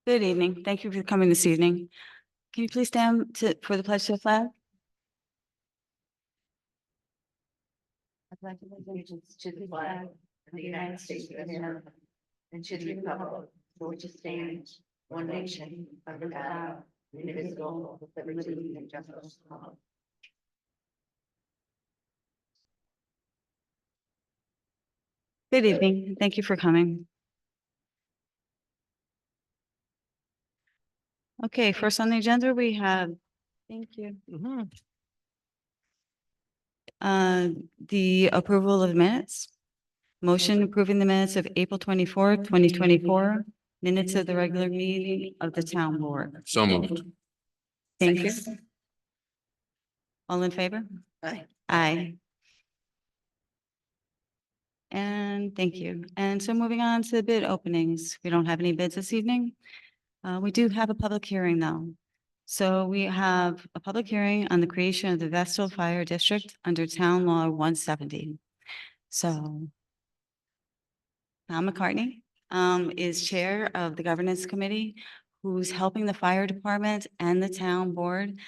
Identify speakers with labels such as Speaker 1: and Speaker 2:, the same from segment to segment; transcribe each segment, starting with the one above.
Speaker 1: Good evening. Thank you for coming this evening. Can you please stand for the pledge to the flag? I pledge allegiance to the flag of the United States of America and to the republic for which it stands, one nation, under God, indivisible, with liberty and justice for all. Good evening. Thank you for coming. Okay, first on the agenda, we have, thank you. The approval of minutes. Motion approving the minutes of April 24, 2024, minutes of the regular meeting of the town board.
Speaker 2: So moved.
Speaker 1: Thank you. All in favor?
Speaker 3: Aye.
Speaker 1: Aye. And thank you. And so moving on to bid openings. We don't have any bids this evening. We do have a public hearing though. So we have a public hearing on the creation of the Vestal Fire District under Town Law 170. So Tom McCartney is chair of the governance committee, who's helping the fire department and the town board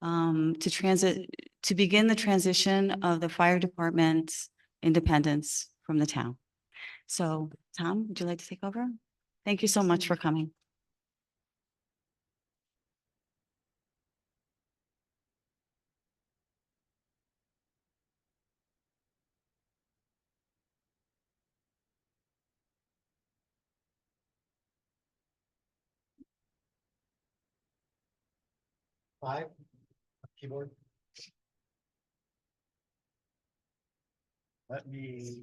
Speaker 1: to begin the transition of the fire department's independence from the town. So Tom, would you like to take over? Thank you so much for coming.
Speaker 4: Five, keyboard. Let me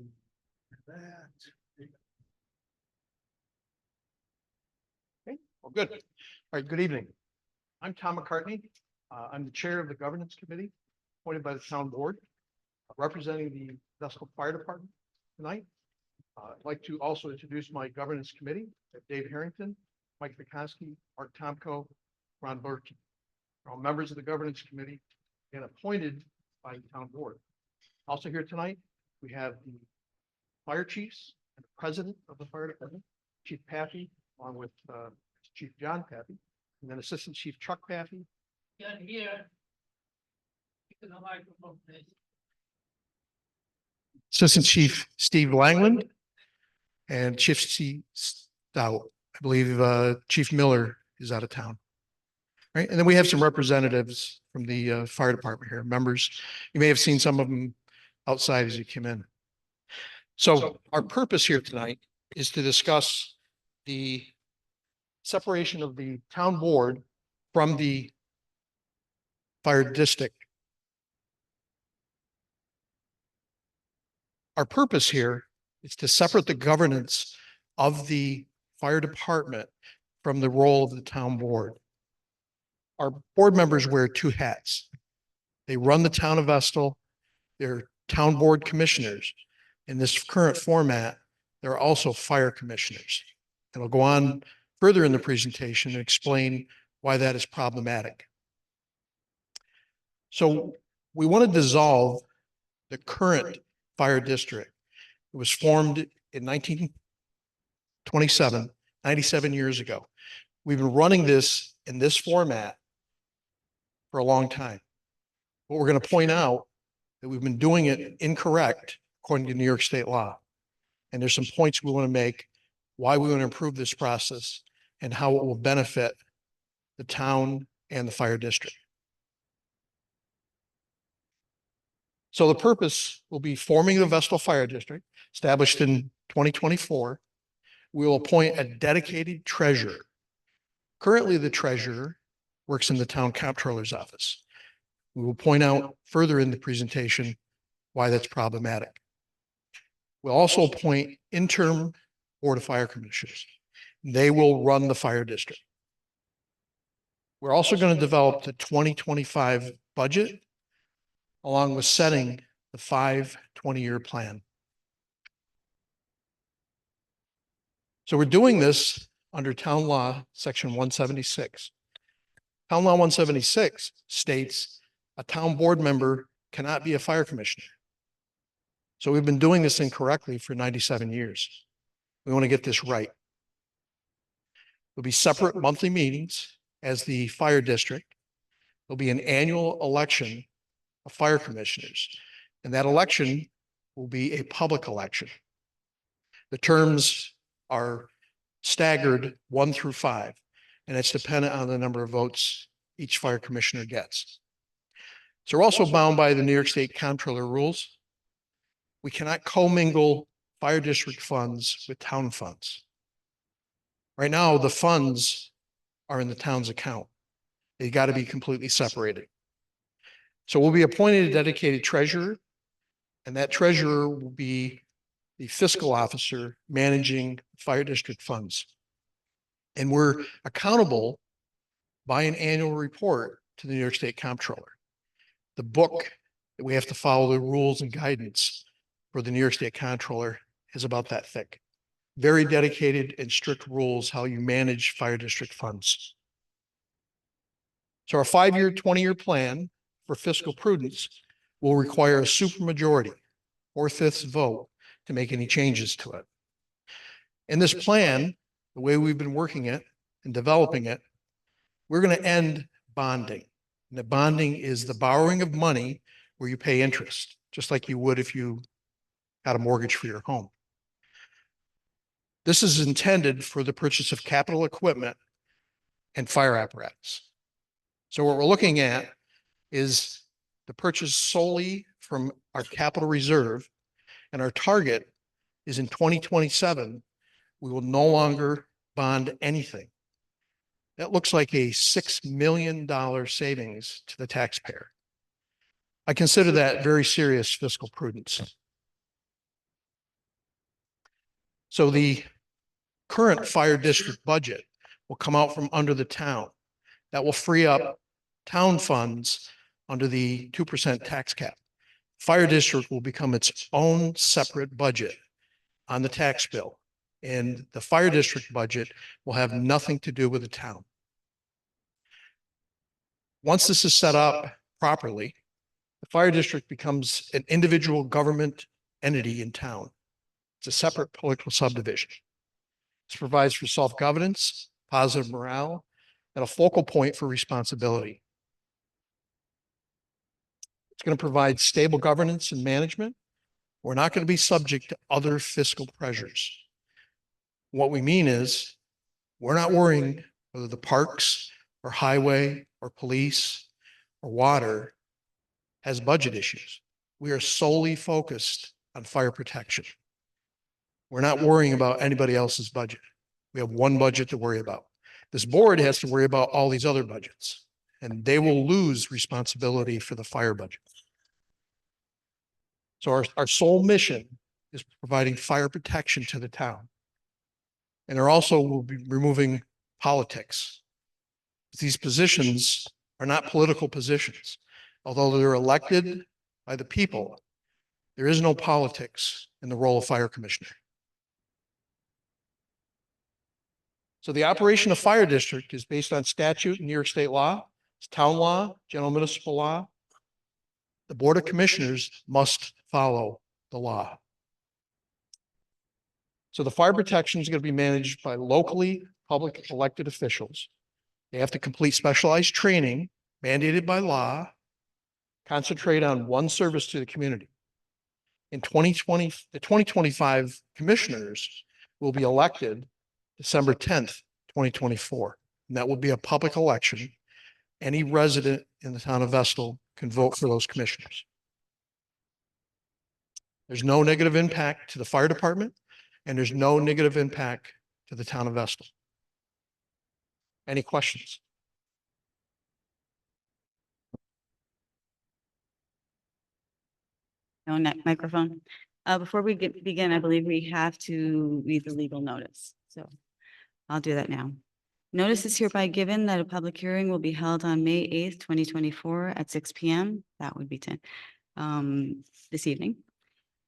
Speaker 4: do that. Okay, well, good. All right, good evening. I'm Tom McCartney. I'm the chair of the governance committee appointed by the town board, representing the Vestal Fire Department tonight. I'd like to also introduce my governance committee, Dave Harrington, Mike Vikowski, Art Tomko, Ron Burke. All members of the governance committee and appointed by the town board. Also here tonight, we have the fire chiefs and the president of the fire department, Chief Paffey, along with Chief John Paffey, and then Assistant Chief Chuck Paffey. Assistant Chief Steve Langland and Chief C. Stout. I believe Chief Miller is out of town. Right, and then we have some representatives from the fire department here, members. You may have seen some of them outside as you came in. So our purpose here tonight is to discuss the separation of the town board from the fire district. Our purpose here is to separate the governance of the fire department from the role of the town board. Our board members wear two hats. They run the town of Vestal. They're town board commissioners. In this current format, they're also fire commissioners. And I'll go on further in the presentation and explain why that is problematic. So we want to dissolve the current fire district. It was formed in 1927, 97 years ago. We've been running this in this format for a long time. But we're going to point out that we've been doing it incorrect according to New York state law. And there's some points we want to make, why we want to improve this process and how it will benefit the town and the fire district. So the purpose will be forming the Vestal Fire District, established in 2024. We will appoint a dedicated treasurer. Currently, the treasurer works in the town comptroller's office. We will point out further in the presentation why that's problematic. We'll also appoint interim board of fire commissioners. They will run the fire district. We're also going to develop the 2025 budget along with setting the 20-year plan. So we're doing this under town law section 176. Town law 176 states a town board member cannot be a fire commissioner. So we've been doing this incorrectly for 97 years. We want to get this right. There'll be separate monthly meetings as the fire district. There'll be an annual election of fire commissioners, and that election will be a public election. The terms are staggered 1 through 5, and it's dependent on the number of votes each fire commissioner gets. So we're also bound by the New York State Comptroller rules. We cannot commingle fire district funds with town funds. Right now, the funds are in the town's account. They got to be completely separated. So we'll be appointed a dedicated treasurer, and that treasurer will be the fiscal officer managing fire district funds. And we're accountable by an annual report to the New York State Comptroller. The book that we have to follow, the rules and guidance for the New York State Comptroller, is about that thick. Very dedicated and strict rules how you manage fire district funds. So our 5-year, 20-year plan for fiscal prudence will require a supermajority, 4/5 vote, to make any changes to it. In this plan, the way we've been working it and developing it, we're going to end bonding. And the bonding is the borrowing of money where you pay interest, just like you would if you had a mortgage for your home. This is intended for the purchase of capital equipment and fire apparatus. So what we're looking at is the purchase solely from our capital reserve, and our target is in 2027, we will no longer bond anything. That looks like a $6 million savings to the taxpayer. I consider that very serious fiscal prudence. So the current fire district budget will come out from under the town. That will free up town funds under the 2% tax cap. Fire district will become its own separate budget on the tax bill, and the fire district budget will have nothing to do with the town. Once this is set up properly, the fire district becomes an individual government entity in town. It's a separate political subdivision. This provides for self-governance, positive morale, and a focal point for responsibility. It's going to provide stable governance and management. We're not going to be subject to other fiscal pressures. What we mean is we're not worrying whether the parks or highway or police or water has budget issues. We are solely focused on fire protection. We're not worrying about anybody else's budget. We have one budget to worry about. This board has to worry about all these other budgets, and they will lose responsibility for the fire budget. So our sole mission is providing fire protection to the town. And there also will be removing politics. These positions are not political positions. Although they're elected by the people, there is no politics in the role of fire commissioner. So the operation of fire district is based on statute in New York State law, it's town law, general municipal law. The Board of Commissioners must follow the law. So the fire protection is going to be managed by locally public elected officials. They have to complete specialized training mandated by law, concentrate on one service to the community. In 2020, the 2025 commissioners will be elected December 10th, 2024. And that will be a public election. Any resident in the town of Vestal can vote for those commissioners. There's no negative impact to the fire department, and there's no negative impact to the town of Vestal. Any questions?
Speaker 1: No microphone. Before we begin, I believe we have to read the legal notice. So I'll do that now. Notice is hereby given that a public hearing will be held on May 8th, 2024 at 6 p.m. That would be 10 this evening.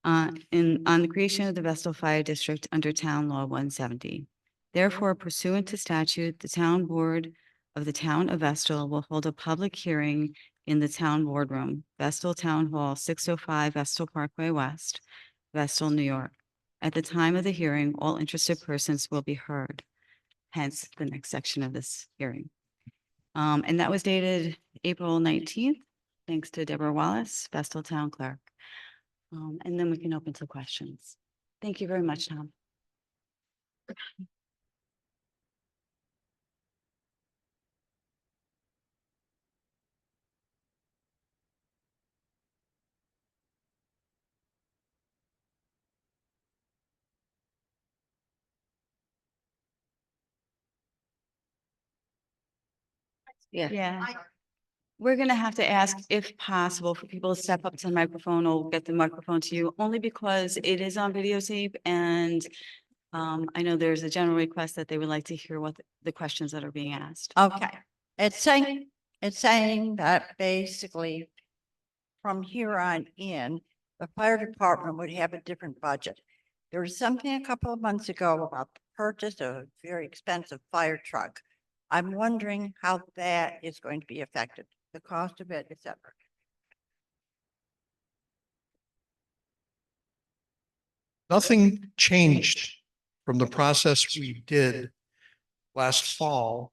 Speaker 1: On the creation of the Vestal Fire District under Town Law 170. Therefore, pursuant to statute, the Town Board of the Town of Vestal will hold a public hearing in the Town Boardroom, Vestal Town Hall, 605 Vestal Parkway West, Vestal, New York. At the time of the hearing, all interested persons will be heard. hence the next section of this hearing. And that was dated April 19th, thanks to Deborah Wallace, Vestal Town Clerk. And then we can open to questions. Thank you very much, Tom. Yeah. We're gonna have to ask, if possible, for people to step up to the microphone or get the microphone to you, only because it is on videotape and I know there's a general request that they would like to hear what the questions that are being asked.
Speaker 2: Okay, it's saying that basically from here on in, the fire department would have a different budget. There was something a couple of months ago about the purchase of a very expensive fire truck. I'm wondering how that is going to be affected, the cost of it, et cetera.
Speaker 4: Nothing changed from the process we did last fall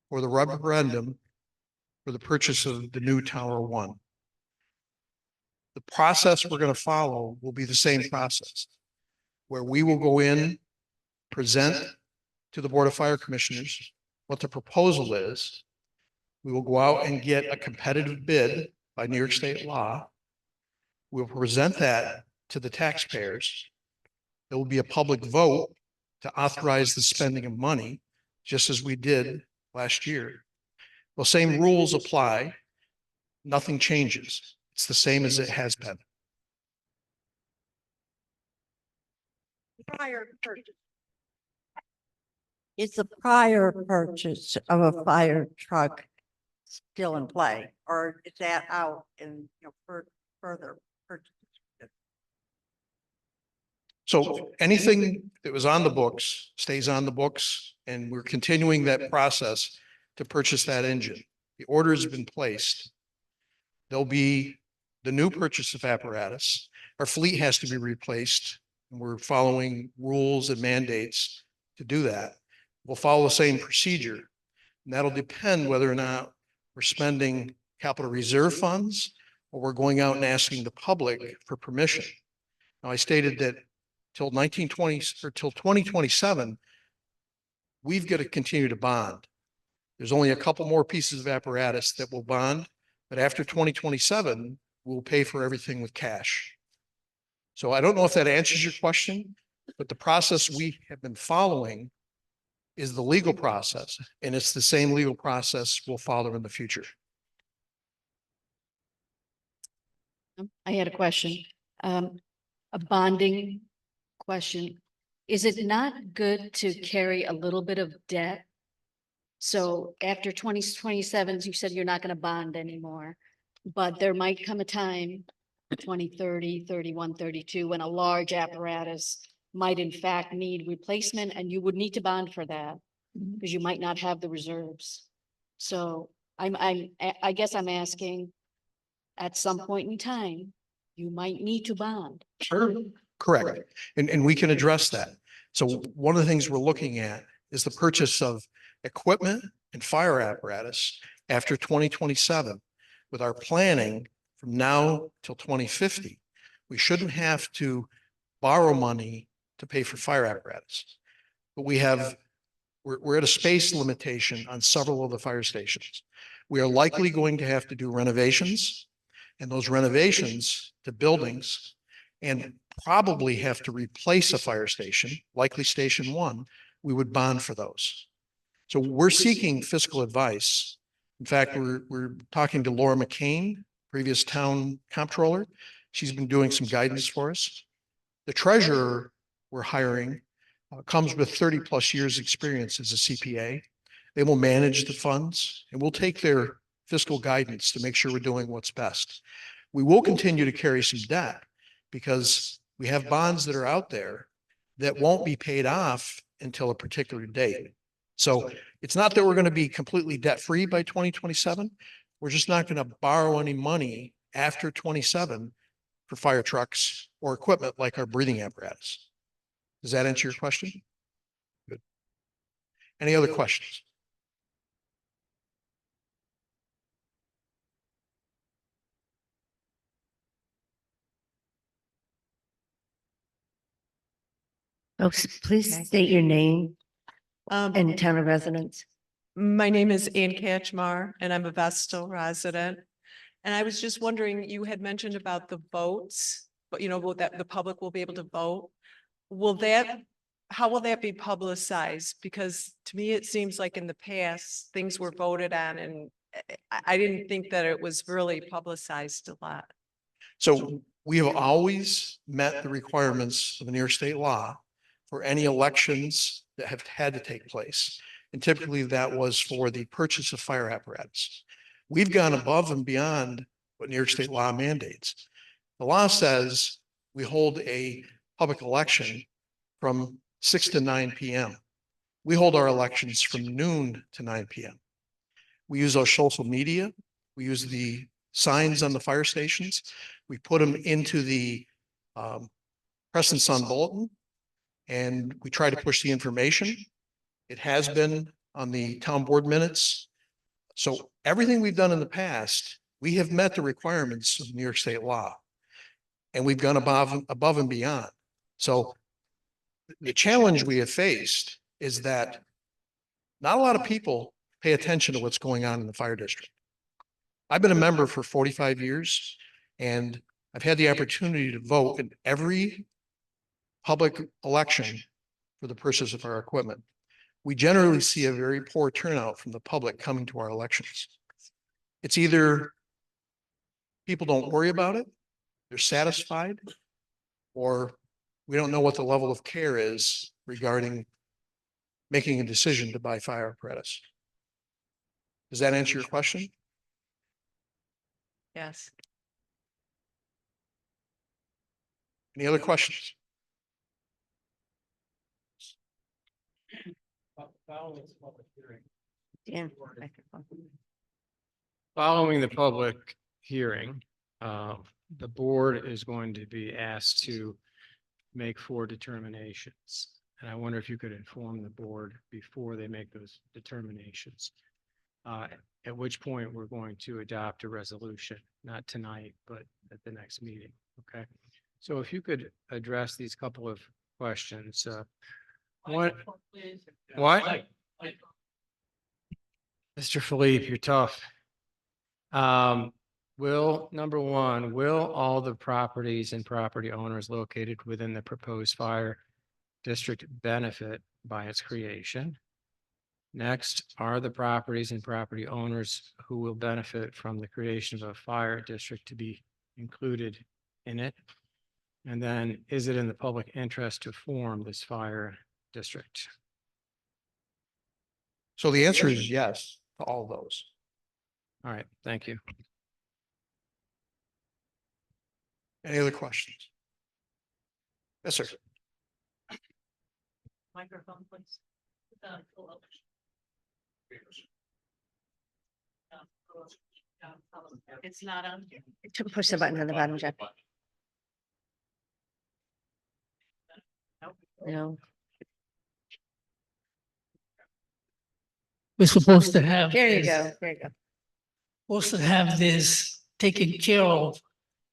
Speaker 4: for the referendum for the purchase of the new Tower One. The process we're going to follow will be the same process, where we will go in, present to the Board of Fire Commissioners what the proposal is. We will go out and get a competitive bid by New York State law. We'll present that to the taxpayers. There will be a public vote to authorize the spending of money, just as we did last year. Well, same rules apply. Nothing changes. It's the same as it has been.
Speaker 2: Prior purchase. Is the prior purchase of a fire truck still in play, or is that out in, further purchase?
Speaker 4: So anything that was on the books stays on the books, and we're continuing that process to purchase that engine. The order has been placed. There'll be the new purchase of apparatus. Our fleet has to be replaced, and we're following rules and mandates to do that. We'll follow the same procedure, and that'll depend whether or not we're spending capital reserve funds or we're going out and asking the public for permission. Now, I stated that till 2027, we've got to continue to bond. There's only a couple more pieces of apparatus that will bond, but after 2027, we'll pay for everything with cash. So I don't know if that answers your question, but the process we have been following is the legal process, and it's the same legal process we'll follow in the future.
Speaker 3: I had a question, a bonding question. Is it not good to carry a little bit of debt? So after 2027, you said you're not going to bond anymore, but there might come a time, 2030, 31, 32, when a large apparatus might in fact need replacement, and you would need to bond for that because you might not have the reserves. So I guess I'm asking, at some point in time, you might need to bond.
Speaker 4: Sure. Correct. And we can address that. So one of the things we're looking at is the purchase of equipment and fire apparatus after 2027. With our planning from now till 2050, we shouldn't have to borrow money to pay for fire apparatus. But we're at a space limitation on several of the fire stations. We are likely going to have to do renovations, and those renovations to buildings, and probably have to replace a fire station, likely Station 1, we would bond for those. So we're seeking fiscal advice. In fact, we're talking to Laura McCain, previous town comptroller. She's been doing some guidance for us. The treasurer we're hiring comes with 30 plus years experience as a CPA. They will manage the funds, and we'll take their fiscal guidance to make sure we're doing what's best. We will continue to carry some debt because we have bonds that are out there that won't be paid off until a particular date. So it's not that we're going to be completely debt-free by 2027. We're just not going to borrow any money after 27 for fire trucks or equipment like our breathing apparatus. Does that answer your question? Good. Any other questions?
Speaker 5: Please state your name and
Speaker 6: And
Speaker 5: town of residence.
Speaker 6: my name is Ann Catchmar and I'm a Vestal resident. And I was just wondering, you had mentioned about the votes, but that the public will be able to vote. How will that be publicized? Because to me, it seems like in the past, things were voted on and I didn't think that it was really publicized a lot.
Speaker 4: So we have always met the requirements of the New York State law for any elections that have had to take place. And typically that was for the purchase of fire apparatus. We've gone above and beyond what New York State law mandates. The law says we hold a public election from 6 to 9 p.m. We hold our elections from noon to 9 p.m. We use our social media. We use the signs on the fire stations. We put them into the Press and Sun Bulletin, and we try to push the information. It has been on the town board minutes. So everything we've done in the past, we have met the requirements of New York State law. And we've gone above and beyond. So the challenge we have faced is that not a lot of people pay attention to what's going on in the fire district. I've been a member for 45 years and I've had the opportunity to vote in every public election for the purchase of our equipment. We generally see a very poor turnout from the public coming to our elections. It's either people don't worry about it, they're satisfied, or we don't know what the level of care is regarding making a decision to buy fire apparatus. Does that answer your question?
Speaker 6: Yes.
Speaker 4: Any other questions?
Speaker 5: Dan.
Speaker 7: Following the public hearing, the board is going to be asked to make 4 determinations. And I wonder if you could inform the board before they make those determinations. At which point we're going to adopt a resolution, not tonight, but at the next meeting. Okay. So if you could address these couple of questions. What? Mr. Philippe, you're tough. Number one, will all the properties and property owners located within the proposed fire district benefit by its creation? Next, are the properties and property owners who will benefit from the creation of a fire district to be included in it? And then, is it in the public interest to form this fire district?
Speaker 4: So the answer is yes to all of those.
Speaker 7: All right, thank you.
Speaker 4: Any other questions? Yes, sir.
Speaker 6: Microphone, please. It's not on.
Speaker 5: Push the button on the bottom, Jeff. No.
Speaker 8: We're supposed to have.
Speaker 5: There you
Speaker 8: this-
Speaker 5: go. There you go.
Speaker 8: Supposed to have this taken care of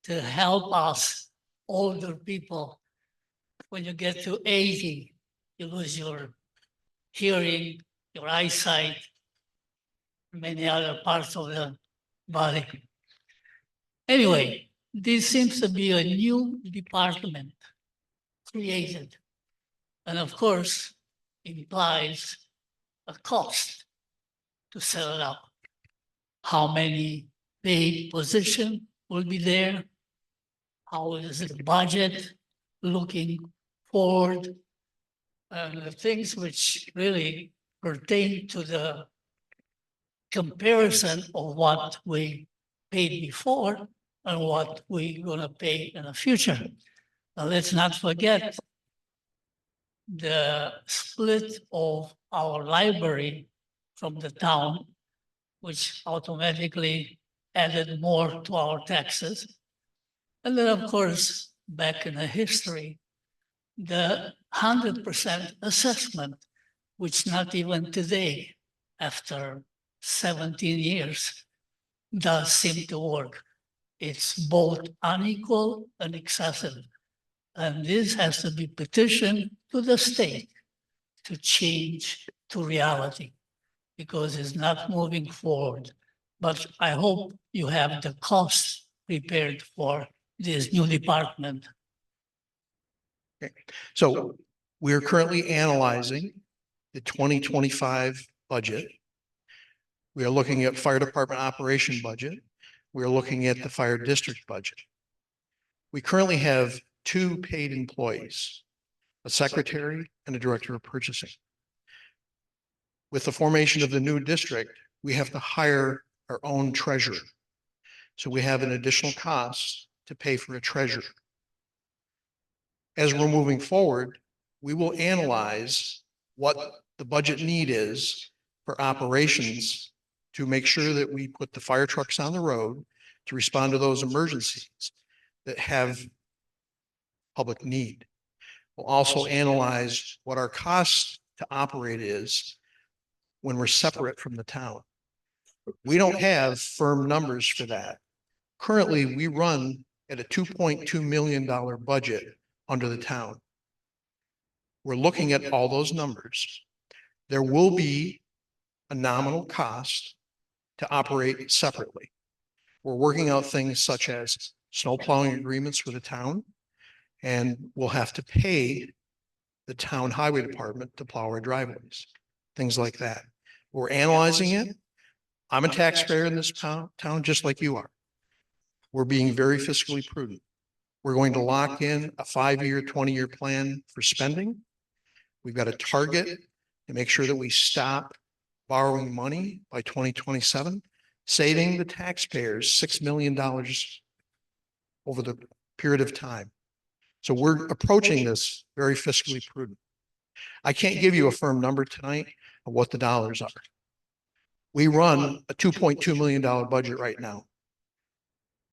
Speaker 8: to help us older people. When you get to 80, you lose your hearing, your eyesight, many other parts of the body. Anyway, this seems to be a new department created. And of course, implies a cost to set it up. How many paid position will be there? How is the budget looking forward? And the things which really pertain to the comparison of what we paid before and what we're gonna pay in the future. Now, let's not forget the split of our library from the town, which automatically added more to our taxes. And then, of course, back in the history, the 100% assessment which not even today, after 17 years, does seem to work. It's both unequal and excessive. And this has to be petitioned to the state to change to reality because it's not moving forward. But I hope you have the cost prepared for this new department.
Speaker 4: So we are currently analyzing the 2025 budget. We are looking at fire department operation budget. We are looking at the fire district budget. We currently have 2 paid employees, a secretary and a director of purchasing. With the formation of the new district, we have to hire our own treasurer. So we have an additional cost to pay for a treasurer. As we're moving forward, we will analyze what the budget need is for operations to make sure that we put the fire trucks on the road to respond to those emergencies that have public need. We'll also analyze what our cost to operate is when we're separate from the town. We don't have firm numbers for that. Currently, we run at a $2.2 million budget under the town. We're looking at all those numbers. There will be a nominal cost to operate separately. We're working out things such as snow plowing agreements with the town, and we'll have to pay the town highway department to plow our driveways, things like that. We're analyzing it. I'm a taxpayer in this town just like you are. We're being very fiscally prudent. We're going to lock in a 5-year, 20-year plan for spending. We've got a target to make sure that we stop borrowing money by 2027, saving the taxpayers $6 million over the period of time. So we're approaching this very fiscally prudent. I can't give you a firm number tonight of what the dollars are. We run a $2.2 million budget right now.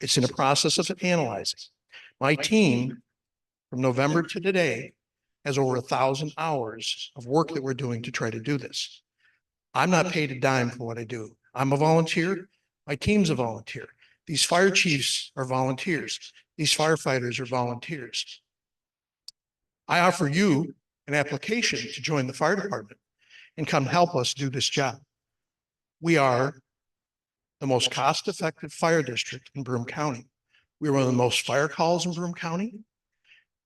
Speaker 4: It's in the process of analyzing. My team, from November to today, has over 1,000 hours of work that we're doing to try to do this. I'm not paid a dime for what I do. I'm a volunteer. My team's a volunteer. These fire chiefs are volunteers. These firefighters are volunteers. I offer you an application to join the fire department and come help us do this job. We are the most cost-effective fire district in Broome County. We run the most fire calls in Broome County.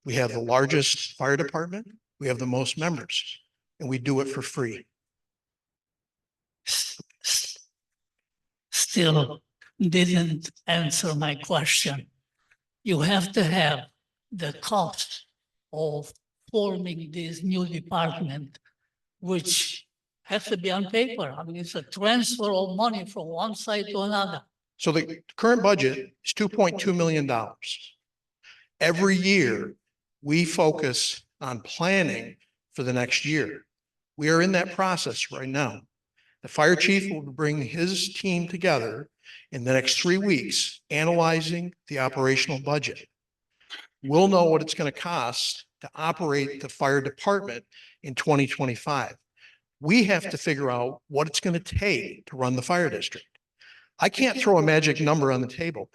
Speaker 4: We have the largest fire department. We have the most members, and we do it for free.
Speaker 8: Still didn't answer my question. You have to have the cost of forming this new department, which has to be on paper. I mean, it's a transfer of money from one side to another.
Speaker 4: So the current budget is $2.2 million. Every year, we focus on planning for the next year. We are in that process right now. The fire chief will bring his team together in the next 3 weeks, analyzing the operational budget. We'll know what it's going to cost to operate the fire department in 2025. We have to figure out what it's going to take to run the fire district. I can't throw a magic number on the table.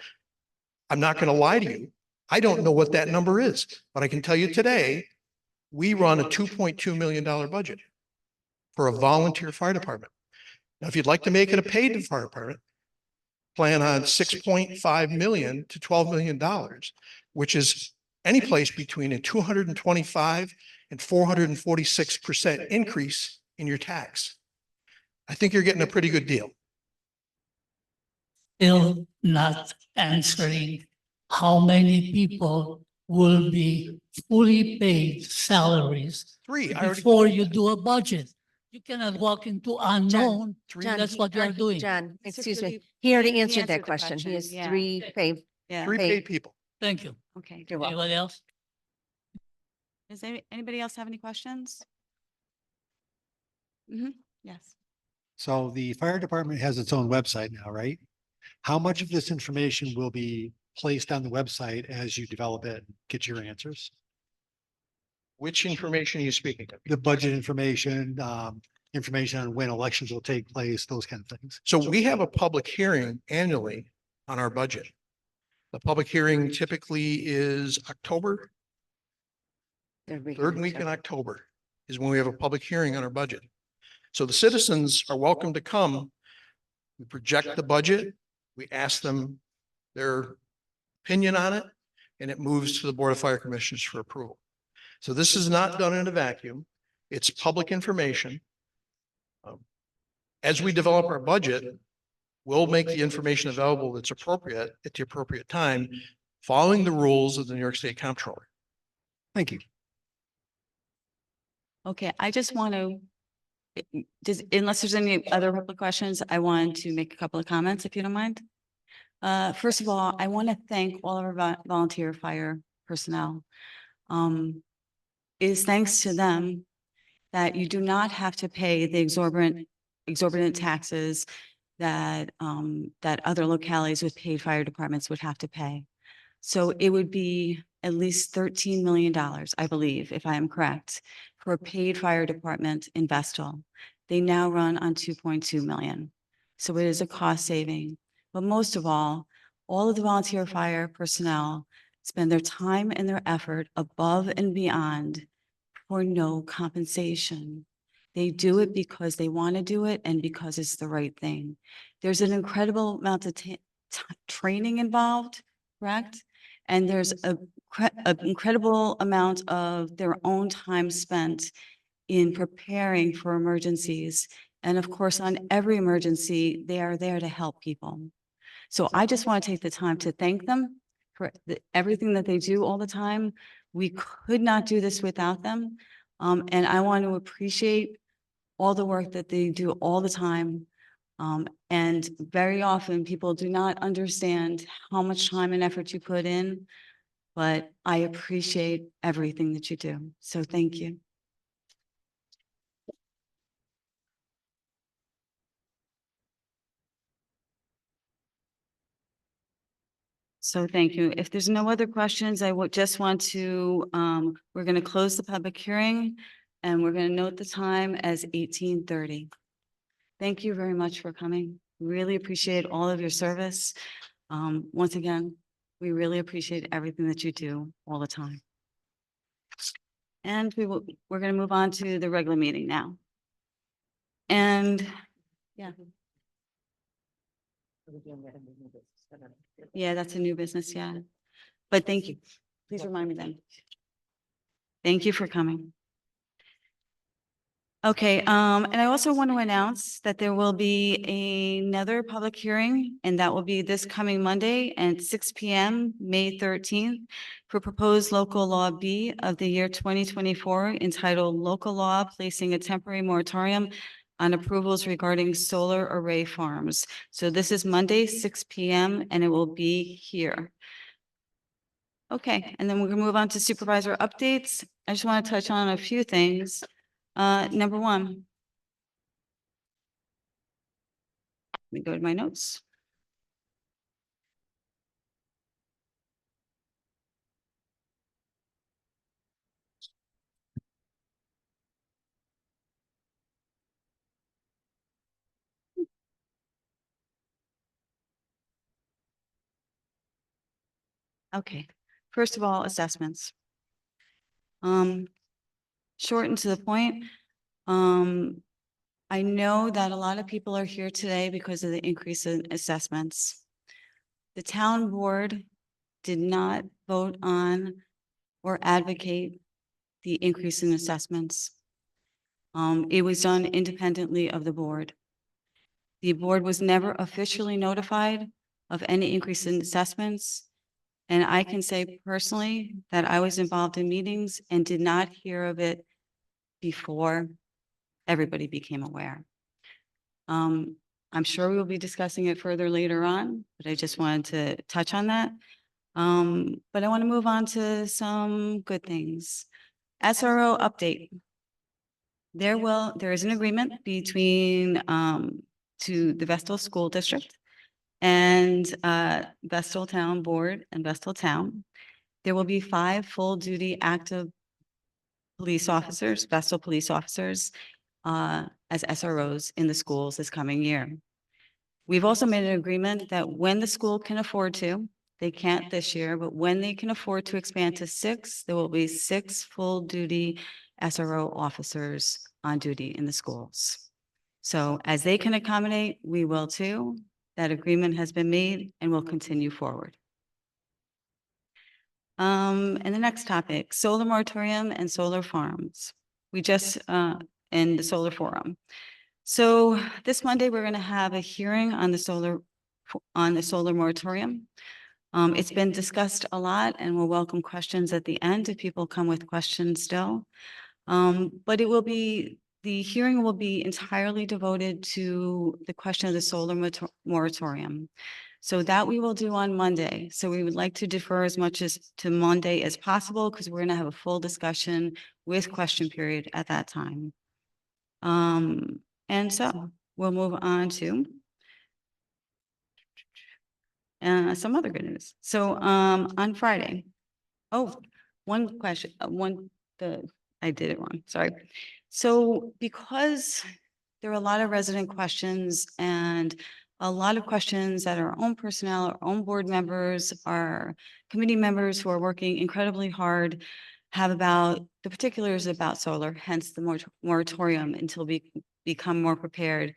Speaker 4: I'm not going to lie to you. I don't know what that number is, but I can tell you today, we run a $2.2 million budget for a volunteer fire department. Now, if you'd like to make it a paid fire department, plan on $6.5 million to $12 million, which is any place between a 225 and 446% increase in your tax. I think you're getting a pretty good deal.
Speaker 8: Still not answering how many people will be fully paid salaries
Speaker 4: 3, I already,
Speaker 8: before you do a budget. You cannot walk into unknown.
Speaker 4: 3,
Speaker 5: John,
Speaker 8: That's what you are doing.
Speaker 5: John,
Speaker 1: It's
Speaker 5: excuse
Speaker 1: just
Speaker 5: me.
Speaker 1: that
Speaker 5: He already
Speaker 1: he
Speaker 5: answered that
Speaker 1: answered the
Speaker 5: question. He
Speaker 1: question,
Speaker 5: has
Speaker 1: yeah.
Speaker 5: 3 paid.
Speaker 1: Yeah,
Speaker 4: 3 paid people.
Speaker 8: Thank you.
Speaker 1: okay.
Speaker 5: You're welcome.
Speaker 8: Anybody else?
Speaker 1: Does anybody else have any questions? Yes.
Speaker 9: So the fire department has its own website now, right? How much of this information will be placed on the website as you develop it, and get your answers?
Speaker 4: Which information are you speaking of?
Speaker 9: The budget information, information on when elections will take place, those kind of things.
Speaker 4: So we have a public hearing annually on our budget. The public hearing typically is October, third week in October is when we have a public hearing on our budget. So the citizens are welcome to come. We project the budget, we ask them their opinion on it, and it moves to the Board of Fire Commissioners for approval. So this is not done in a vacuum. It's public information. As we develop our budget, we'll make the information available that's appropriate at the appropriate time, following the rules of the New York State Comptroller.
Speaker 9: Thank you.
Speaker 1: Okay, I just want to, unless there's any other public questions, I want to make a couple of comments, if you don't mind. First of all, I want to thank all of our volunteer fire personnel. It is thanks to them that you do not have to pay the exorbitant taxes that that other localities with paid fire departments would have to pay. So it would be at least $13 million, I believe, if I am correct, for a paid fire department in Vestal. They now run on 2.2 million. So it is a cost saving. But most of all of the volunteer fire personnel spend their time and their effort above and beyond for no compensation. They do it because they want to do it and because it's the right thing. There's an incredible amount of training involved, correct? And there's an incredible amount of their own time spent in preparing for emergencies. And of course, on every emergency, they are there to help people. So I just want to take the time to thank them for everything that they do all the time. We could not do this without them. And I want to appreciate all the work that they do all the time. And very often people do not understand how much time and effort you put in, but I appreciate everything that you do. So thank you. So thank you. If there's no other questions, I would just want to, we're going to close the public hearing and we're going to note the time as 18:30. Thank you very much for coming. Really appreciate all of your service. Once again, we really appreciate everything that you do all the time. And we're going to move on to the regular meeting now. And yeah. Yeah, that's a new business, yeah. But thank you. Please remind me then. Thank you for coming. Okay, and I also want to announce that there will be another public hearing, and that will be this coming Monday at 6 p.m., May 13th, for proposed local law B of the year 2024 entitled Local Law Placing a Temporary Moratorium on Approvals Regarding Solar Array Farms. So this is Monday, 6 p.m., and it will be here. Okay, and then we're gonna move on to supervisor updates. I just want to touch on a few things. Number one. Let me go to my notes. Okay, first of all, assessments. Short and to the point. I know that a lot of people are here today because of the increase in assessments. The town board did not vote on or advocate the increase in assessments. It was done independently of the board. The board was never officially notified of any increase in assessments. And I can say personally that I was involved in meetings and did not hear of it before everybody became aware. I'm sure we will be discussing it further later on, but I just wanted to touch on that. But I want to move on to some good things. SRO update. There is an agreement between to the Vestal School District and Vestal Town Board and Vestal Town. There will be 5 full-duty active police officers, Vestal police officers, as SROs in the schools this coming year. We've also made an agreement that when the school can afford to, they can't this year, but when they can afford to expand to 6, there will be 6 full-duty SRO officers on duty in the schools. So as they can accommodate, we will too. That agreement has been made and will continue forward. And the next topic, solar moratorium and solar farms. We just, in the solar forum. So this Monday, we're going to have a hearing on the solar moratorium. It's been discussed a lot and we'll welcome questions at the end if people come with questions still. But the hearing will be entirely devoted to the question of the solar moratorium. So that we will do on Monday. So we would like to defer as much as to Monday as possible because we're going to have a full discussion with question period at that time. And so we'll move on to some other good news. So on Friday, one question, I did it wrong, sorry. So because there are a lot of resident questions and a lot of questions that our own personnel, our own board members, our committee members who are working incredibly hard have about the particulars about solar, hence the moratorium until we become more prepared.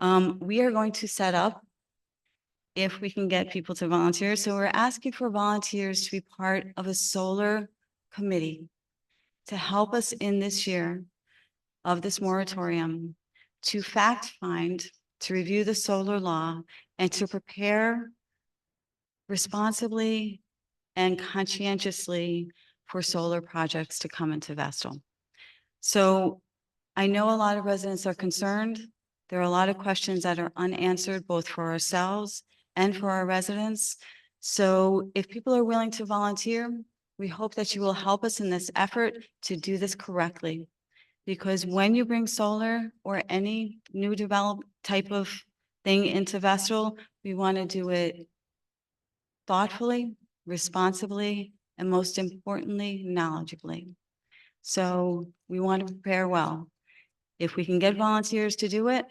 Speaker 1: We are going to set up, if we can get people to volunteer. So we're asking for volunteers to be part of a solar committee to help us in this year of this moratorium to fact find, to review the solar law, and to prepare responsibly and conscientiously for solar projects to come into Vestal. So I know a lot of residents are concerned. There are a lot of questions that are unanswered, both for ourselves and for our residents. So if people are willing to volunteer, we hope that you will help us in this effort to do this correctly. Because when you bring solar or any new developed type of thing into Vestal, we want to do it thoughtfully, responsibly, and most importantly, knowledgeably. So we want to prepare well. If we can get volunteers to do it,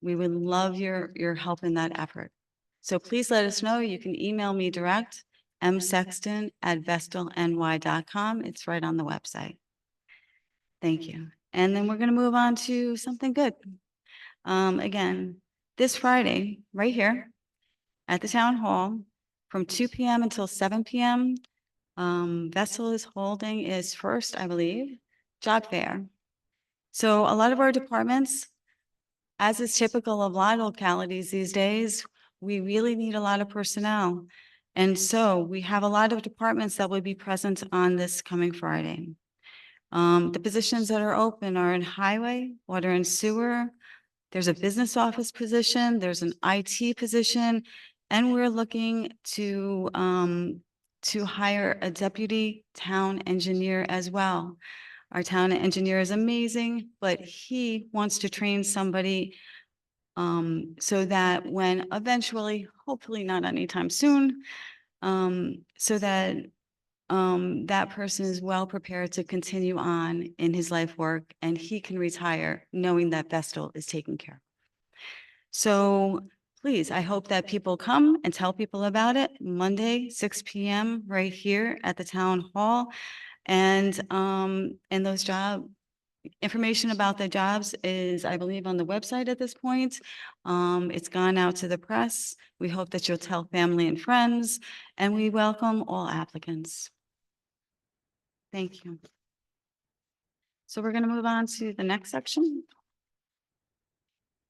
Speaker 1: we would love your help in that effort. So please let us know. You can email me direct, msexton@vestalny.com. It's right on the website. Thank you. And then we're going to move on to something good. Again, this Friday, right here at the town hall, from 2 p.m. until 7 p.m., Vestal is holding its first, I believe, job fair. So a lot of our departments, as is typical of a lot of localities these days, we really need a lot of personnel. And so we have a lot of departments that will be present on this coming Friday. The positions that are open are in highway, water and sewer. There's a business office position, there's an IT position, and we're looking to hire a deputy town engineer as well. Our town engineer is amazing, but he wants to train somebody so that when eventually, hopefully not anytime soon, so that that person is well prepared to continue on in his life work and he can retire knowing that Vestal is taken care of. So please, I hope that people come and tell people about it Monday, 6 p.m. right here at the town hall. And those information about the jobs is, I believe, on the website at this point. It's gone out to the press. We hope that you'll tell family and friends, and we welcome all applicants. Thank you. So we're going to move on to the next section,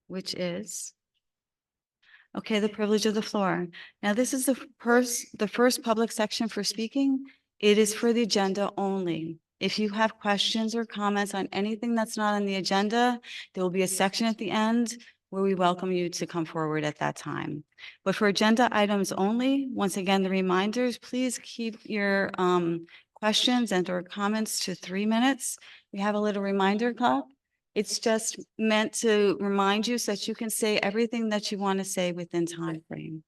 Speaker 1: which is, okay, the privilege of the floor. Now, this is the first public section for speaking. It is for the agenda only. If you have questions or comments on anything that's not on the agenda, there will be a section at the end where we welcome you to come forward at that time. But for agenda items only, once again, the reminders, please keep your questions and or comments to 3 minutes. We have a little reminder clock. It's just meant to remind you so that you can say everything that you want to say within time frame.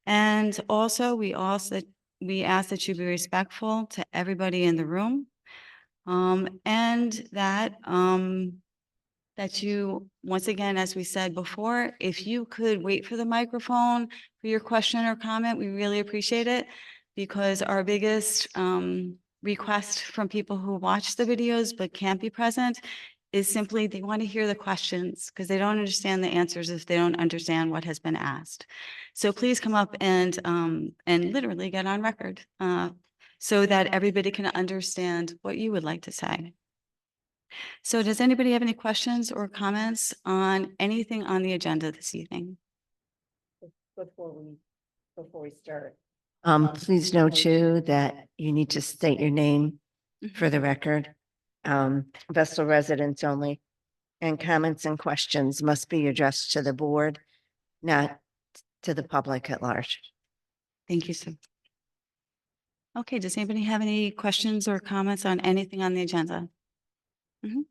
Speaker 1: And also, we ask that you be respectful to everybody in the room. And that you, once again, as we said before, if you could wait for the microphone for your question or comment, we really appreciate it. Because our biggest request from people who watch the videos but can't be present is simply they want to hear the questions because they don't understand the answers if they don't understand what has been asked. So please come up and literally get on record so that everybody can understand what you would like to say. So does anybody have any questions or comments on anything on the agenda this evening?
Speaker 2: Before we start.
Speaker 5: Please know too that you need to state your name for the record. Vestal residents only. And comments and questions must be addressed to the board, not to the public at large.
Speaker 1: Thank you, sir. Okay, does anybody have any questions or comments on anything on the agenda? Mhm.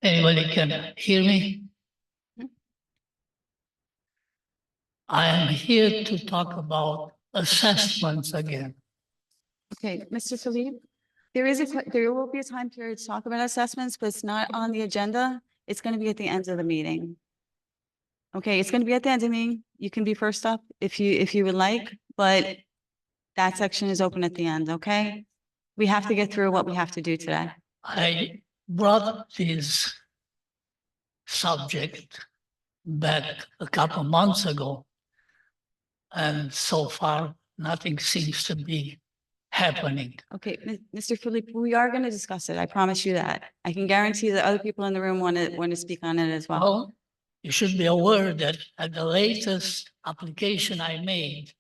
Speaker 8: Anybody can hear me? I am here to talk about assessments again.
Speaker 1: Okay, Mr. Philippe, there will be a time period to talk about assessments, but it's not on the agenda. It's going to be at the end of the meeting. Okay, it's going to be at the end of the meeting. You can be first up if you would like, but that section is open at the end, okay? We have to get through what we have to do today.
Speaker 8: I brought this subject back a couple months ago. And so far, nothing seems to be happening.
Speaker 1: Okay, Mr. Philippe, we are going to discuss it. I promise you that. I can guarantee that other people in the room want to speak on it as well.
Speaker 8: Well, you should be aware that at the latest application I made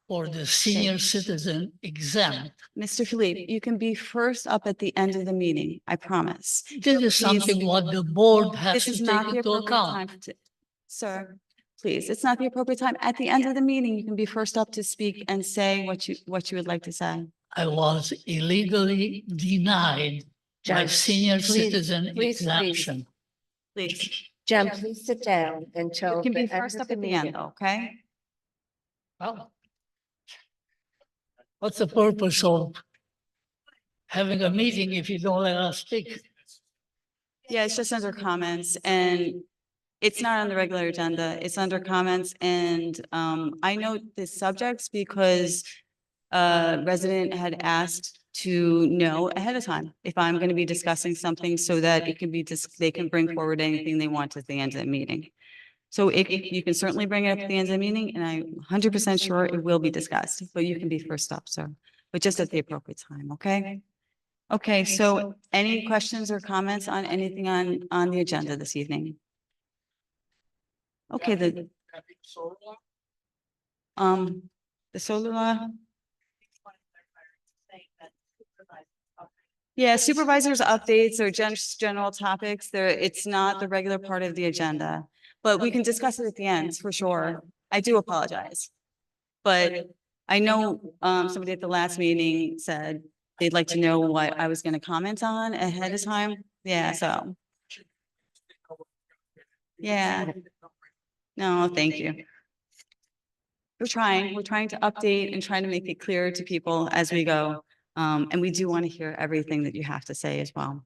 Speaker 8: for the senior citizen exempt,
Speaker 1: Mr. Philippe, you can be first up at the end of the meeting. I promise.
Speaker 8: this is something what the board has
Speaker 1: This
Speaker 8: to
Speaker 1: is
Speaker 8: take
Speaker 1: not the
Speaker 8: into
Speaker 1: appropriate
Speaker 8: account.
Speaker 1: time to, sir, please, it's not the appropriate time. At the end of the meeting, you can be first up to speak and say what you would like to say.
Speaker 8: I was illegally denied my
Speaker 5: John,
Speaker 8: senior
Speaker 5: please,
Speaker 8: citizen
Speaker 5: please.
Speaker 8: exemption.
Speaker 1: Please,
Speaker 5: John, please sit down until.
Speaker 1: you can be
Speaker 5: the end
Speaker 1: first
Speaker 5: of
Speaker 1: up
Speaker 5: the
Speaker 1: at the
Speaker 5: meeting.
Speaker 1: end, okay?
Speaker 8: Well, what's the purpose of having a meeting if you don't let us speak?
Speaker 1: Yeah, it's just under comments and it's not on the regular agenda. It's under comments and I know the subjects because a resident had asked to know ahead of time if I'm going to be discussing something so that it can be they can bring forward anything they want at the end of the meeting. So you can certainly bring it up at the end of the meeting and I'm 100% sure it will be discussed, but you can be first up, sir, but just at the appropriate time, okay? Okay, so any questions or comments on anything on the agenda this evening? Okay, the solar law. Yeah, supervisors updates or general topics there. It's not the regular part of the agenda, but we can discuss it at the end for sure. I do apologize. But I know somebody at the last meeting said they'd like to know what I was going to comment on ahead of time. Yeah, so. Yeah. No, thank you. We're trying to update and trying to make it clear to people as we go. And we do want to hear everything that you have to say as well.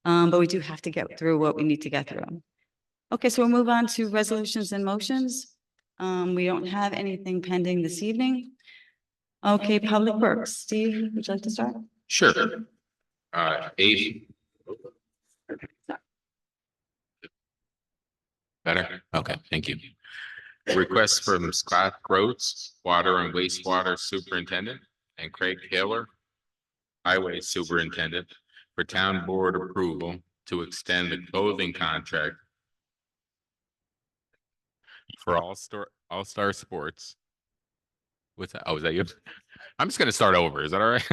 Speaker 1: But we do have to get through what we need to get through. Okay, so we'll move on to resolutions and motions. We don't have anything pending this evening. Okay, Public Works, Steve, would you like to start?
Speaker 10: Sure. Eight. Better? Okay, thank you. Request from Scott Groats, Water and Wastewater Superintendent, and Craig Taylor, Highway Superintendent, for town board approval to extend the clothing contract for All-Star Sports. What's that? Oh, is that you? I'm just gonna start over. Is that all right?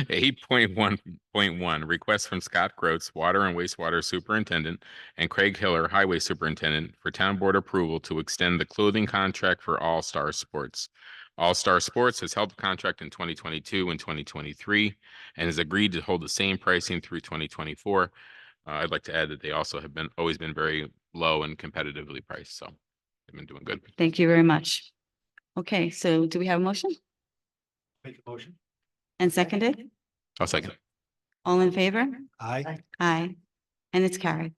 Speaker 10: 8.1.1, request from Scott Groats, Water and Wastewater Superintendent, and Craig Hiller, Highway Superintendent, for town board approval to extend the clothing contract for All-Star Sports. All-Star Sports has held the contract in 2022 and 2023 and has agreed to hold the same pricing through 2024. I'd like to add that they also have always been very low and competitively priced, so they've been doing good.
Speaker 1: Thank you very much. Okay, so do we have a motion
Speaker 9: Make the motion.
Speaker 1: and seconded?
Speaker 10: I'll second.
Speaker 1: All in favor?
Speaker 9: Aye.
Speaker 1: Aye. And it's carried.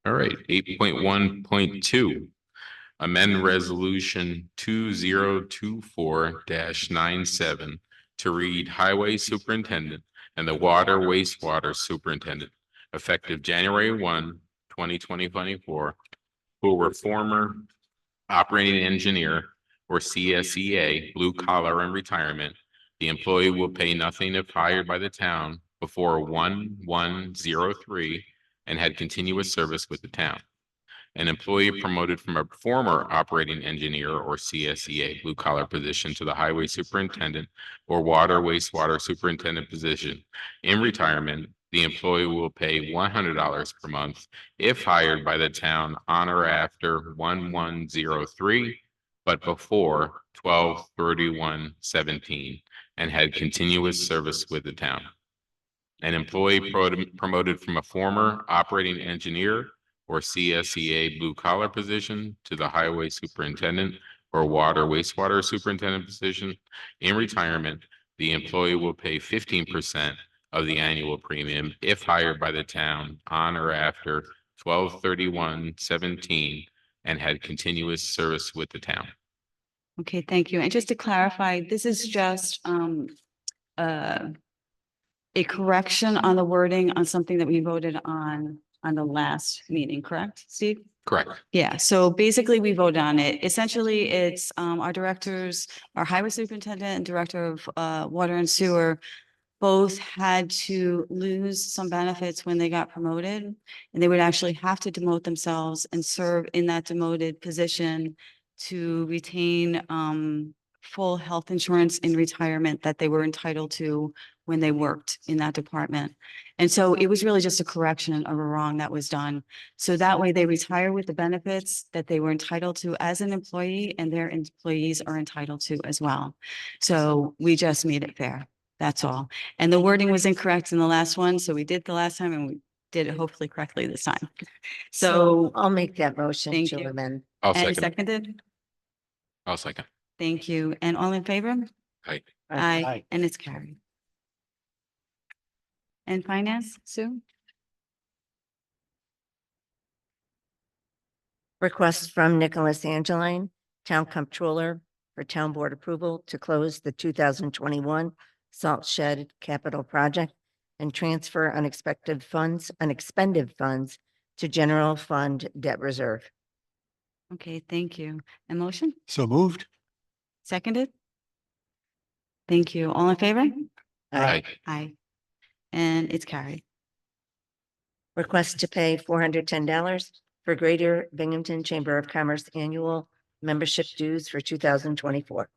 Speaker 10: All right, 8.1.2. Amend resolution 2024-97 to read Highway Superintendent and the Water Wastewater Superintendent effective January 1, 2024, who were former operating engineer or CSEA, blue collar and retirement. The employee will pay nothing if hired by the town before 1/1/03 and had continuous service with the town. An employee promoted from a former operating engineer or CSEA blue collar position to the highway superintendent or water wastewater superintendent position in retirement, the employee will pay $100 per month if hired by the town on or after 1/1/03, but before 12/31/17 and had continuous service with the town. An employee promoted from a former operating engineer or CSEA blue collar position to the highway superintendent or water wastewater superintendent position in retirement, the employee will pay 15% of the annual premium if hired by the town on or after 12/31/17 and had continuous service with the town.
Speaker 1: Okay, thank you. And just to clarify, this is just a correction on the wording on something that we voted on the last meeting, correct, Steve?
Speaker 10: Correct.
Speaker 1: Yeah, so basically we voted on it. Essentially, it's our directors, our highway superintendent and director of water and sewer both had to lose some benefits when they got promoted. And they would actually have to demote themselves and serve in that demoted position to retain full health insurance in retirement that they were entitled to when they worked in that department. And so it was really just a correction of a wrong that was done. So that way they retire with the benefits that they were entitled to as an employee, and their employees are entitled to as well. So we just made it fair. That's all. And the wording was incorrect in the last one. So we did the last time and we did it hopefully correctly this time. So
Speaker 5: I'll make that motion
Speaker 1: Thank
Speaker 5: to
Speaker 1: you.
Speaker 5: amend.
Speaker 10: I'll
Speaker 1: and
Speaker 10: second.
Speaker 1: seconded.
Speaker 10: I'll second.
Speaker 1: Thank you. And all in favor?
Speaker 10: Aye.
Speaker 1: Aye,
Speaker 9: Aye.
Speaker 1: and it's carried. And finance, Sue?
Speaker 5: Request from Nicholas Angeline, Town Comptroller, for Town Board approval to close the 2021 Salt Shed Capital Project and transfer unexpended funds to General Fund Debt Reserve.
Speaker 1: Okay, thank you. And motion?
Speaker 9: So moved.
Speaker 1: Seconded? Thank you. All in favor?
Speaker 10: Aye.
Speaker 1: Aye. And it's carried.
Speaker 5: Request to pay $410 for Greater Binghamton Chamber of Commerce annual membership dues for 2024.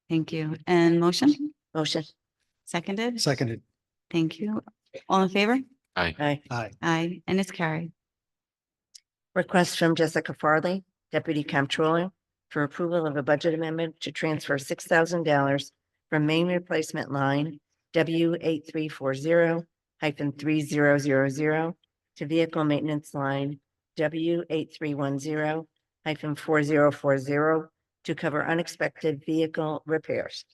Speaker 1: Thank you. And motion?
Speaker 5: Motion.
Speaker 1: Seconded?
Speaker 9: Seconded.
Speaker 1: Thank you. All in favor?
Speaker 10: Aye.
Speaker 5: Aye.
Speaker 9: Aye.
Speaker 1: Aye, and it's carried.
Speaker 5: Request from Jessica Farley, Deputy Comptroller, for approval of a budget amendment to transfer $6,000 from main replacement line W 8340-3000 to vehicle maintenance line W 8310-4040 to cover unexpected vehicle repairs.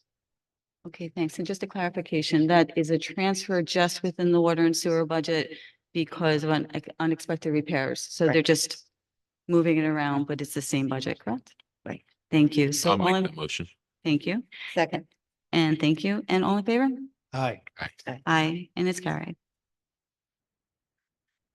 Speaker 1: Okay, thanks. And just a clarification, that is a transfer just within the water and sewer budget because of unexpected repairs. So
Speaker 5: Right.
Speaker 1: they're just moving it around, but it's the same budget, correct?
Speaker 5: Right.
Speaker 1: Thank you. So
Speaker 10: I'll
Speaker 1: all
Speaker 10: make
Speaker 1: in,
Speaker 10: that motion.
Speaker 1: thank you.
Speaker 5: Second.
Speaker 1: And thank you. And all in favor?
Speaker 9: Aye.
Speaker 10: Aye.
Speaker 1: Aye, and it's carried.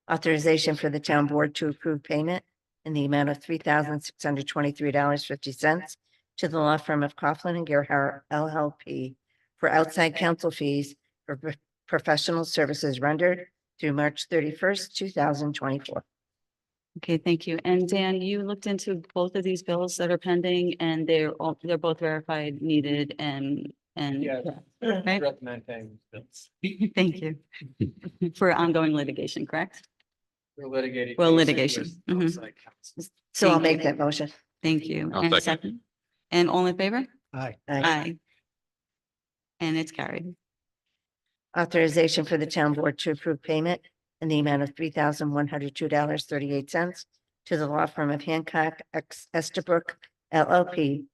Speaker 5: Authorization for the town board to approve payment in the amount of $3,623.50 to the law firm of Coughlin and Gerhart LLP for outside counsel fees for professional services rendered through March 31st, 2024.
Speaker 1: Okay, thank you. And Dan, you looked into both of these bills that are pending and they're both verified, needed and. Right?
Speaker 7: Recommend paying bills.
Speaker 1: Thank you. For ongoing litigation, correct?
Speaker 7: We're litigating.
Speaker 1: Well,
Speaker 7: cases
Speaker 1: litigation.
Speaker 7: with
Speaker 1: Mhm.
Speaker 7: outside counsel.
Speaker 5: So I'll
Speaker 1: Thank you.
Speaker 5: make that motion.
Speaker 1: Thank you.
Speaker 10: I'll
Speaker 1: And
Speaker 10: second.
Speaker 1: And all in favor?
Speaker 9: Aye.
Speaker 1: Aye. And it's carried.
Speaker 5: Authorization for the town board to approve payment in the amount of $3,102.38 to the law firm of Hancock Estabrook LLP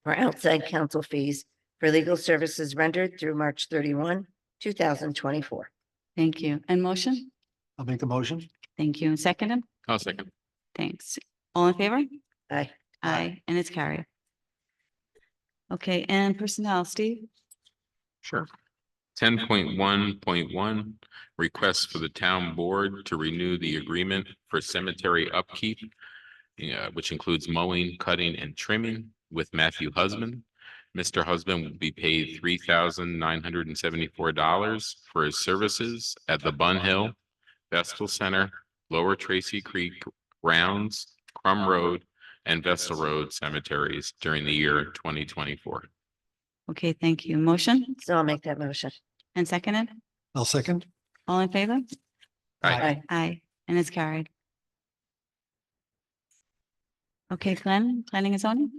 Speaker 5: for outside counsel fees for legal services rendered through March 31, 2024.
Speaker 1: Thank you. And motion?
Speaker 9: I'll make the motion.
Speaker 1: Thank you. And seconded?
Speaker 10: I'll second.
Speaker 1: Thanks. All in favor?
Speaker 5: Aye.
Speaker 1: Aye, and it's carried. Okay, and personnel, Steve?
Speaker 10: Sure. 10.1.1, request for the town board to renew the agreement for cemetery upkeep, which includes mowing, cutting, and trimming with Matthew Husband. Mr. Husband will be paid $3,974 for his services at the Bun Hill, Vestal Center, Lower Tracy Creek, Rounds, Crum Road, and Vestal Road cemeteries during the year 2024.
Speaker 1: Okay, thank you. Motion
Speaker 5: So I'll make that motion.
Speaker 1: and seconded?
Speaker 9: I'll second.
Speaker 1: All in favor?
Speaker 10: Aye.
Speaker 1: Aye, and it's carried. Okay, Glenn, planning and zoning?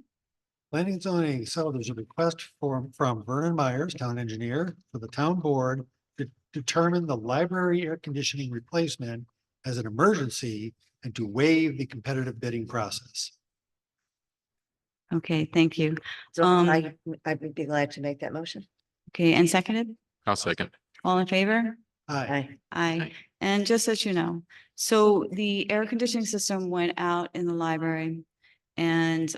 Speaker 9: Planning and zoning, so there's a request from Vernon Myers, town engineer, for the town board to determine the library air conditioning replacement as an emergency and to waive the competitive bidding process.
Speaker 1: Okay, thank you.
Speaker 5: So
Speaker 1: Um,
Speaker 5: I would be glad to make that motion.
Speaker 1: Okay, and seconded?
Speaker 10: I'll second.
Speaker 1: All in favor?
Speaker 9: Aye.
Speaker 5: Aye.
Speaker 1: Aye.
Speaker 10: Aye.
Speaker 1: And just so you know, so the air conditioning system went out in the library. And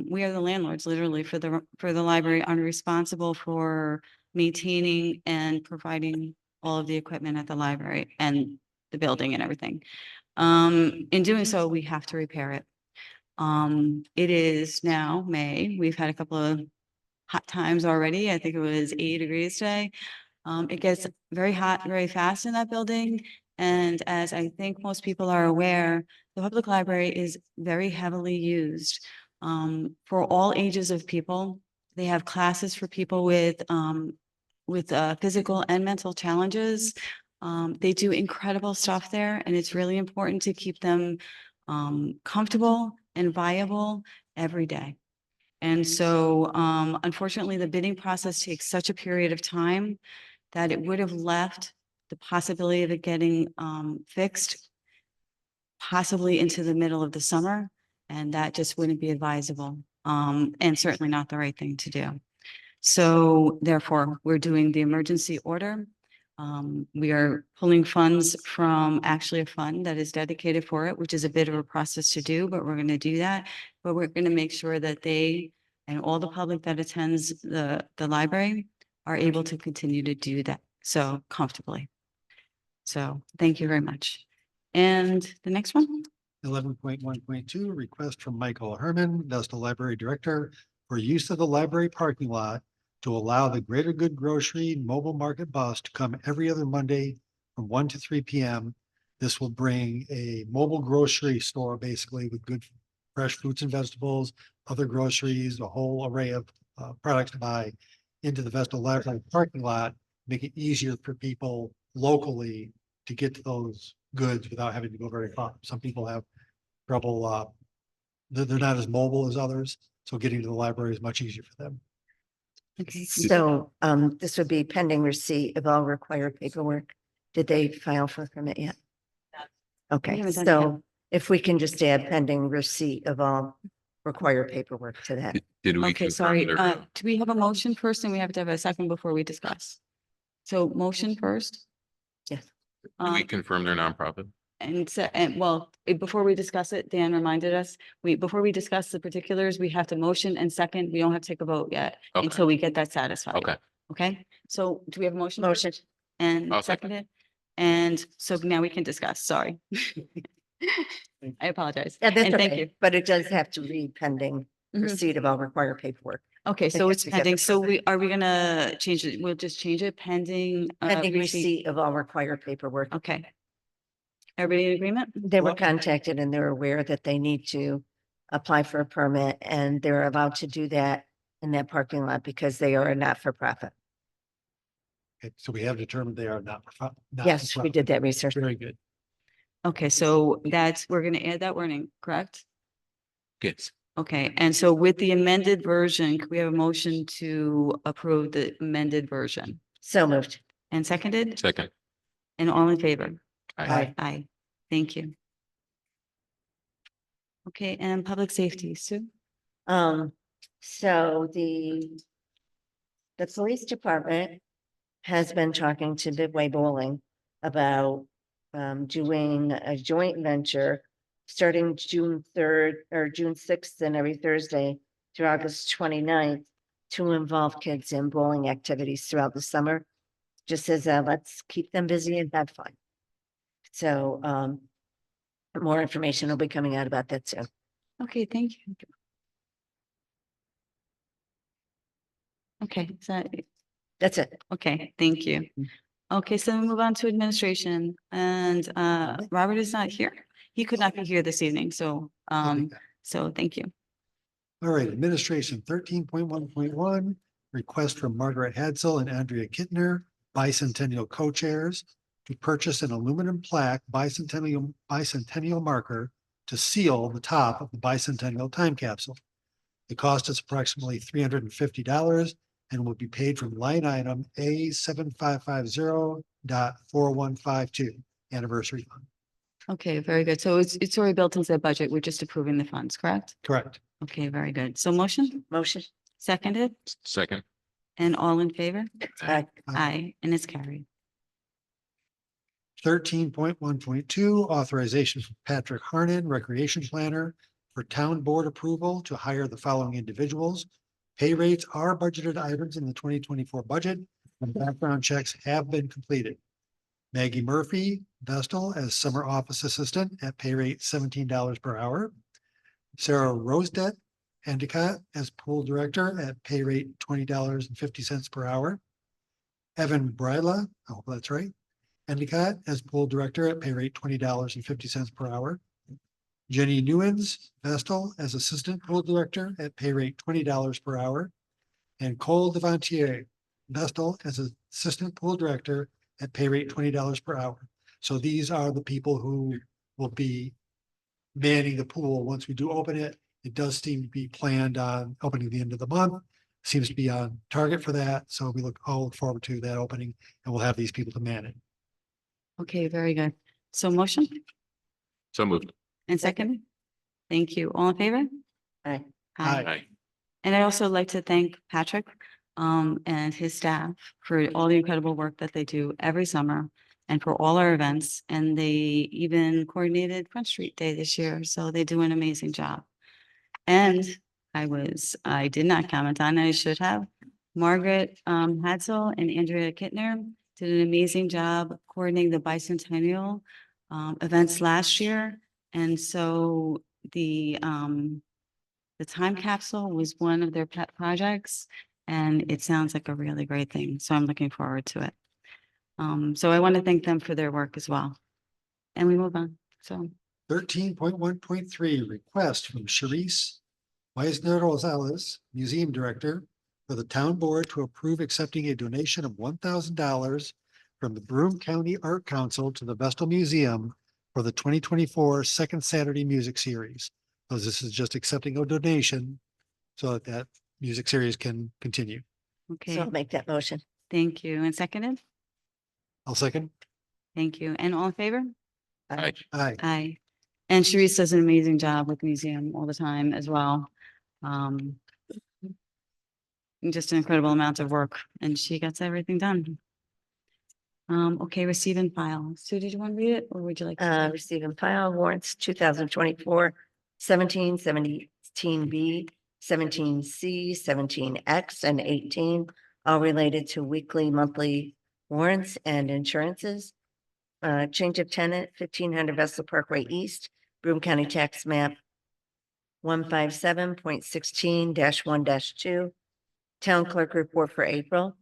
Speaker 1: we are the landlords literally for the library, are responsible for maintaining and providing all of the equipment at the library and the building and everything. In doing so, we have to repair it. It is now May. We've had a couple of hot times already. I think it was 80 degrees today. It gets very hot very fast in that building. And as I think most people are aware, the public library is very heavily used for all ages of people. They have classes for people with physical and mental challenges. They do incredible stuff there, and it's really important to keep them comfortable and viable every day. And so unfortunately, the bidding process takes such a period of time that it would have left the possibility of it getting fixed possibly into the middle of the summer, and that just wouldn't be advisable and certainly not the right thing to do. So therefore, we're doing the emergency order. We are pulling funds from actually a fund that is dedicated for it, which is a bit of a process to do, but we're going to do that. But we're going to make sure that they and all the public that attends the library are able to continue to do that so comfortably. So thank you very much. And the next one?
Speaker 9: 11.1.2, request from Michael Herman, Vestal Library Director, for use of the library parking lot to allow the Greater Good Grocery Mobile Market Bus to come every other Monday from 1 to 3 p.m. This will bring a mobile grocery store, basically, with good fresh fruits and vegetables, other groceries, a whole array of products to buy into the Vestal Library parking lot, make it easier for people locally to get to those goods without having to go very far. Some people have trouble, they're not as mobile as others, so getting to the library is much easier for them.
Speaker 1: Okay.
Speaker 5: So this would be pending receipt of all required paperwork. Did they file for a permit yet? Okay,
Speaker 1: haven't done it yet.
Speaker 5: so if we can just add pending receipt of all required paperwork to that.
Speaker 10: Did we
Speaker 1: Okay,
Speaker 10: confirm
Speaker 1: sorry.
Speaker 10: their-
Speaker 1: Do we have a motion first and we have to have a second before we discuss? So motion first?
Speaker 5: Yes.
Speaker 10: did we confirm their nonprofit?
Speaker 1: Before we discuss it, Dan reminded us, before we discuss the particulars, we have to motion and second. We don't have to take a vote yet
Speaker 10: Okay.
Speaker 1: until we get that satisfied.
Speaker 10: Okay.
Speaker 1: Okay, so do we have a motion?
Speaker 5: Motion.
Speaker 1: And
Speaker 10: I'll second.
Speaker 1: seconded? And so now we can discuss, sorry. I apologize.
Speaker 5: Yeah, that's
Speaker 1: And thank
Speaker 5: okay,
Speaker 1: you.
Speaker 5: but it does have to read pending
Speaker 1: Mhm.
Speaker 5: receipt of all required paperwork.
Speaker 1: Okay, so
Speaker 5: has
Speaker 1: it's
Speaker 5: to get the
Speaker 1: pending. So
Speaker 5: permit.
Speaker 1: are we gonna change it? We'll just change it pending.
Speaker 5: Pending receipt of all required paperwork.
Speaker 1: Okay. Everybody in agreement?
Speaker 5: They were contacted and they're aware that they need to apply for a permit, and they're allowed to do that in that parking lot because they are a not-for-profit.
Speaker 9: Okay, so we have determined they are not.
Speaker 5: Yes, we did that research.
Speaker 9: Very good.
Speaker 1: Okay, so we're gonna add that wording, correct?
Speaker 10: Yes.
Speaker 1: Okay, and so with the amended version, could we have a motion to approve the amended version?
Speaker 5: So moved.
Speaker 1: And seconded?
Speaker 10: Second.
Speaker 1: And all in favor?
Speaker 10: Aye.
Speaker 1: Aye. Thank you. Okay, and public safety, Sue?
Speaker 5: So the police department has been talking to Midway Bowling about doing a joint venture starting June 3rd or June 6th and every Thursday through August 29th to involve kids in bowling activities throughout the summer. Just as let's keep them busy and have fun. So more information will be coming out about that soon.
Speaker 1: Okay, thank you. Okay, so,
Speaker 5: That's it.
Speaker 1: okay, thank you. Okay, so we move on to administration and Robert is not here. He could not be here this evening, so thank you.
Speaker 9: All right, administration 13.1.1, request from Margaret Hadsel and Andrea Kittner, bicentennial co-chairs, to purchase an aluminum plaque bicentennial marker to seal the top of the bicentennial time capsule. The cost is approximately $350 and will be paid from line item A7550.4152 anniversary fund.
Speaker 1: Okay, very good. So it's already built into the budget. We're just approving the funds, correct?
Speaker 9: Correct.
Speaker 1: Okay, very good. So motion,
Speaker 5: Motion.
Speaker 1: seconded,
Speaker 10: Second.
Speaker 1: and all in favor?
Speaker 5: Aye.
Speaker 1: Aye, and it's carried.
Speaker 9: 13.1.2, authorization for Patrick Harnan, recreation planner, for town board approval to hire the following individuals. Pay rates are budgeted items in the 2024 budget, and background checks have been completed. Maggie Murphy, Vestal, as summer office assistant at pay rate $17 per hour. Sarah Rosedet Endicott as pool director at pay rate $20.50 per hour. Evan Bryla, I hope that's right, Endicott as pool director at pay rate $20.50 per hour. Jenny Newens, Vestal, as assistant pool director at pay rate $20 per hour. And Cole Devantier, Vestal, as assistant pool director at pay rate $20 per hour. So these are the people who will be manning the pool once we do open it. It does seem to be planned on opening the end of the month. Seems to be on target for that. So we all look forward to that opening, and we'll have these people to man it.
Speaker 1: Okay, very good. So motion
Speaker 10: So moved.
Speaker 1: and second? Thank you. All in favor?
Speaker 5: Aye.
Speaker 10: Aye.
Speaker 1: And I'd also like to thank Patrick and his staff for all the incredible work that they do every summer and for all our events. And they even coordinated Front Street Day this year, so they do an amazing job. And I did not comment on, I should have. Margaret Hadsel and Andrea Kittner did an amazing job coordinating the bicentennial events last year. And so the time capsule was one of their pet projects, and it sounds like a really great thing. So I'm looking forward to it. So I want to thank them for their work as well. And we move on. So
Speaker 9: 13.1.3, request from Sharice Weisner Rosales, museum director, for the town board to approve accepting a donation of $1,000 from the Broome County Art Council to the Vestal Museum for the 2024 Second Saturday Music Series. So this is just accepting a donation so that that music series can continue.
Speaker 5: So
Speaker 1: okay,
Speaker 5: I'll make that motion.
Speaker 1: thank you. And seconded?
Speaker 9: I'll second.
Speaker 1: Thank you. And all in favor?
Speaker 10: Aye.
Speaker 9: Aye.
Speaker 1: Aye. And Sharice does an amazing job with the museum all the time as well. Just an incredible amount of work, and she gets everything done. Okay, receive and file. Sue, did you want to read it or would you like? to?
Speaker 5: Receive and file warrants 2024, 17, 17B, 17C, 17X, and 18, all related to weekly, monthly warrants and insurances. Change of tenant, 1500 Vestal Parkway East, Broome County Tax Map 157.16-1-2. Town Clerk Report for April.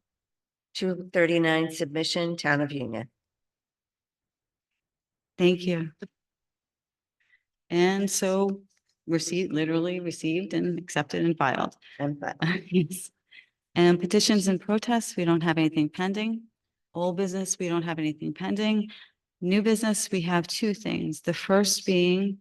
Speaker 5: 239 submission, Town of Union.
Speaker 1: Thank you. And so literally received and accepted and filed.
Speaker 5: And file.
Speaker 1: Yes. And petitions and protests, we don't have anything pending. Old business, we don't have anything pending. New business, we have two things. The first being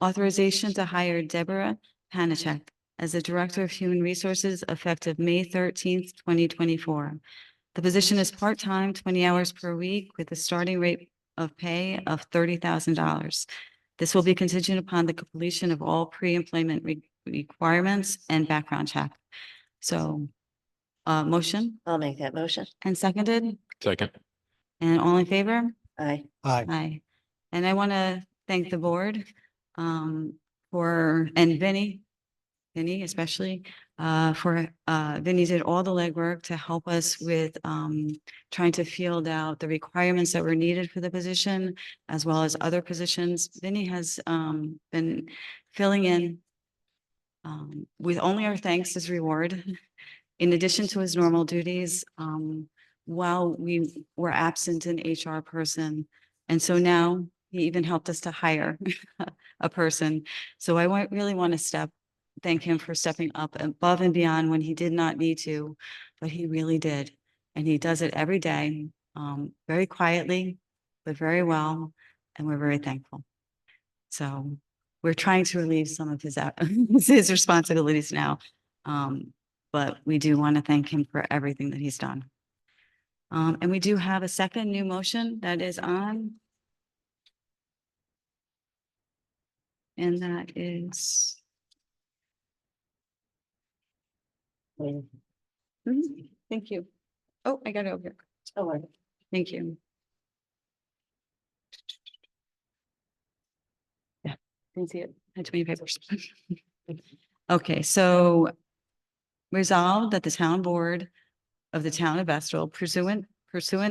Speaker 1: authorization to hire Deborah Panachek as the Director of Human Resources effective May 13th, 2024. The position is part-time, 20 hours per week with a starting rate of pay of $30,000. This will be contingent upon the completion of all pre-employment requirements and background check. So, motion
Speaker 5: I'll make that motion.
Speaker 1: and seconded,
Speaker 10: Second.
Speaker 1: and all in favor?
Speaker 5: Aye.
Speaker 9: Aye.
Speaker 1: Aye. And I want to thank the board and Vinny especially, Vinny did all the legwork to help us with trying to field out the requirements that were needed for the position, as well as other positions. Vinny has been filling in with only our thanks as reward, in addition to his normal duties, while we were absent an HR person. And so now he even helped us to hire a person. So I really want to thank him for stepping up above and beyond when he did not need to, but he really did. And he does it every day, very quietly, but very well. And we're very thankful. So we're trying to relieve some of his responsibilities now. But we do want to thank him for everything that he's done. And we do have a second new motion that is on. And that is. Thank you. Oh, I got it over here.
Speaker 5: Oh, right.
Speaker 1: Thank you. Yeah, didn't see it. Had too many papers. Okay, so resolved that the town board of the town of Vestal pursuant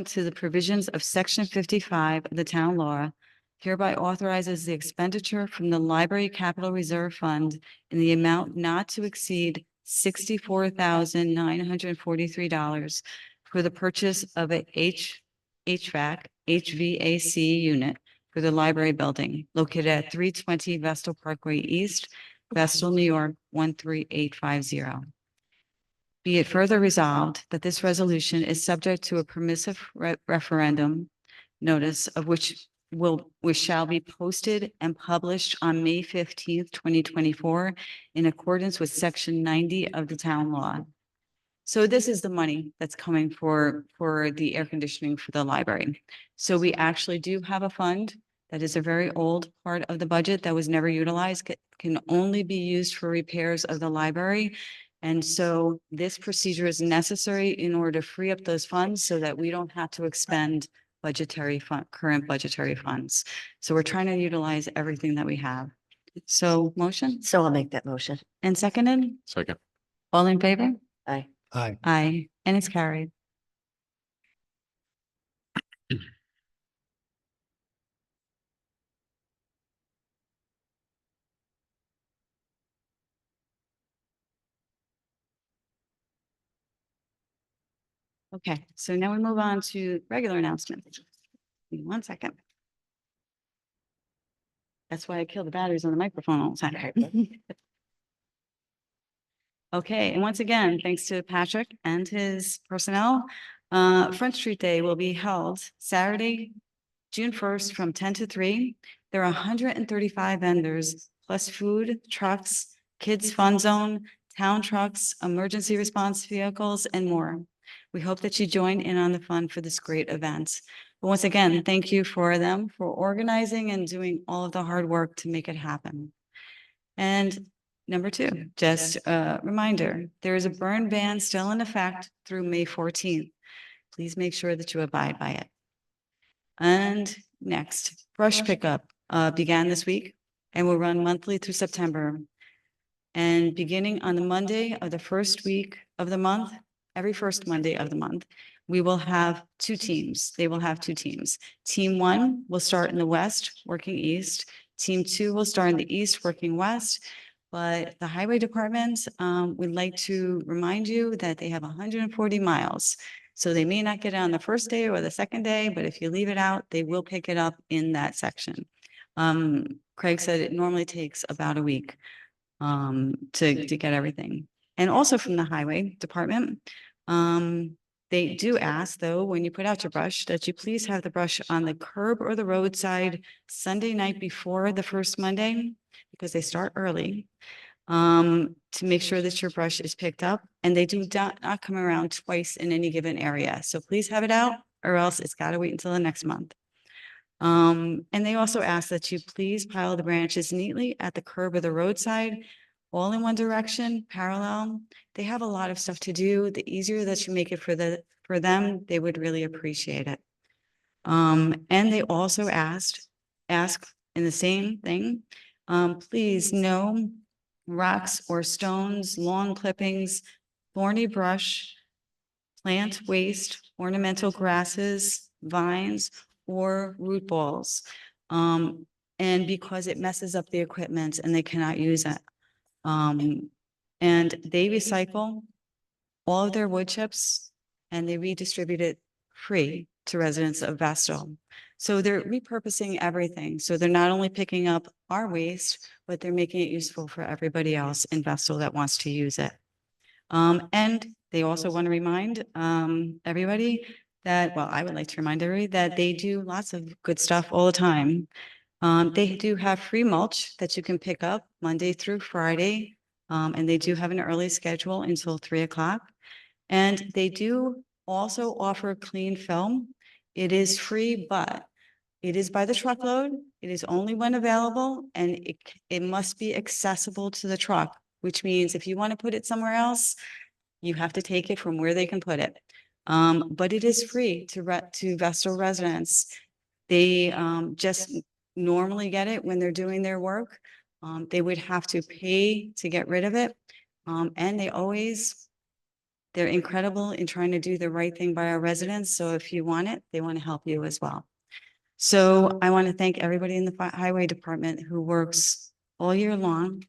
Speaker 1: to the provisions of section 55 of the town law hereby authorizes the expenditure from the library capital reserve fund in the amount not to exceed $64,943 for the purchase of a HVAC unit for the library building located at 320 Vestal Parkway East, Vestal, New York, 13850. Be it further resolved that this resolution is subject to a permissive referendum notice of which shall be posted and published on May 15th, 2024 in accordance with section 90 of the town law. So this is the money that's coming for the air conditioning for the library. So we actually do have a fund that is a very old part of the budget that was never utilized, can only be used for repairs of the library. And so this procedure is necessary in order to free up those funds so that we don't have to expend current budgetary funds. So we're trying to utilize everything that we have. So motion
Speaker 5: So I'll make that motion.
Speaker 1: and seconded,
Speaker 10: Second.
Speaker 1: all in favor?
Speaker 5: Aye.
Speaker 9: Aye.
Speaker 1: Aye, and it's carried. Okay, so now we move on to regular announcements. Give me 1 second. That's why I kill the batteries on the microphone all the time. Okay, and once again, thanks to Patrick and his personnel, Front Street Day will be held Saturday, June 1st from 10 to 3. There are 135 vendors plus food, trucks, kids fun zone, town trucks, emergency response vehicles, and more. We hope that you join in on the fun for this great event. But once again, thank you for them for organizing and doing all of the hard work to make it happen. And number 2, just a reminder, there is a burn ban still in effect through May 14th. Please make sure that you abide by it. And next, brush pickup began this week and will run monthly through September. And beginning on the Monday of the first week of the month, every first Monday of the month, we will have 2 teams. They will have 2 teams. Team 1 will start in the west, working east. Team 2 will start in the east, working west. But the highway department would like to remind you that they have 140 miles. So they may not get it on the first day or the second day, but if you leave it out, they will pick it up in that section. Craig said it normally takes about a week to get everything. And also from the highway department, they do ask though, when you put out your brush, that you please have the brush on the curb or the roadside Sunday night before the first Monday, because they start early, to make sure that your brush is picked up, and they do not come around twice in any given area. So please have it out, or else it's got to wait until the next month. And they also ask that you please pile the branches neatly at the curb of the roadside, all in one direction, parallel. They have a lot of stuff to do. The easier that you make it for them, they would really appreciate it. And they also ask in the same thing, please no rocks or stones, lawn clippings, thorny brush, plant waste, ornamental grasses, vines, or root balls. And because it messes up the equipment and they cannot use it. And they recycle all of their wood chips and they redistribute it free to residents of Vestal. So they're repurposing everything. So they're not only picking up our waste, but they're making it useful for everybody else in Vestal that wants to use it. And they also want to remind everybody that, well, I would like to remind everybody that they do lots of good stuff all the time. They do have free mulch that you can pick up Monday through Friday. And they do have an early schedule until 3 o'clock. And they do also offer clean film. It is free, but it is by the truckload. It is only when available and it must be accessible to the truck, which means if you want to put it somewhere else, you have to take it from where they can put it. But it is free to Vestal residents. They just normally get it when they're doing their work. They would have to pay to get rid of it. And they're incredible in trying to do the right thing by our residents. So if you want it, they want to help you as well. So I want to thank everybody in the highway department who works all year long,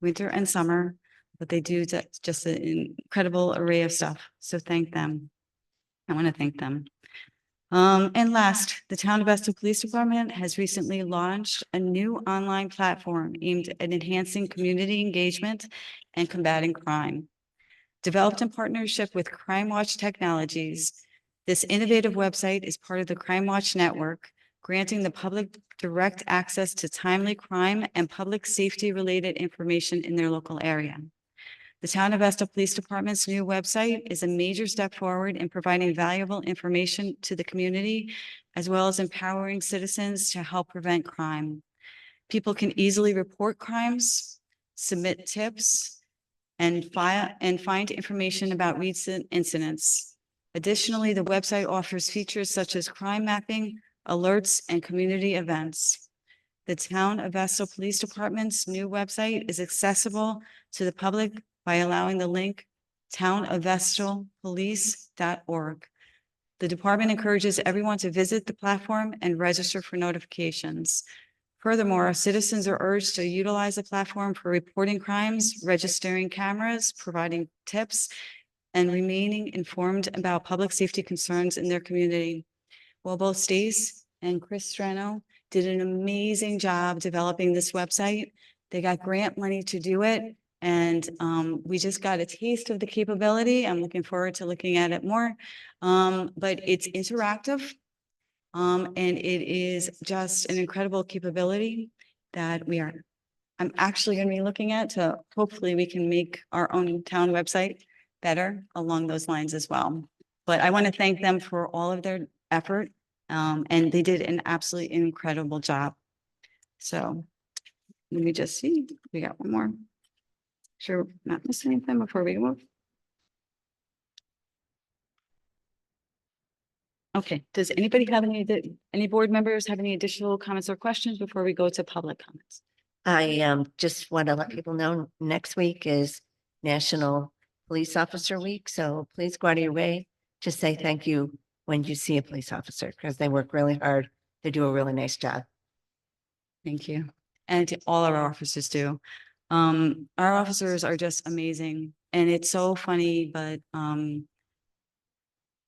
Speaker 1: winter and summer, but they do just an incredible array of stuff. So thank them. I want to thank them. And last, the Town of Vestal Police Department has recently launched a new online platform aimed at enhancing community engagement and combating crime. Developed in partnership with Crime Watch Technologies, this innovative website is part of the Crime Watch network, granting the public direct access to timely crime and public safety related information in their local area. The Town of Vestal Police Department's new website is a major step forward in providing valuable information to the community, as well as empowering citizens to help prevent crime. People can easily report crimes, submit tips, and find information about recent incidents. Additionally, the website offers features such as crime mapping, alerts, and community events. The Town of Vestal Police Department's new website is accessible to the public by allowing the link townofvestalpolice.org. The department encourages everyone to visit the platform and register for notifications. Furthermore, citizens are urged to utilize the platform for reporting crimes, registering cameras, providing tips, and remaining informed about public safety concerns in their community. Well, both Stace and Chris Strano did an amazing job developing this website. They got grant money to do it. And we just got a taste of the capability. I'm looking forward to looking at it more. But it's interactive. And it is just an incredible capability that I'm actually going to be looking at to hopefully we can make our own town website better along those lines as well. But I want to thank them for all of their effort. And they did an absolutely incredible job. So let me just see, we got one more. Sure, not missing anything before we move. Okay, does anybody have any board members have any additional comments or questions before we go to public comments?
Speaker 5: I just want to let people know next week is National Police Officer Week, so please go out of your way to say thank you when you see a police officer, because they work really hard. They do a really nice job.
Speaker 1: Thank you. And all our officers do. Our officers are just amazing and it's so funny, but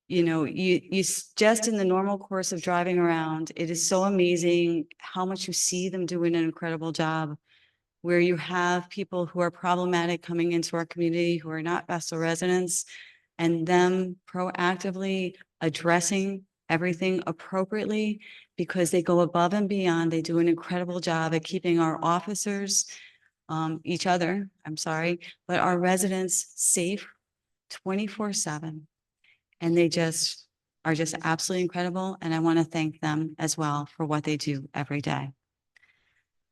Speaker 1: you know, just in the normal course of driving around, it is so amazing how much you see them doing an incredible job. Where you have people who are problematic coming into our community who are not Vestal residents and them proactively addressing everything appropriately because they go above and beyond. They do an incredible job at keeping our officers, each other, but our residents safe 24/7. And they just are just absolutely incredible, and I want to thank them as well for what they do every day.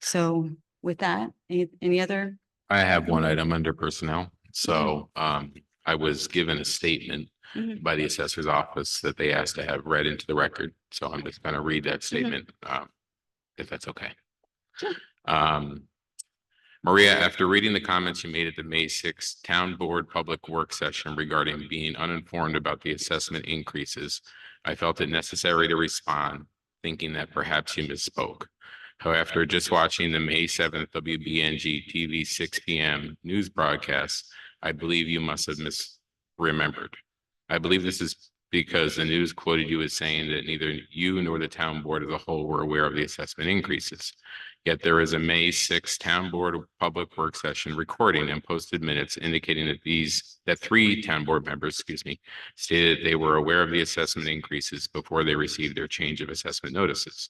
Speaker 1: So with that, any other?
Speaker 10: I have one item under personnel. So I was given a statement
Speaker 1: Mhm.
Speaker 10: by the assessor's office that they asked to have read into the record. So I'm just going to read that statement, if that's okay.
Speaker 1: Sure.
Speaker 10: Maria, after reading the comments you made at the May 6th Town Board Public Work Session regarding being uninformed about the assessment increases, I felt it necessary to respond, thinking that perhaps you misspoke. However, just watching the May 7th WBNG TV 6 p.m. news broadcast, I believe you must have misremembered. I believe this is because the news quoted you as saying that neither you nor the town board as a whole were aware of the assessment increases. Yet there is a May 6th Town Board Public Work Session recording and posted minutes indicating that three town board members, stated they were aware of the assessment increases before they received their change of assessment notices.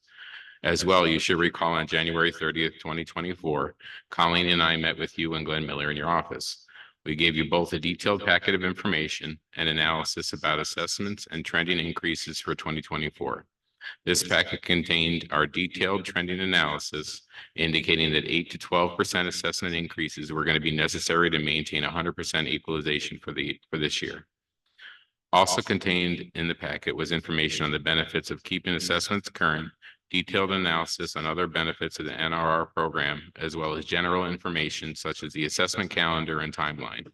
Speaker 10: As well, you should recall on January 30th, 2024, Colleen and I met with you and Glenn Miller in your office. We gave you both a detailed packet of information and analysis about assessments and trending increases for 2024. This packet contained our detailed trending analysis indicating that 8 to 12% assessment increases were going to be necessary to maintain 100% equalization for this year. Also contained in the packet was information on the benefits of keeping assessments current, detailed analysis on other benefits of the NRR program, as well as general information such as the assessment calendar and timeline.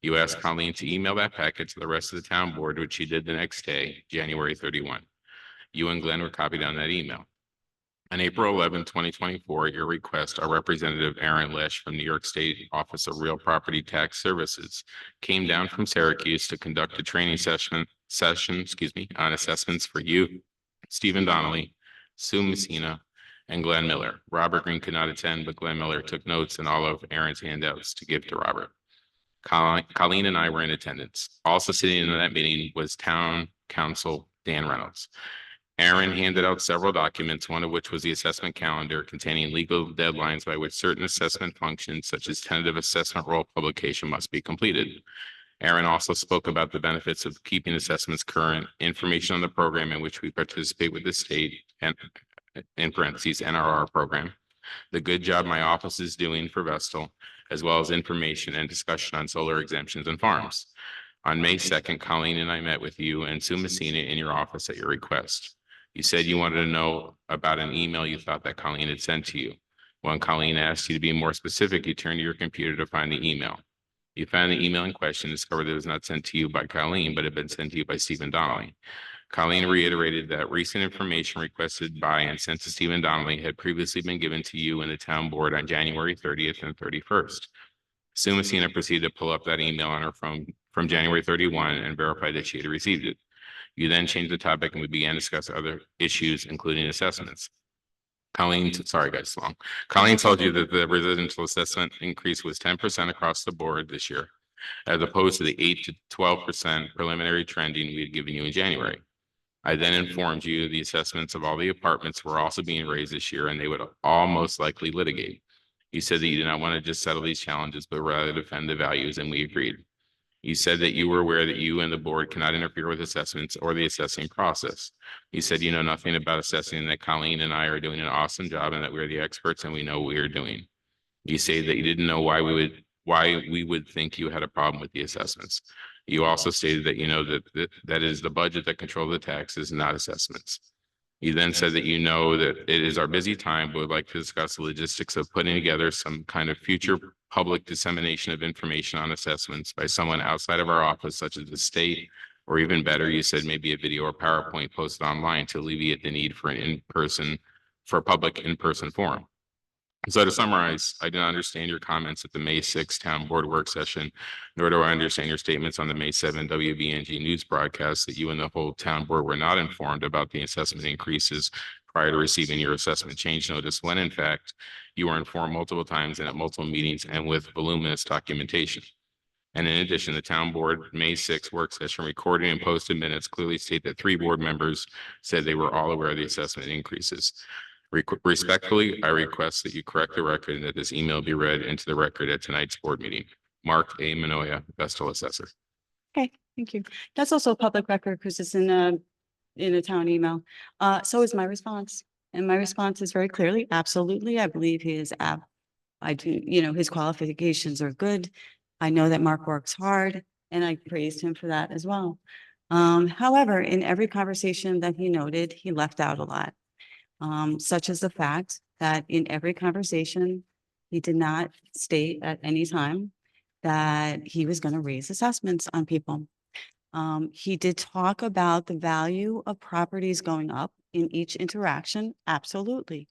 Speaker 10: You asked Colleen to email that packet to the rest of the town board, which she did the next day, January 31. You and Glenn were copied on that email. On April 11, 2024, at your request, our representative Aaron Lesh from New York State Office of Real Property Tax Services came down from Syracuse to conduct a training session, on assessments for you, Stephen Donnelly, Sue Messina, and Glenn Miller. Robert Green could not attend, but Glenn Miller took notes and all of Aaron's handouts to give to Robert. Colleen and I were in attendance. Also sitting in that meeting was Town Council Dan Reynolds. Aaron handed out several documents, one of which was the assessment calendar containing legal deadlines by which certain assessment functions such as tentative assessment roll publication must be completed. Aaron also spoke about the benefits of keeping assessments current, information on the program in which we participate with the state and in parentheses NRR program, the good job my office is doing for Vestal, as well as information and discussion on solar exemptions and farms. On May 2nd, Colleen and I met with you and Sue Messina in your office at your request. You said you wanted to know about an email you thought that Colleen had sent to you. When Colleen asked you to be more specific, you turned to your computer to find the email. You found the email in question, discovered that it was not sent to you by Colleen, but had been sent to you by Stephen Donnelly. Colleen reiterated that recent information requested by and sent to Stephen Donnelly had previously been given to you and the town board on January 30th and 31st. Sue Messina proceeded to pull up that email on her phone from January 31 and verify that she had received it. You then changed the topic and we began to discuss other issues, including assessments. Colleen told you that the residential assessment increase was 10% across the board this year, as opposed to the 8 to 12% preliminary trending we had given you in January. I then informed you the assessments of all the apartments were also being raised this year and they would all most likely litigate. You said that you did not want to just settle these challenges, but rather defend the values, and we agreed. You said that you were aware that you and the board cannot interfere with assessments or the assessing process. You said you know nothing about assessing and that Colleen and I are doing an awesome job and that we're the experts and we know what we are doing. You say that you didn't know why we would think you had a problem with the assessments. You also stated that you know that is the budget that controls the taxes, not assessments. You then said that you know that it is our busy time, but would like to discuss the logistics of putting together some kind of future public dissemination of information on assessments by someone outside of our office, such as the state, or even better, you said maybe a video or PowerPoint posted online to alleviate the need for a public in-person forum. So to summarize, I did not understand your comments at the May 6th Town Board Work Session, nor do I understand your statements on the May 7 WBNG news broadcast that you and the whole town board were not informed about the assessment increases prior to receiving your assessment change notice, when in fact, you were informed multiple times and at multiple meetings and with voluminous documentation. And in addition, the town board May 6th work session recording and posted minutes clearly state that 3 board members said they were all aware of the assessment increases. Respectfully, I request that you correct the record and that this email be read into the record at tonight's board meeting. Mark A. Manoia, Vestal Assessor.
Speaker 1: Okay, thank you. That's also a public record because it's in a in a town email. So is my response. And my response is very clearly, absolutely. I believe he is I do, his qualifications are good. I know that Mark works hard and I praised him for that as well. However, in every conversation that he noted, he left out a lot. Such as the fact that in every conversation, he did not state at any time that he was going to raise assessments on people. He did talk about the value of properties going up in each interaction, absolutely.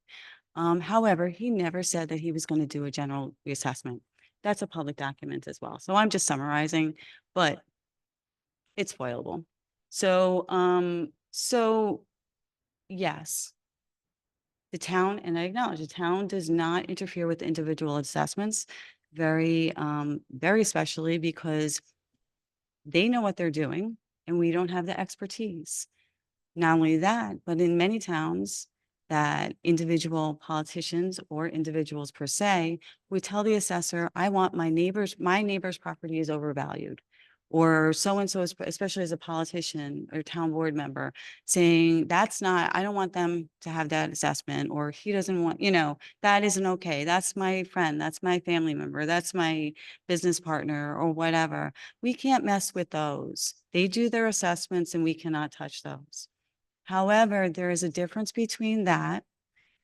Speaker 1: However, he never said that he was going to do a general reassessment. That's a public document as well. So I'm just summarizing, but it's foilable. So yes, the town, and I acknowledge the town does not interfere with individual assessments very especially because they know what they're doing and we don't have the expertise. Not only that, but in many towns that individual politicians or individuals per se would tell the assessor, I want my neighbor's property is overvalued. Or so-and-so, especially as a politician or town board member, saying I don't want them to have that assessment, or he doesn't want, that isn't okay. That's my friend, that's my family member, that's my business partner or whatever. We can't mess with those. They do their assessments and we cannot touch those. However, there is a difference between that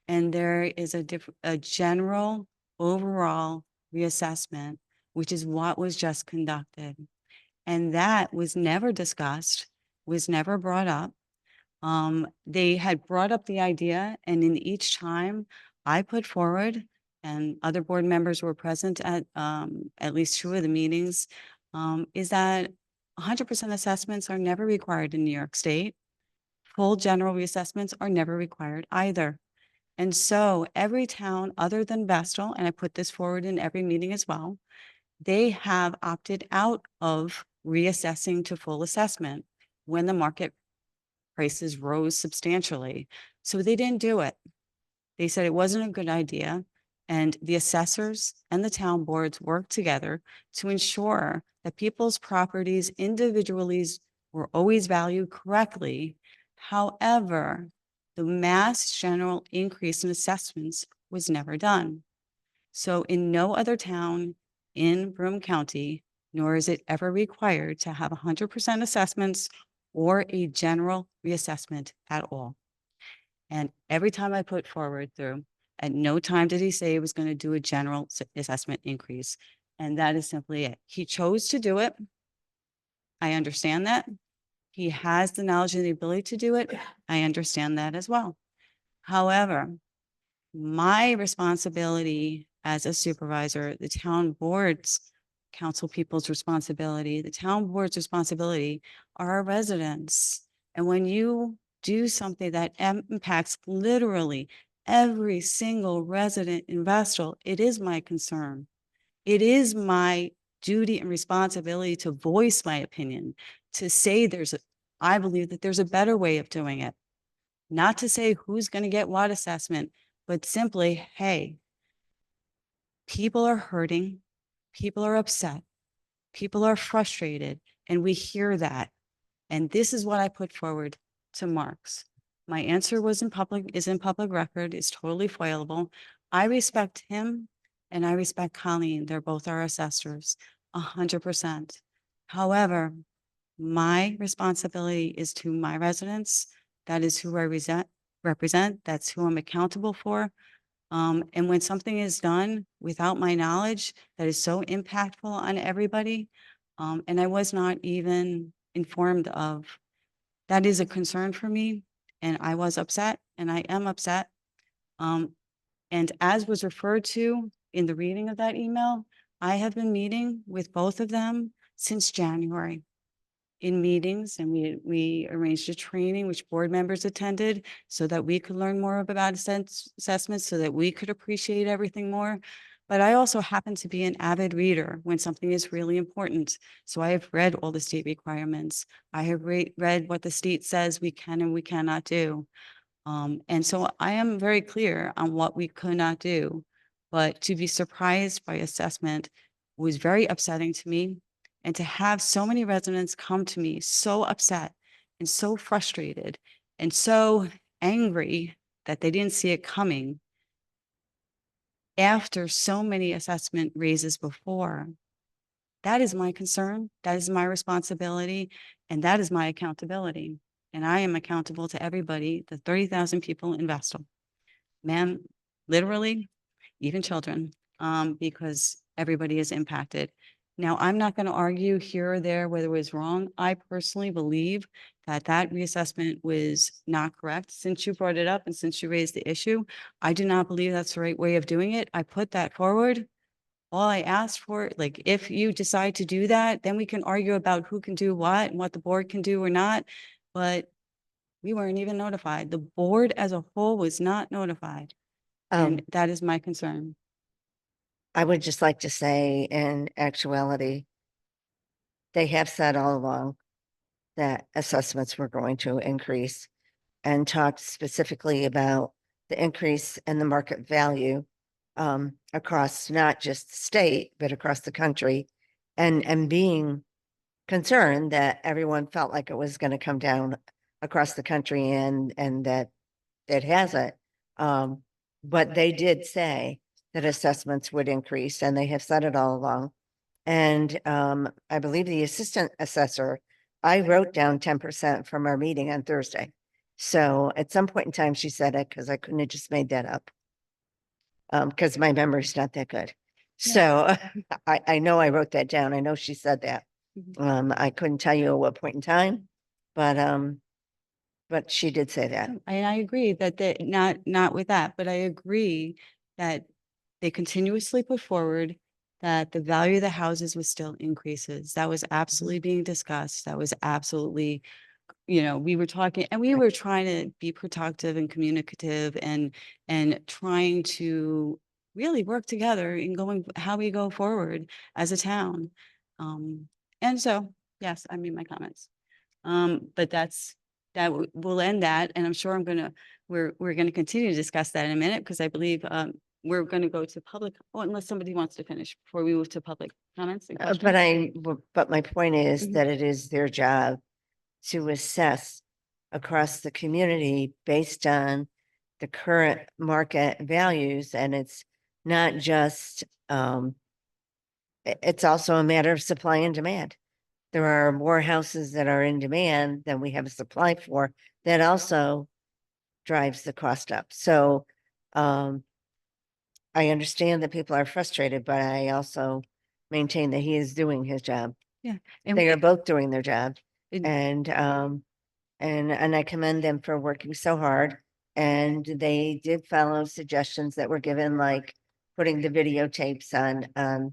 Speaker 1: and there is a general overall reassessment, which is what was just conducted. And that was never discussed, was never brought up. They had brought up the idea, and in each time I put forward, and other board members were present at least 2 of the meetings, is that 100% assessments are never required in New York State. Full general reassessments are never required either. And so every town other than Vestal, and I put this forward in every meeting as well, they have opted out of reassessing to full assessment when the market prices rose substantially. So they didn't do it. They said it wasn't a good idea. And the assessors and the town boards worked together to ensure that people's properties individually were always valued correctly. However, the mass general increase in assessments was never done. So in no other town in Broome County, nor is it ever required to have 100% assessments or a general reassessment at all. And every time I put forward through, at no time did he say he was going to do a general assessment increase. And that is simply it. He chose to do it. I understand that. He has the knowledge and the ability to do it. I understand that as well. However, my responsibility as a supervisor, the town board's council people's responsibility, the town board's responsibility are our residents. And when you do something that impacts literally every single resident in Vestal, it is my concern. It is my duty and responsibility to voice my opinion, to say I believe that there's a better way of doing it. Not to say who's going to get what assessment, but simply, hey, people are hurting, people are upset, people are frustrated, and we hear that. And this is what I put forward to Marks. My answer is in public record, is totally foilable. I respect him and I respect Colleen. They're both our assessors, 100%. However, my responsibility is to my residents. That is who I represent. That's who I'm accountable for. And when something is done without my knowledge, that is so impactful on everybody, and I was not even informed of, that is a concern for me. And I was upset and I am upset. And as was referred to in the reading of that email, I have been meeting with both of them since January in meetings, and we arranged a training which board members attended so that we could learn more about assessments, so that we could appreciate everything more. But I also happen to be an avid reader when something is really important. So I have read all the state requirements. I have read what the state says we can and we cannot do. And so I am very clear on what we could not do. But to be surprised by assessment was very upsetting to me. And to have so many residents come to me so upset and so frustrated and so angry that they didn't see it coming after so many assessment raises before. That is my concern. That is my responsibility. And that is my accountability. And I am accountable to everybody, the 30,000 people in Vestal. Man, literally, even children, because everybody is impacted. Now, I'm not going to argue here or there whether it was wrong. I personally believe that that reassessment was not correct. Since you brought it up and since you raised the issue, I do not believe that's the right way of doing it. I put that forward. All I asked for, like, if you decide to do that, then we can argue about who can do what and what the board can do or not. But we weren't even notified. The board as a whole was not notified. And that is my concern.
Speaker 5: I would just like to say, in actuality, they have said all along that assessments were going to increase and talked specifically about the increase in the market value across not just the state, but across the country, and being concerned that everyone felt like it was going to come down across the country and that it hasn't. But they did say that assessments would increase, and they have said it all along. And I believe the assistant assessor, I wrote down 10% from our meeting on Thursday. So at some point in time, she said it because I couldn't have just made that up. Because my memory's not that good. So I know I wrote that down. I know she said that. I couldn't tell you at what point in time, but she did say that.
Speaker 1: And I agree that they, not with that, but I agree that they continuously put forward that the value of the houses was still increases. That was absolutely being discussed. That was absolutely, we were talking and we were trying to be productive and communicative and trying to really work together in going how we go forward as a town. And so, yes, I made my comments. But we'll end that. And I'm sure we're going to continue to discuss that in a minute because I believe we're going to go to public, unless somebody wants to finish before we move to public comments and questions.
Speaker 5: But my point is that it is their job to assess across the community based on the current market values. And it's not just, it's also a matter of supply and demand. There are more houses that are in demand than we have a supply for. That also drives the cost up. So I understand that people are frustrated, but I also maintain that he is doing his job.
Speaker 1: Yeah.
Speaker 5: They are both doing their job.
Speaker 1: It-
Speaker 5: And I commend them for working so hard. And they did follow suggestions that were given, like putting the videotapes on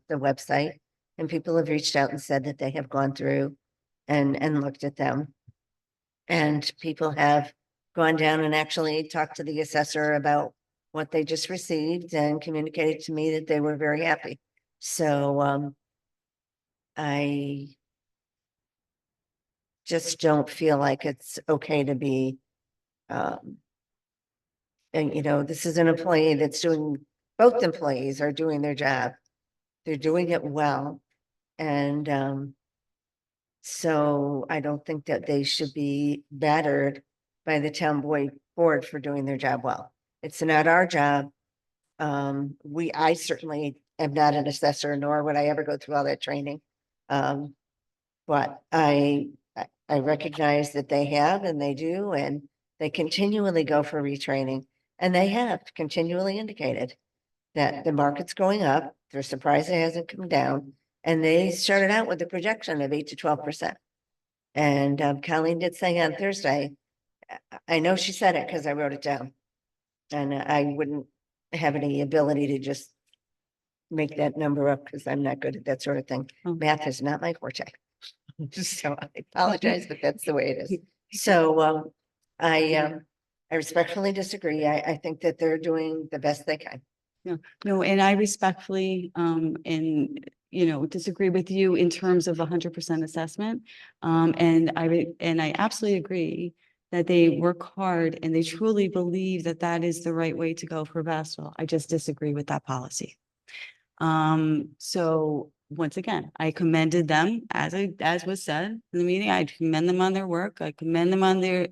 Speaker 5: the website. And people have reached out and said that they have gone through and looked at them. And people have gone down and actually talked to the assessor about what they just received and communicated to me that they were very happy. So I just don't feel like it's okay to be, and this is an employee that's doing, both employees are doing their job. They're doing it well. And so I don't think that they should be battered by the town board for doing their job well. It's not our job. I certainly am not an assessor, nor would I ever go through all that training. But I recognize that they have and they do, and they continually go for retraining. And they have continually indicated that the market's going up. They're surprised it hasn't come down. And they started out with a projection of 8 to 12%. And Colleen did say on Thursday, I know she said it because I wrote it down. And I wouldn't have any ability to just make that number up because I'm not good at that sort of thing. Math is not my forte. So I apologize, but that's the way it is. So I respectfully disagree. I think that they're doing the best they can.
Speaker 1: No, and I respectfully, disagree with you in terms of 100% assessment. And I absolutely agree that they work hard and they truly believe that that is the right way to go for Vestal. I just disagree with that policy. So once again, I commended them as was said in the meeting. I commend them on their work. I commend them on their,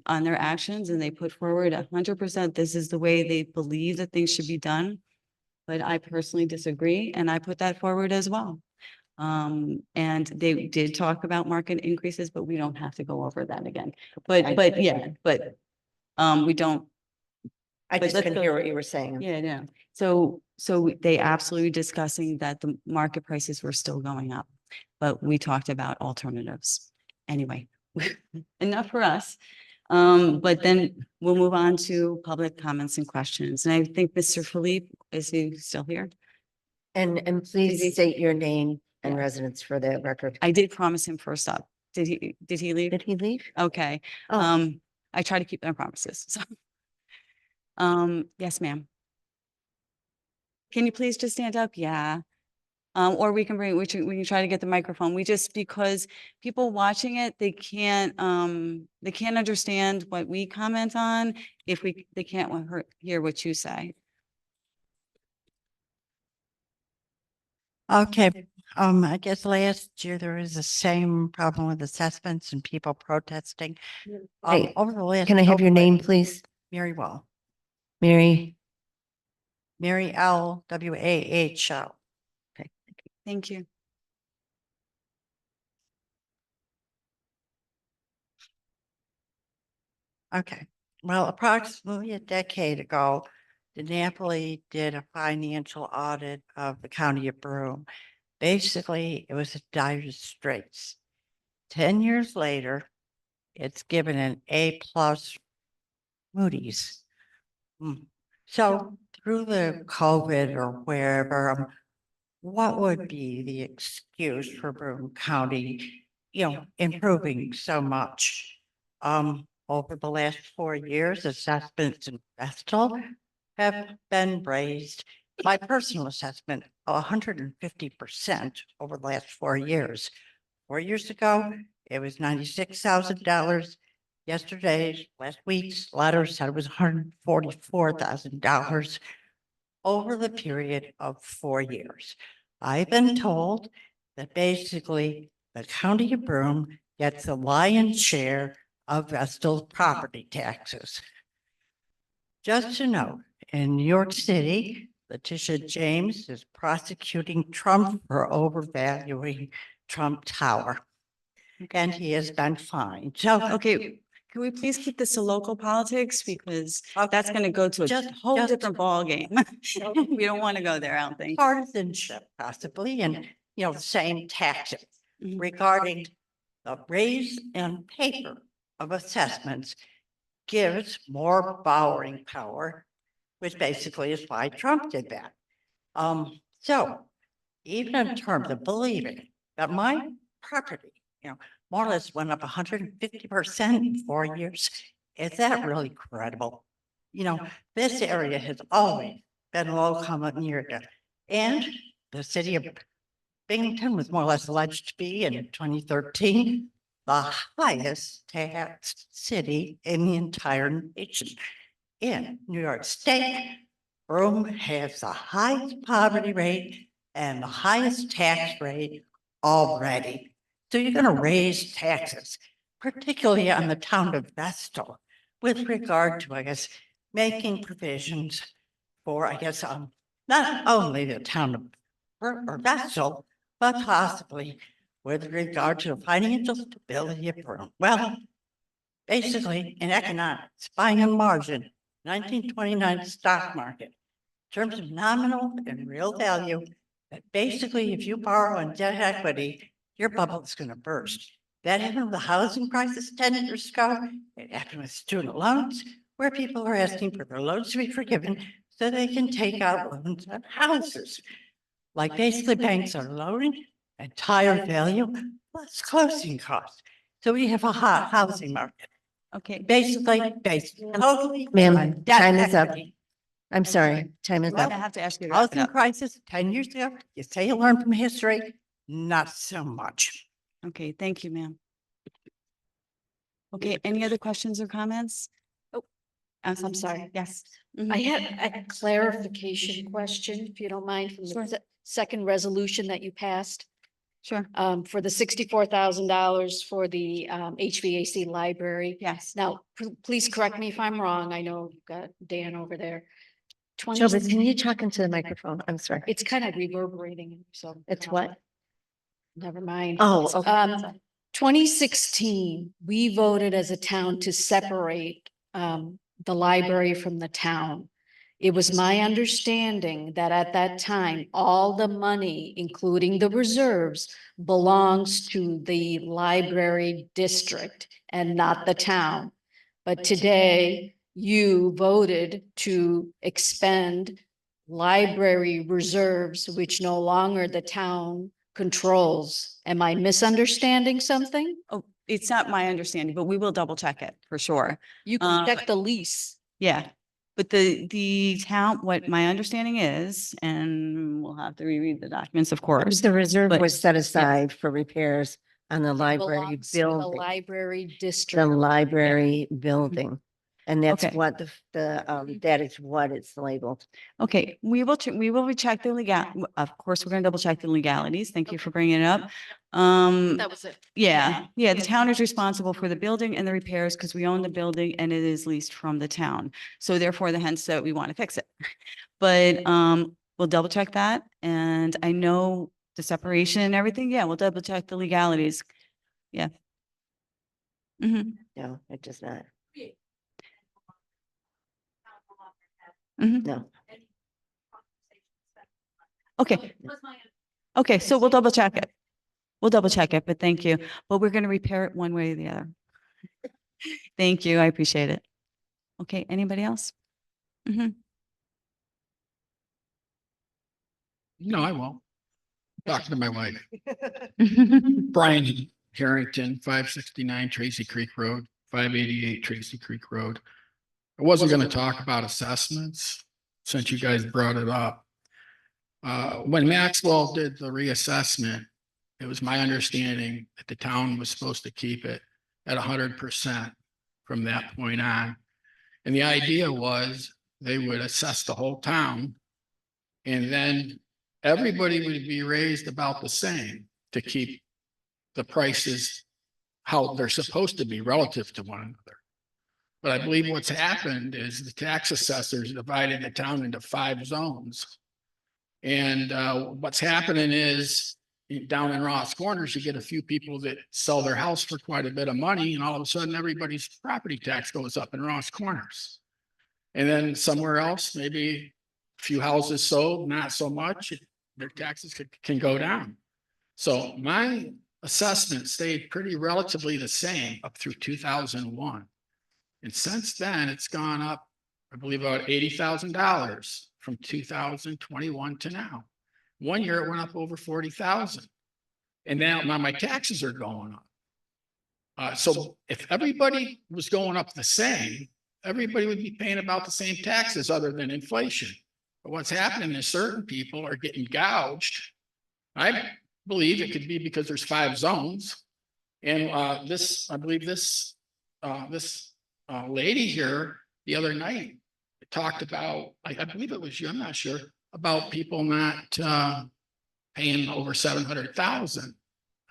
Speaker 1: on their actions, and they put forward 100%. This is the way they believe that things should be done. But I personally disagree, and I put that forward as well. And they did talk about market increases, but we don't have to go over that again. But we don't.
Speaker 5: I
Speaker 1: But
Speaker 5: just
Speaker 1: let's
Speaker 5: couldn't
Speaker 1: go-
Speaker 5: hear what you were saying.
Speaker 1: Yeah, yeah. So they absolutely discussing that the market prices were still going up, but we talked about alternatives. Anyway, enough for us. But then we'll move on to public comments and questions. And I think Mr. Philippe, is he still here?
Speaker 5: And
Speaker 1: Is
Speaker 5: please
Speaker 1: he-
Speaker 5: state your name and
Speaker 1: Yeah.
Speaker 5: residence for the record.
Speaker 1: I did promise him first up. Did he leave?
Speaker 5: Did he leave?
Speaker 1: Okay.
Speaker 5: Oh,
Speaker 1: I try to keep my promises, so. Yes, ma'am. Can you please just stand up? Yeah. Or we can we can try to get the microphone. Because people watching it, they can't understand what we comment on if they can't hear what you say.
Speaker 2: Okay, I guess last year there was the same problem with assessments and people protesting.
Speaker 5: Hey,
Speaker 2: Over the last.
Speaker 5: can I have your name, please?
Speaker 2: Mary Wall,
Speaker 5: Mary?
Speaker 2: Mary L. W-A-H-L.
Speaker 1: Thank you.
Speaker 2: Okay, well, approximately a decade ago, the Napoli did a financial audit of the county of Broome. Basically, it was a dire straits. 10 years later, it's given an A+ Moody's. So through the COVID or wherever, what would be the excuse for Broome County, improving so much? Over the last 4 years, assessments in Vestal have been raised. My personal assessment, 150% over the last 4 years. 4 years ago, it was $96,000. Last week's letter said it was $144,000 over the period of 4 years. I've been told that basically the county of Broome gets the lion's share of Vestal's property taxes. Just to note, in New York City, Letitia James is prosecuting Trump for overvaluing Trump Tower. And he has been fined. So,
Speaker 1: Okay, can we please keep this to local politics? Because that's
Speaker 2: okay,
Speaker 1: going to go to a
Speaker 2: just
Speaker 1: whole
Speaker 2: just
Speaker 1: different ballgame. We don't want to go there, I don't think.
Speaker 2: partisanship possibly, and, the same tactic
Speaker 1: Mhm.
Speaker 2: regarding the raise and paper of assessments gives more borrowing power, which basically is why Trump did that. So even in terms of believing that my property, more or less went up 150% in 4 years, is that really credible? This area has always been low common area, and the city of Binghamton was more or less alleged to be in 2013 the highest taxed city in the entire nation. In New York State, Broome has the highest poverty rate and the highest tax rate already. So you're going to raise taxes, particularly on the town of Vestal, with regard to, making provisions for, not only the town of Vestal, but possibly with regard to the financial stability of Broome. Well, basically in economics, buying a margin, 1929 stock market, in terms of nominal and real value, that basically if you borrow on debt equity, your bubble is going to burst. That happened with the housing crisis 10 years ago. It happened with student loans, where people are asking for their loans to be forgiven so they can take out loans on houses. Like basically banks are loaning entire value plus closing costs. So we have a hot housing market,
Speaker 1: Okay,
Speaker 2: basically based totally.
Speaker 5: Ma'am,
Speaker 2: on debt
Speaker 5: time is up.
Speaker 2: equity.
Speaker 5: I'm sorry, time is
Speaker 1: I
Speaker 5: up.
Speaker 1: have to ask you to wrap it
Speaker 2: Housing
Speaker 1: up.
Speaker 2: crisis 10 years ago, you say you learn from history, not so much.
Speaker 1: Okay, thank you, ma'am. Okay, any other questions or comments? Oh,
Speaker 3: I'm sorry.
Speaker 1: Yes.
Speaker 3: I had a clarification question, if you don't mind, from the second resolution that you passed.
Speaker 1: Sure.
Speaker 3: For the $64,000 for the HVAC library.
Speaker 1: Yes.
Speaker 3: Now, please correct me if I'm wrong. I know you've got Dan over there.
Speaker 5: Joseph, can you talk into the microphone? I'm sorry.
Speaker 3: It's kind of reverberating, so.
Speaker 5: It's what?
Speaker 3: Never mind.
Speaker 5: Oh, okay.
Speaker 3: 2016, we voted as a town to separate the library from the town. It was my understanding that at that time, all the money, including the reserves, belongs to the library district and not the town. But today, you voted to expend library reserves, which no longer the town controls. Am I misunderstanding something?
Speaker 1: Oh, it's not my understanding, but we will double check it for sure.
Speaker 3: You can check the lease.
Speaker 1: Yeah. But the town, what my understanding is, and we'll have to reread the documents, of course.
Speaker 5: The reserve
Speaker 1: but-
Speaker 5: was set aside for repairs on the
Speaker 3: It
Speaker 5: library
Speaker 3: belongs to the
Speaker 5: building,
Speaker 3: library
Speaker 5: the
Speaker 3: district.
Speaker 5: library building. And that's
Speaker 1: Okay.
Speaker 5: what that is what it's labeled.
Speaker 1: Okay, we will recheck the of course, we're gonna double check the legalities. Thank you for bringing it up.
Speaker 3: That was it.
Speaker 1: Yeah, the town is responsible for the building and the repairs because we own the building and it is leased from the town. So therefore, the hence that we want to fix it. But we'll double check that. And I know the separation and everything. Yeah, we'll double check the legalities. Yeah. Mhm,
Speaker 5: No, it does not.
Speaker 1: mhm.
Speaker 5: No.
Speaker 1: Okay. Okay, so we'll double check it. We'll double check it, but thank you. But we're going to repair it one way or the other. Thank you. I appreciate it. Okay, anybody else? Mhm.
Speaker 11: No, I won't. Talking to my wife. Brian Harrington, 569 Tracy Creek Road, 588 Tracy Creek Road. I wasn't going to talk about assessments since you guys brought it up. When Maxwell did the reassessment, it was my understanding that the town was supposed to keep it at 100% from that point on. And the idea was they would assess the whole town and then everybody would be raised about the same to keep the prices how they're supposed to be relative to one another. But I believe what's happened is the tax assessors divided the town into 5 zones. And what's happening is down in Ross Corners, you get a few people that sell their house for quite a bit of money, and all of a sudden everybody's property tax goes up in Ross Corners. And then somewhere else, maybe a few houses sold, not so much, their taxes can go down. So my assessment stayed pretty relatively the same up through 2001. And since then, it's gone up, I believe, about $80,000 from 2021 to now. 1 year it went up over 40,000. And now my taxes are going up. So if everybody was going up the same, everybody would be paying about the same taxes other than inflation. But what's happening is certain people are getting gouged. I believe it could be because there's 5 zones. And I believe this lady here the other night talked about, I believe it was you, I'm not sure, about people not paying over 700,000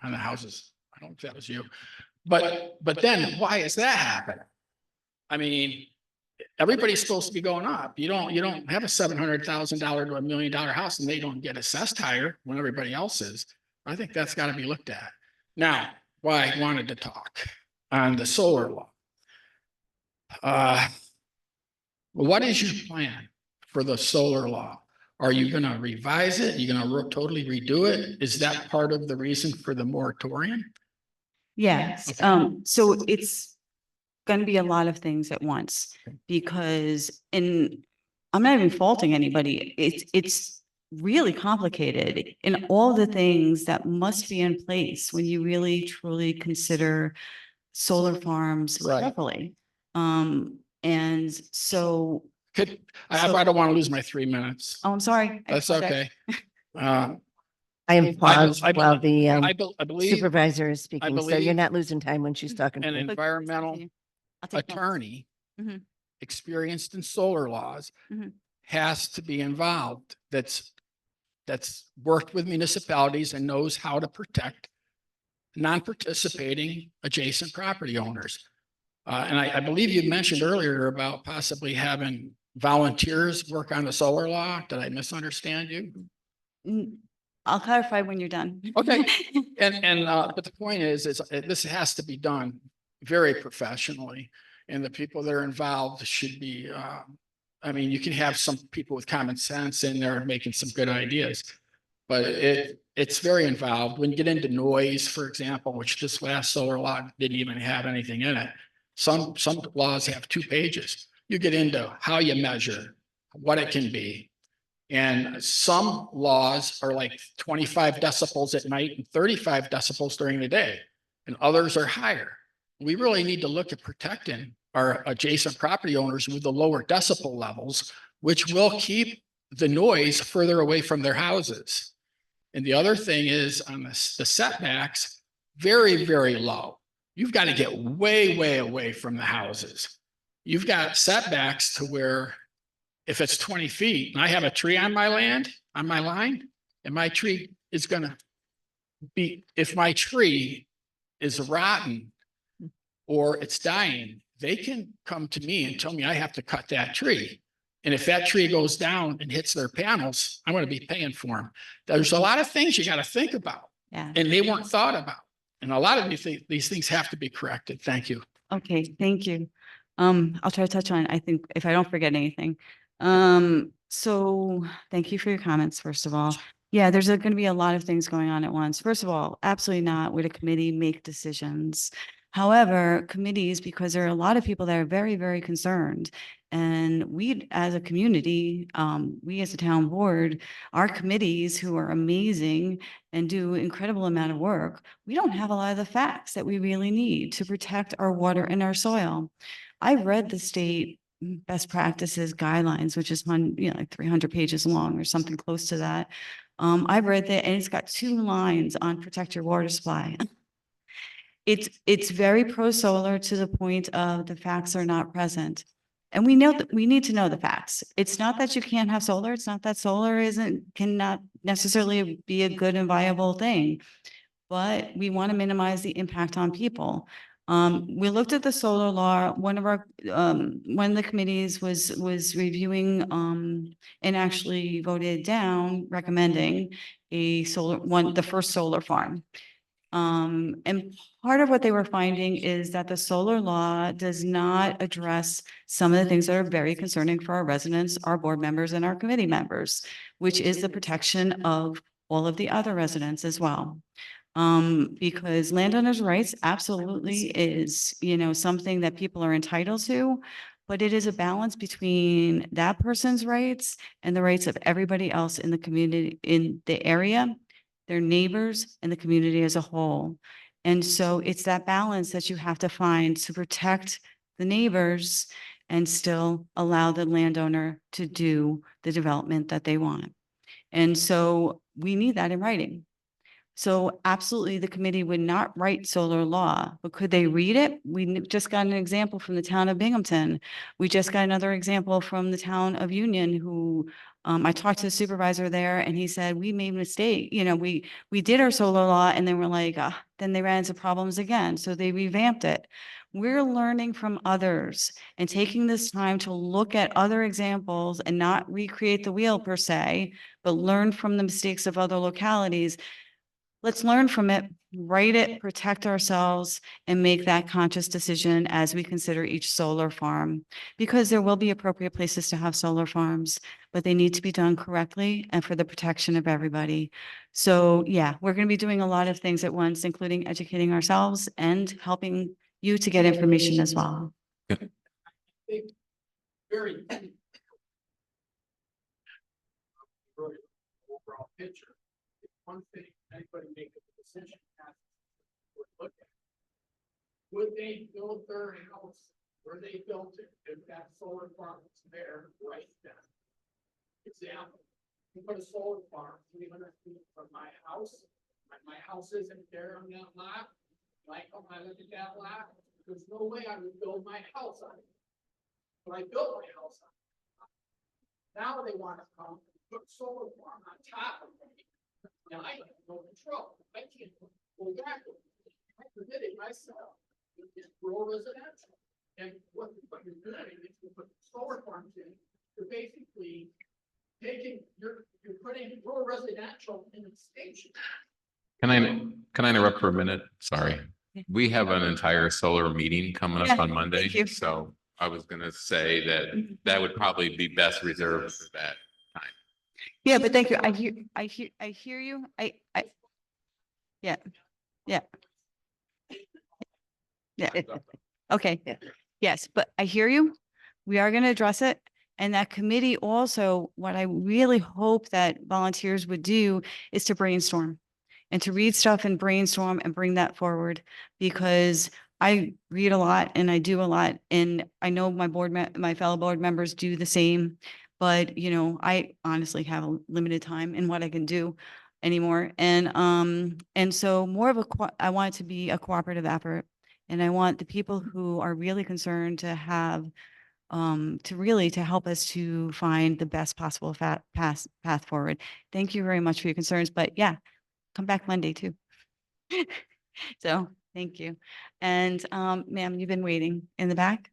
Speaker 11: on the houses. I don't know if that was you, but then why is that happening? I mean, everybody's supposed to be going up. You don't have a $700,000 to $1 million house and they don't get assessed higher when everybody else is. I think that's got to be looked at. Now, why I wanted to talk on the solar law. What is your plan for the solar law? Are you going to revise it? Are you going to totally redo it? Is that part of the reason for the moratorium?
Speaker 1: Yes, so it's going to be a lot of things at once because I'm not even faulting anybody. It's really complicated in all the things that must be in place when you really truly consider solar farms
Speaker 11: Right.
Speaker 1: carefully. And so,
Speaker 11: I don't want to lose my 3 minutes.
Speaker 1: oh, I'm sorry. I
Speaker 11: That's
Speaker 1: apologize.
Speaker 11: okay.
Speaker 5: I am paused
Speaker 11: I-
Speaker 5: while the
Speaker 11: I believe
Speaker 5: supervisor is speaking, so you're
Speaker 11: believe
Speaker 5: not losing time when she's talking.
Speaker 11: an
Speaker 5: to you.
Speaker 11: environmental
Speaker 1: I'll take notes.
Speaker 11: attorney
Speaker 1: Mhm.
Speaker 11: experienced in solar laws
Speaker 1: Mhm.
Speaker 11: has to be involved. That's worked with municipalities and knows how to protect non-participating adjacent property owners. And I believe you mentioned earlier about possibly having volunteers work on the solar law. Did I misunderstand you?
Speaker 1: I'll clarify when you're done.
Speaker 11: Okay. But the point is this has to be done very professionally. And the people that are involved should be, I mean, you can have some people with common sense in there making some good ideas. But it's very involved. When you get into noise, for example, which this last solar law didn't even have anything in it. Some laws have 2 pages. You get into how you measure, what it can be. And some laws are like 25 decibels at night and 35 decibels during the day, and others are higher. We really need to look at protecting our adjacent property owners with the lower decibel levels, which will keep the noise further away from their houses. And the other thing is on the setbacks, very, very low. You've got to get way, way away from the houses. You've got setbacks to where if it's 20 feet and I have a tree on my land, on my line, and my tree is going to be, if my tree is rotten or it's dying, they can come to me and tell me I have to cut that tree. And if that tree goes down and hits their panels, I'm going to be paying for them. There's a lot of things you got to think about,
Speaker 1: Yeah.
Speaker 11: and they weren't thought about. And a lot of these things have to be corrected. Thank you.
Speaker 1: Okay, thank you. I'll try to touch on, I think, if I don't forget anything. So thank you for your comments, first of all. Yeah, there's going to be a lot of things going on at once. First of all, absolutely not would a committee make decisions. However, committees, because there are a lot of people that are very, very concerned. And we, as a community, we as a town board, our committees who are amazing and do incredible amount of work, we don't have a lot of the facts that we really need to protect our water and our soil. I've read the state best practices guidelines, which is like 300 pages long or something close to that. I've read that, and it's got 2 lines on protect your water supply. It's very pro-solar to the point of the facts are not present. And we know that we need to know the facts. It's not that you can't have solar. It's not that solar cannot necessarily be a good and viable thing, but we want to minimize the impact on people. We looked at the solar law. One of the committees was reviewing, and actually voted down recommending the first solar farm. And part of what they were finding is that the solar law does not address some of the things that are very concerning for our residents, our board members, and our committee members, which is the protection of all of the other residents as well. Because landowners' rights absolutely is, something that people are entitled to, but it is a balance between that person's rights and the rights of everybody else in the community, in the area, their neighbors, and the community as a whole. And so it's that balance that you have to find to protect the neighbors and still allow the landowner to do the development that they want. And so we need that in writing. So absolutely, the committee would not write solar law, but could they read it? We just got an example from the town of Binghamton. We just got another example from the town of Union, who I talked to the supervisor there, and he said, we made a mistake. We did our solar law, and then we're like, then they ran into problems again. So they revamped it. We're learning from others and taking this time to look at other examples and not recreate the wheel per se, but learn from the mistakes of other localities. Let's learn from it, write it, protect ourselves, and make that conscious decision as we consider each solar farm. Because there will be appropriate places to have solar farms, but they need to be done correctly and for the protection of everybody. So yeah, we're going to be doing a lot of things at once, including educating ourselves and helping you to get information as well.
Speaker 11: Very overall picture. One thing anybody make a decision has to look at. Would they build their house where they built it if that solar farm was there right then? Example, you put a solar farm 300 feet from my house. My house isn't there on that lot. Like, when I look at that lot, there's no way I would build my house on it. When I built my house. Now they want to come and put solar farm on top of me. And I have no control. I can't go back. I did it myself. It's rural residential. And what you're doing is you put solar farms in, you're basically you're putting rural residential in a station.
Speaker 10: Can I interrupt for a minute? Sorry. We have an entire solar meeting coming
Speaker 1: Yeah,
Speaker 10: up on Monday,
Speaker 1: thank you.
Speaker 10: so I was gonna say that that would probably be best reserved for that time.
Speaker 1: Yeah, but thank you. I hear you. Yeah. Yeah. Yeah. Okay.
Speaker 5: Yeah.
Speaker 1: Yes, but I hear you. We are going to address it. And that committee also, what I really hope that volunteers would do is to brainstorm and to read stuff and brainstorm and bring that forward, because I read a lot and I do a lot. And I know my fellow board members do the same, but I honestly have a limited time in what I can do anymore. And so more of I want it to be a cooperative effort. And I want the people who are really concerned to have to help us to find the best possible path forward. Thank you very much for your concerns, but yeah, come back Monday too. So thank you. And ma'am, you've been waiting in the back.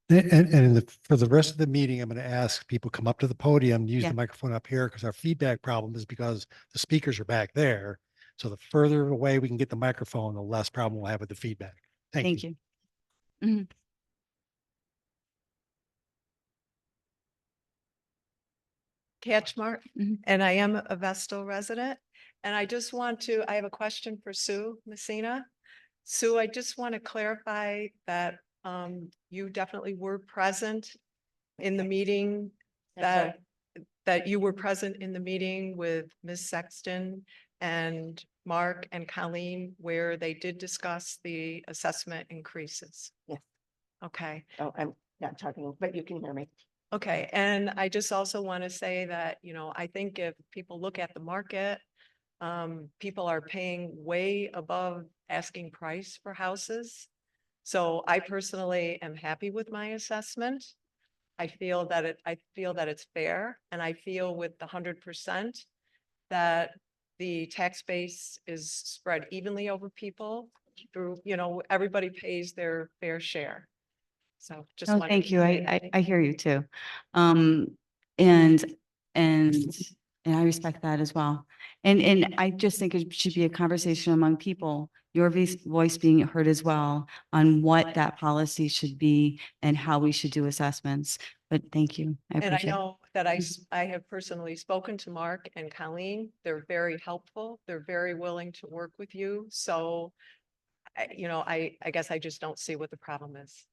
Speaker 9: And for the rest of the meeting, I'm going to ask people come up to the podium, use
Speaker 1: Yeah.
Speaker 9: the microphone up here, because our feedback problem is because the speakers are back there. So the further away we can get the microphone, the less problem we'll have with the feedback.
Speaker 1: Thank you. Mhm.
Speaker 6: Catchmark,
Speaker 1: Mhm.
Speaker 6: and I am a Vestal resident. And I have a question for Sue Messina. Sue, I just want to clarify that you definitely were present in the meeting,
Speaker 5: That's
Speaker 6: that you were present in the meeting with Ms. Sexton and Mark and Colleen, where they did discuss the assessment increases.
Speaker 5: Yes.
Speaker 6: Okay.
Speaker 5: Oh, I'm not talking, but you can hear me.
Speaker 6: Okay, and I just also want to say that, I think if people look at the market, people are paying way above asking price for houses. So I personally am happy with my assessment. I feel that it's fair, and I feel with the 100% that the tax base is spread evenly over people through, everybody pays their fair share. So just.
Speaker 1: Oh,
Speaker 6: wanted
Speaker 1: thank
Speaker 6: to
Speaker 1: you.
Speaker 6: say
Speaker 1: I
Speaker 6: that.
Speaker 1: hear you too. And I respect that as well. And I just think it should be a conversation among people, your voice being heard as well on what that policy should be and how we should do assessments. But thank you. I
Speaker 6: And I
Speaker 1: appreciate it.
Speaker 6: know that I have personally spoken to Mark and Colleen. They're very helpful. They're very willing to work with you. So, I guess I just don't see what the problem is.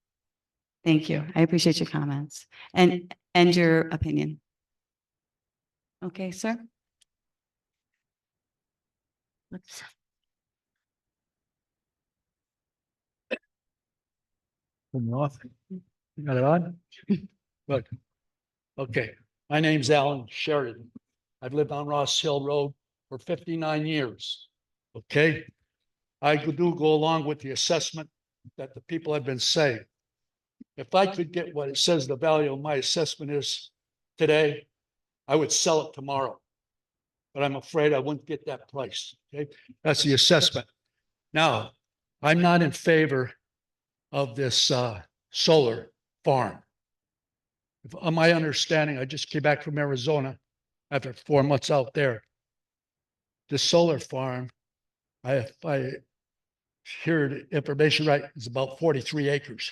Speaker 1: Thank you. I appreciate your comments and your opinion. Okay, sir.
Speaker 5: Oops.
Speaker 12: Turn it off. You got it on? Good. Okay, my name's Alan Sheridan. I've lived on Ross Hill Road for 59 years. Okay? I do go along with the assessment that the people have been saying. If I could get what it says the value of my assessment is today, I would sell it tomorrow. But I'm afraid I wouldn't get that price. Okay? That's the assessment. Now, I'm not in favor of this solar farm. On my understanding, I just came back from Arizona after 4 months out there. The solar farm, if I hear the information right, is about 43 acres.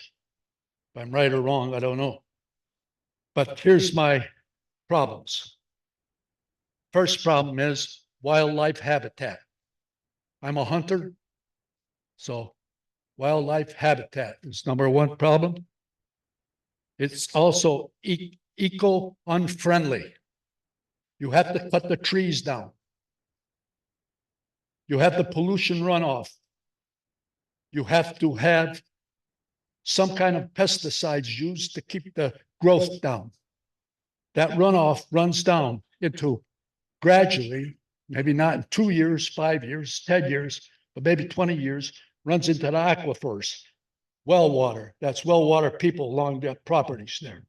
Speaker 12: If I'm right or wrong, I don't know. But here's my problems. First problem is wildlife habitat. I'm a hunter, so wildlife habitat is number one problem. It's also eco unfriendly. You have to cut the trees down. You have the pollution runoff. You have to have some kind of pesticides used to keep the growth down. That runoff runs down into gradually, maybe not in 2 years, 5 years, 10 years, but maybe 20 years, runs into the aquifers. well water. That's well water people along the properties there.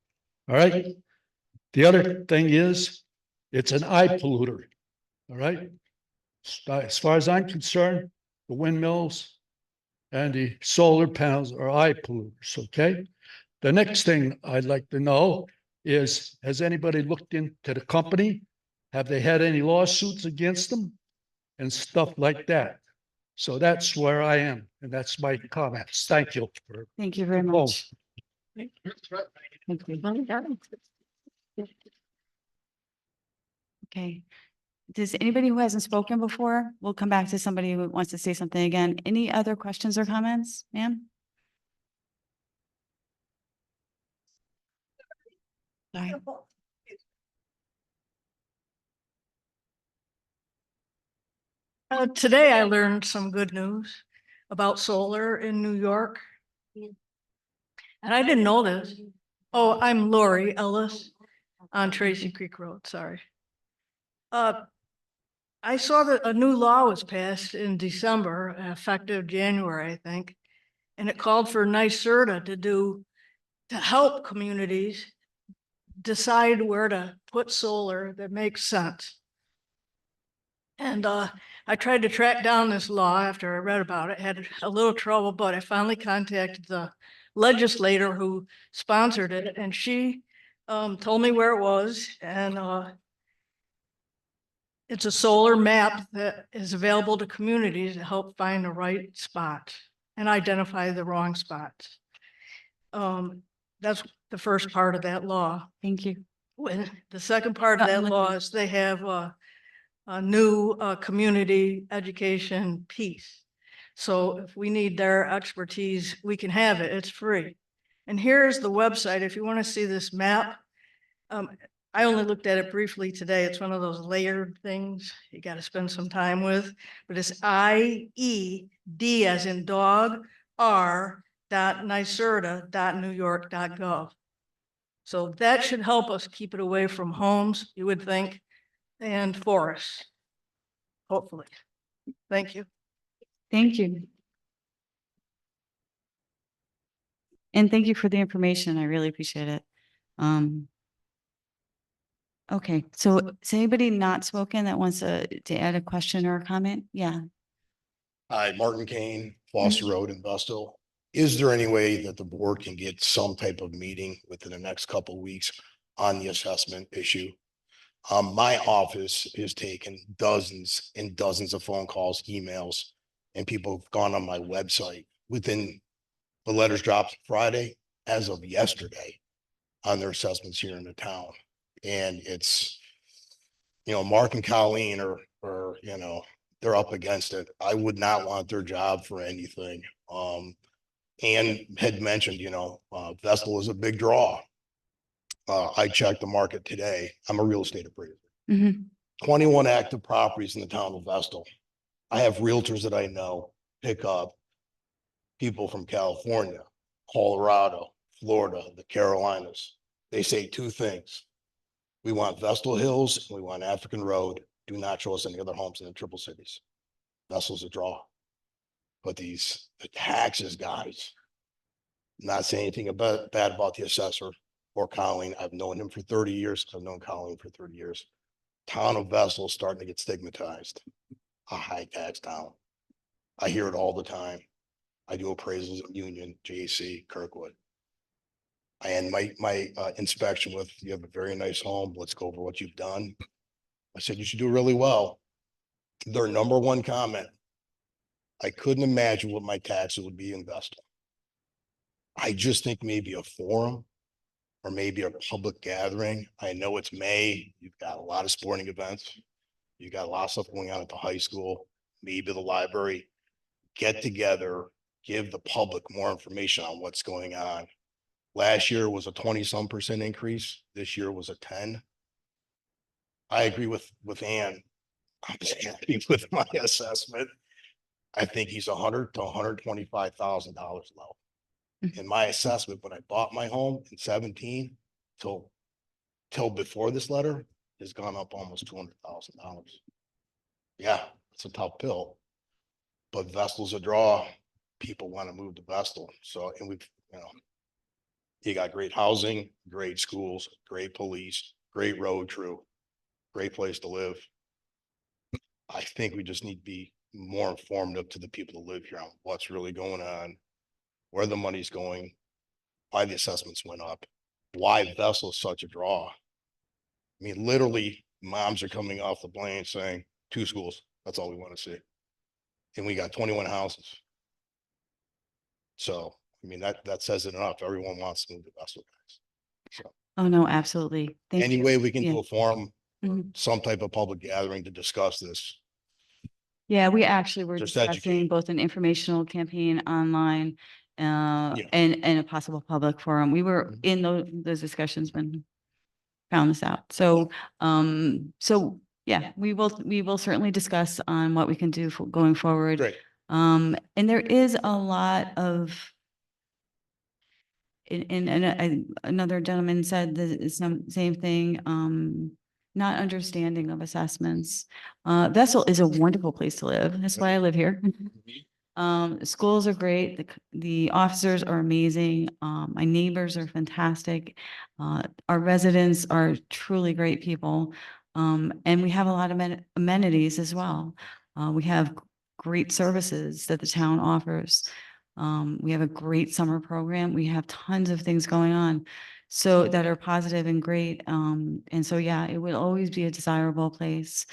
Speaker 12: All right? The other thing is, it's an eye polluter. All right? As far as I'm concerned, the windmills and the solar panels are eye polluters, okay? The next thing I'd like to know is, has anybody looked into the company? Have they had any lawsuits against them? And stuff like that. So that's where I am, and that's my comments. Thank you.
Speaker 1: Thank you very much. Thank you. Okay. Does anybody who hasn't spoken before, we'll come back to somebody who wants to say something again. Any other questions or comments, ma'am? Sorry.
Speaker 13: Today I learned some good news about solar in New York. And I didn't know this. Oh, I'm Lori Ellis on Tracy Creek Road, sorry. I saw that a new law was passed in December, effective January, I think. And it called for NYSERDA to help communities decide where to put solar that makes sense. And I tried to track down this law after I read about it, had a little trouble, but I finally contacted the legislator who sponsored it, and she told me where it was. And it's a solar map that is available to communities to help find the right spot and identify the wrong spots. That's the first part of that law.
Speaker 1: Thank you.
Speaker 13: When the second part of that law is they have a new community education piece. So if we need their expertise, we can have it. It's free. And here's the website. If you want to see this map, I only looked at it briefly today. It's one of those layered things you got to spend some time with, but it's IED as in dog, r.nyserda.newyork.gov. So that should help us keep it away from homes, you would think, and forests, hopefully. Thank you.
Speaker 1: Thank you. And thank you for the information. I really appreciate it. Okay, so is anybody not spoken that wants to add a question or a comment? Yeah.
Speaker 14: Hi, Martin Kane, Foster Road in Vestal. Is there any way that the board can get some type of meeting within the next couple of weeks on the assessment issue? My office has taken dozens and dozens of phone calls, emails, and people have gone on my website within the letters dropped Friday as of yesterday on their assessments here in the town. And it's, Mark and Colleen are, they're up against it. I would not want their job for anything. And had mentioned, Vestal is a big draw. I checked the market today. I'm a real estate appraiser. 21 active properties in the town of Vestal. I have realtors that I know pick up people from California, Colorado, Florida, the Carolinas. They say two things. We want Vestal Hills, and we want African Road. Do not show us any other homes in the Triple Cities. Vestal's a draw. But the taxes guys, not saying anything bad about the assessor or Colleen. I've known him for 30 years. I've known Colleen for 30 years. Town of Vestal is starting to get stigmatized. A high tax town. I hear it all the time. I do appraisals at Union, JC, Kirkwood. I end my inspection with, you have a very nice home. Let's go over what you've done. I said, you should do really well. Their number one comment, I couldn't imagine what my taxes would be in Vestal. I just think maybe a forum or maybe a public gathering. I know it's May. You've got a lot of sporting events. You got a lot of stuff going on at the high school, maybe the library. Get together, give the public more information on what's going on. Last year was a 20-some% increase. This year was a 10. I agree with Ann. I'm happy with my assessment. I think he's $100,000 to $125,000 low. In my assessment, when I bought my home in 17 till before this letter has gone up almost $200,000. Yeah, it's a tough pill, but Vestal's a draw. people want to move to Vestal. So, and we've, you got great housing, great schools, great police, great road crew, great place to live. I think we just need to be more informative to the people that live here on what's really going on, where the money's going, why the assessments went up, why Vestal is such a draw. I mean, literally, moms are coming off the plane saying 2 schools, that's all we want to see. And we got 21 houses. So, I mean, that says it enough. Everyone wants to move to Vestal, guys. So
Speaker 1: Oh, no, absolutely. Thank
Speaker 14: any
Speaker 1: you.
Speaker 14: way we can
Speaker 1: Yeah.
Speaker 14: do a forum,
Speaker 1: Mhm.
Speaker 14: some type of public gathering to discuss this.
Speaker 1: Yeah, we actually were
Speaker 14: Just
Speaker 1: discussing
Speaker 14: educate.
Speaker 1: both an informational campaign online
Speaker 14: Yeah.
Speaker 1: and a possible public forum. We were
Speaker 14: Mhm.
Speaker 1: in those discussions when found this out. So yeah, we will certainly discuss on what we can do for going forward.
Speaker 14: Great.
Speaker 1: And there is a lot of another gentleman said the same thing, not understanding of assessments. Vestal is a wonderful place to live. That's why I live here. Schools are great. The officers are amazing. My neighbors are fantastic. Our residents are truly great people. And we have a lot of amenities as well. We have great services that the town offers. We have a great summer program. We have tons of things going on. So that are positive and great. And so, yeah, it will always be a desirable place.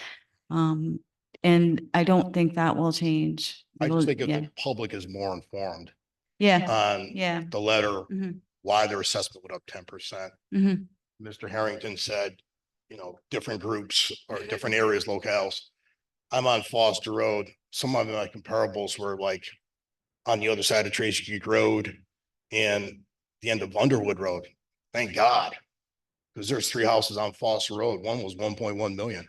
Speaker 1: And I don't think that will change.
Speaker 14: I just think if
Speaker 1: Yeah.
Speaker 14: the public is more informed
Speaker 1: Yeah,
Speaker 14: on
Speaker 1: yeah.
Speaker 14: the letter,
Speaker 1: Mhm.
Speaker 14: why their assessment went up 10%.
Speaker 1: Mhm.
Speaker 14: Mr. Harrington said, different groups or different areas, locales. I'm on Foster Road. Some of my comparables were like on the other side of Tracy Creek Road and the end of Underwood Road. Thank God. Because there's 3 houses on Foster Road. One was 1.1 million.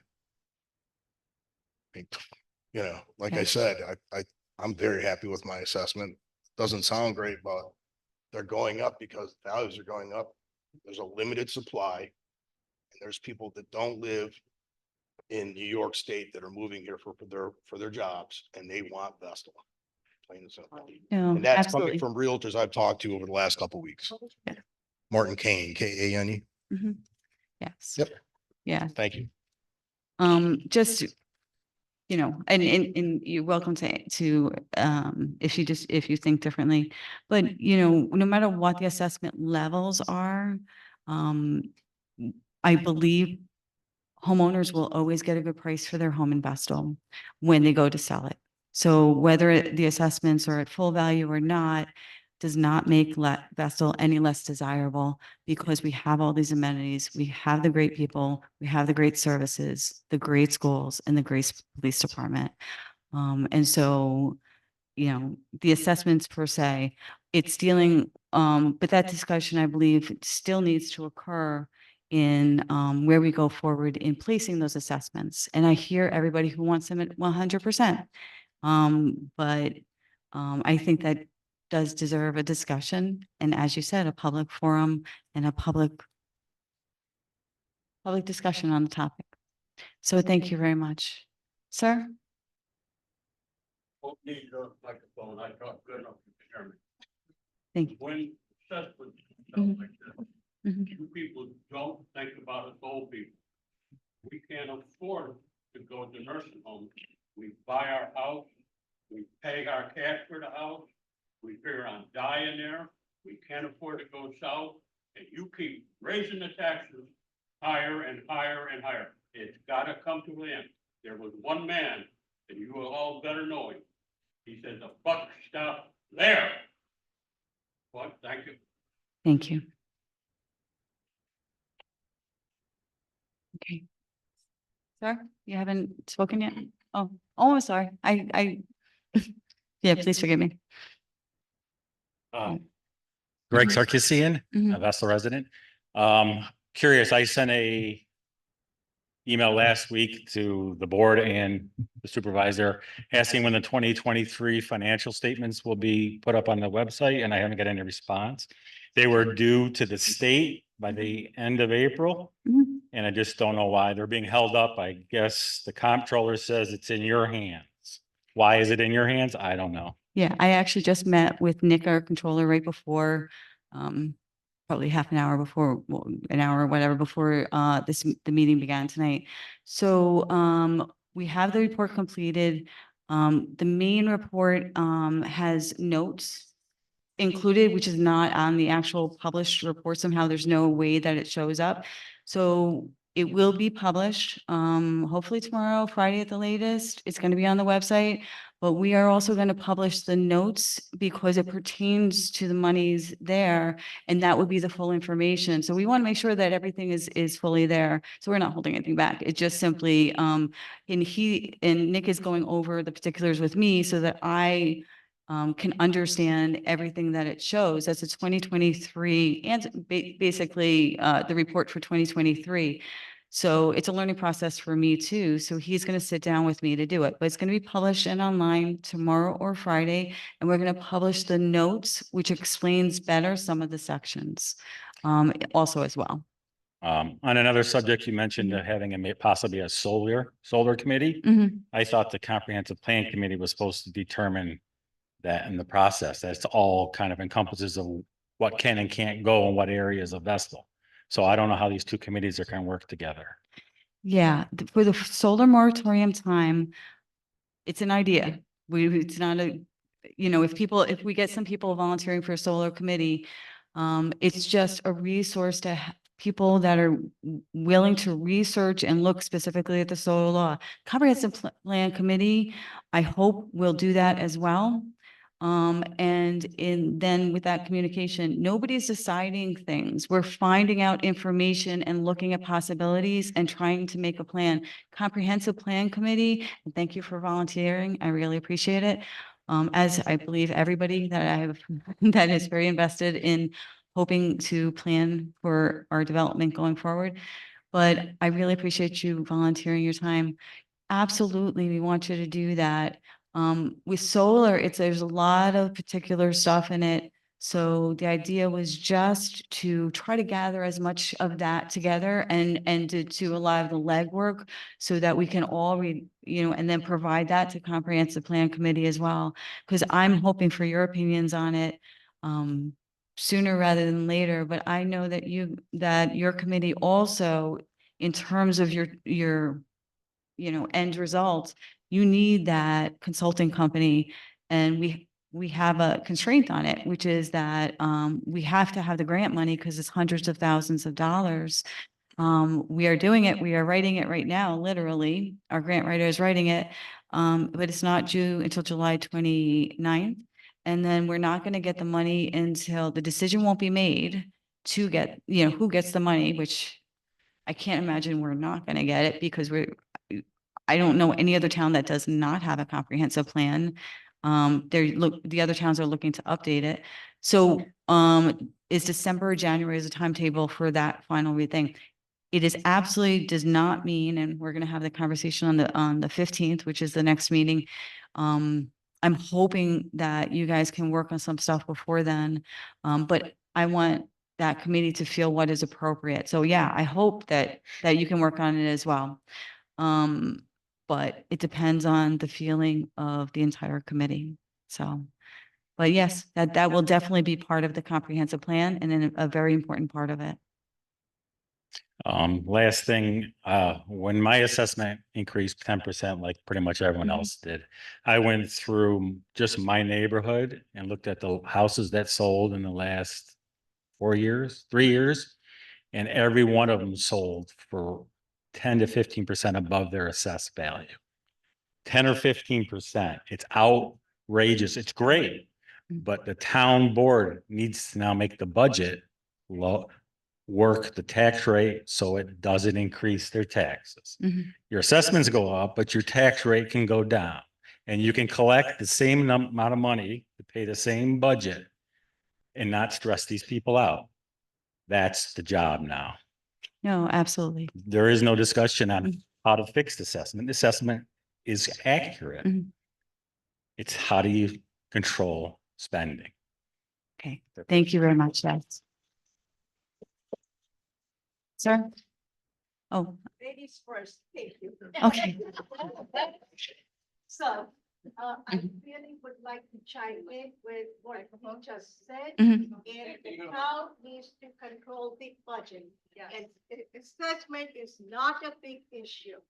Speaker 14: Like I
Speaker 1: Yeah.
Speaker 14: said, I'm very happy with my assessment. Doesn't sound great, but they're going up because values are going up. There's a limited supply. And there's people that don't live in New York State that are moving here for their jobs and they want Vestal. Plain and simple.
Speaker 1: No,
Speaker 14: And that's
Speaker 1: absolutely.
Speaker 14: coming from realtors I've talked to over the last couple of weeks.
Speaker 1: Yeah.
Speaker 14: Martin Kane, Kane.
Speaker 1: Mhm. Yes.
Speaker 14: Yep.
Speaker 1: Yeah.
Speaker 14: Thank you.
Speaker 1: Just, and you're welcome to, if you think differently, but, no matter what the assessment levels are, I believe homeowners will always get a good price for their home in Vestal when they go to sell it. So whether the assessments are at full value or not, does not make Vestal any less desirable because we have all these amenities. We have the great people, we have the great services, the great schools and the great police department. And so, the assessments per se, it's dealing, but that discussion, I believe, still needs to occur in where we go forward in placing those assessments. And I hear everybody who wants them at 100%. But I think that does deserve a discussion. And as you said, a public forum and a public discussion on the topic. So thank you very much. Sir?
Speaker 15: Don't need your microphone. I talk good enough to hear me.
Speaker 1: Thank you.
Speaker 15: When assessment
Speaker 1: Mhm.
Speaker 15: stuff like this,
Speaker 1: Mhm.
Speaker 15: you people don't think about us old people. We can't afford to go to nursing homes. We buy our house, we pay our cash for the house, we figure on dying there, we can't afford to go south, and you keep raising the taxes higher and higher and higher. It's gotta come to an end. There was one man, and you will all better know him. He said the buck stopped there. Well, thank you.
Speaker 1: Thank you. Okay. Sir, you haven't spoken yet? Oh, I'm sorry. Yeah, please forgive me.
Speaker 16: Greg Sarkisian,
Speaker 1: Mhm.
Speaker 16: a Vestal resident. Curious, I sent a email last week to the board and the supervisor asking when the 2023 financial statements will be put up on the website, and I haven't got any response. They were due to the state by the end of April,
Speaker 1: Mhm.
Speaker 16: and I just don't know why they're being held up. I guess the comptroller says it's in your hands. Why is it in your hands? I don't know.
Speaker 1: Yeah, I actually just met with Nick, our controller, right before, probably half an hour before, well, an hour or whatever, before, the meeting began tonight. So, we have the report completed. The main report, has notes included, which is not on the actual published report. Somehow there's no way that it shows up. So it will be published, hopefully tomorrow, Friday at the latest. It's going to be on the website. But we are also going to publish the notes because it pertains to the monies there, and that would be the full information. So we want to make sure that everything is fully there. So we're not holding anything back. It just simply, and Nick is going over the particulars with me so that I can understand everything that it shows. That's a 2023 and basically the report for 2023. So it's a learning process for me too. So he's going to sit down with me to do it, but it's going to be published and online tomorrow or Friday. And we're going to publish the notes, which explains better some of the sections also as well.
Speaker 16: On another subject, you mentioned having possibly a solar committee.
Speaker 1: Mhm.
Speaker 16: I thought the comprehensive plan committee was supposed to determine that in the process. That's all kind of encompasses of what can and can't go in what areas of Vestal. So I don't know how these two committees are going to work together.
Speaker 1: Yeah, for the solar moratorium time, it's an idea. It's not a, if we get some people volunteering for a solar committee, it's just a resource to people that are willing to research and look specifically at the solar law. Comprehensive Plan Committee, I hope will do that as well. Then with that communication, nobody's deciding things. We're finding out information and looking at possibilities and trying to make a plan. Comprehensive Plan Committee, and thank you for volunteering. I really appreciate it. As I believe everybody that I have that is very invested in hoping to plan for our development going forward. But I really appreciate you volunteering your time. Absolutely, we want you to do that. With solar, there's a lot of particular stuff in it. So the idea was just to try to gather as much of that together and to allow the legwork so that we can all read, and then provide that to Comprehensive Plan Committee as well. Because I'm hoping for your opinions on it sooner rather than later. But I know that your committee also, in terms of your end result, you need that consulting company. And we have a constraint on it, which is that we have to have the grant money because it's hundreds of thousands of dollars. We are doing it. We are writing it right now, literally. Our grant writer is writing it, but it's not due until July 29th. And then we're not going to get the money until the decision won't be made to get, who gets the money, which I can't imagine we're not going to get it because I don't know any other town that does not have a comprehensive plan. The other towns are looking to update it. So, is December or January is a timetable for that final thing. It is absolutely does not mean, and we're going to have the conversation on the 15th, which is the next meeting. I'm hoping that you guys can work on some stuff before then. But I want that committee to feel what is appropriate. So yeah, I hope that you can work on it as well. But it depends on the feeling of the entire committee. So, but yes, that will definitely be part of the comprehensive plan and then a very important part of it.
Speaker 16: Last thing, when my assessment increased 10%, like pretty much everyone else did, I went through just my neighborhood and looked at the houses that sold in the last 3 years, and every one of them sold for 10 to 15% above their assessed value. 10 or 15%. It's outrageous. It's great. But the town board needs to now make the budget work the tax rate so it doesn't increase their taxes. Your assessments go up, but your tax rate can go down. And you can collect the same amount of money to pay the same budget and not stress these people out. That's the job now.
Speaker 1: No, absolutely.
Speaker 16: There is no discussion on how to fix the assessment. The assessment is accurate. It's how do you control spending?
Speaker 1: Okay, thank you very much, guys. Sir? Oh.
Speaker 2: Ladies first, thank you.
Speaker 1: Okay.
Speaker 2: So,
Speaker 1: I
Speaker 17: really would like to chime in with what you just said.
Speaker 1: Mhm.
Speaker 17: And the town needs to control the budget. And assessment is not a big issue.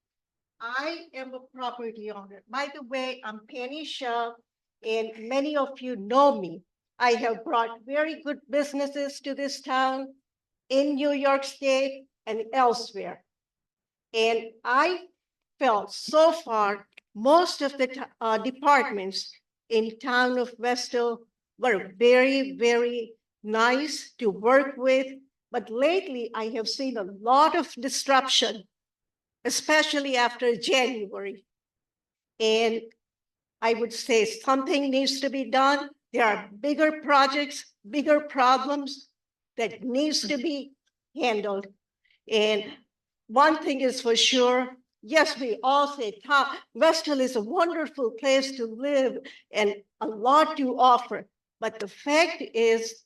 Speaker 17: I am a property owner. By the way, I'm Penny Shaw, and many of you know me. I have brought very good businesses to this town in New York State and elsewhere. And I felt so far, most of the departments in town of Vestal were very, very nice to work with. But lately, I have seen a lot of disruption, especially after January. And I would say something needs to be done. There are bigger projects, bigger problems that needs to be handled. And one thing is for sure, yes, we all say Vestal is a wonderful place to live and a lot to offer. But the fact is,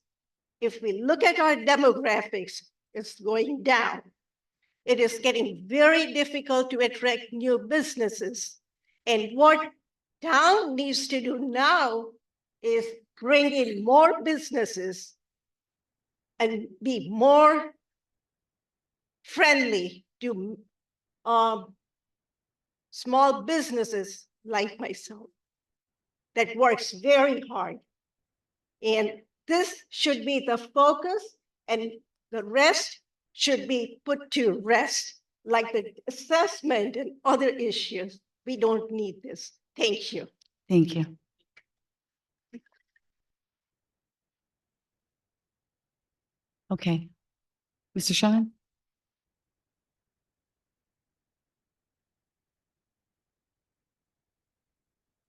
Speaker 17: if we look at our demographics, it's going down. It is getting very difficult to attract new businesses. And what town needs to do now is bring in more businesses and be more friendly to small businesses like myself that works very hard. And this should be the focus, and the rest should be put to rest, like the assessment and other issues. We don't need this. Thank you.
Speaker 1: Thank you. Okay. Mr. Sean?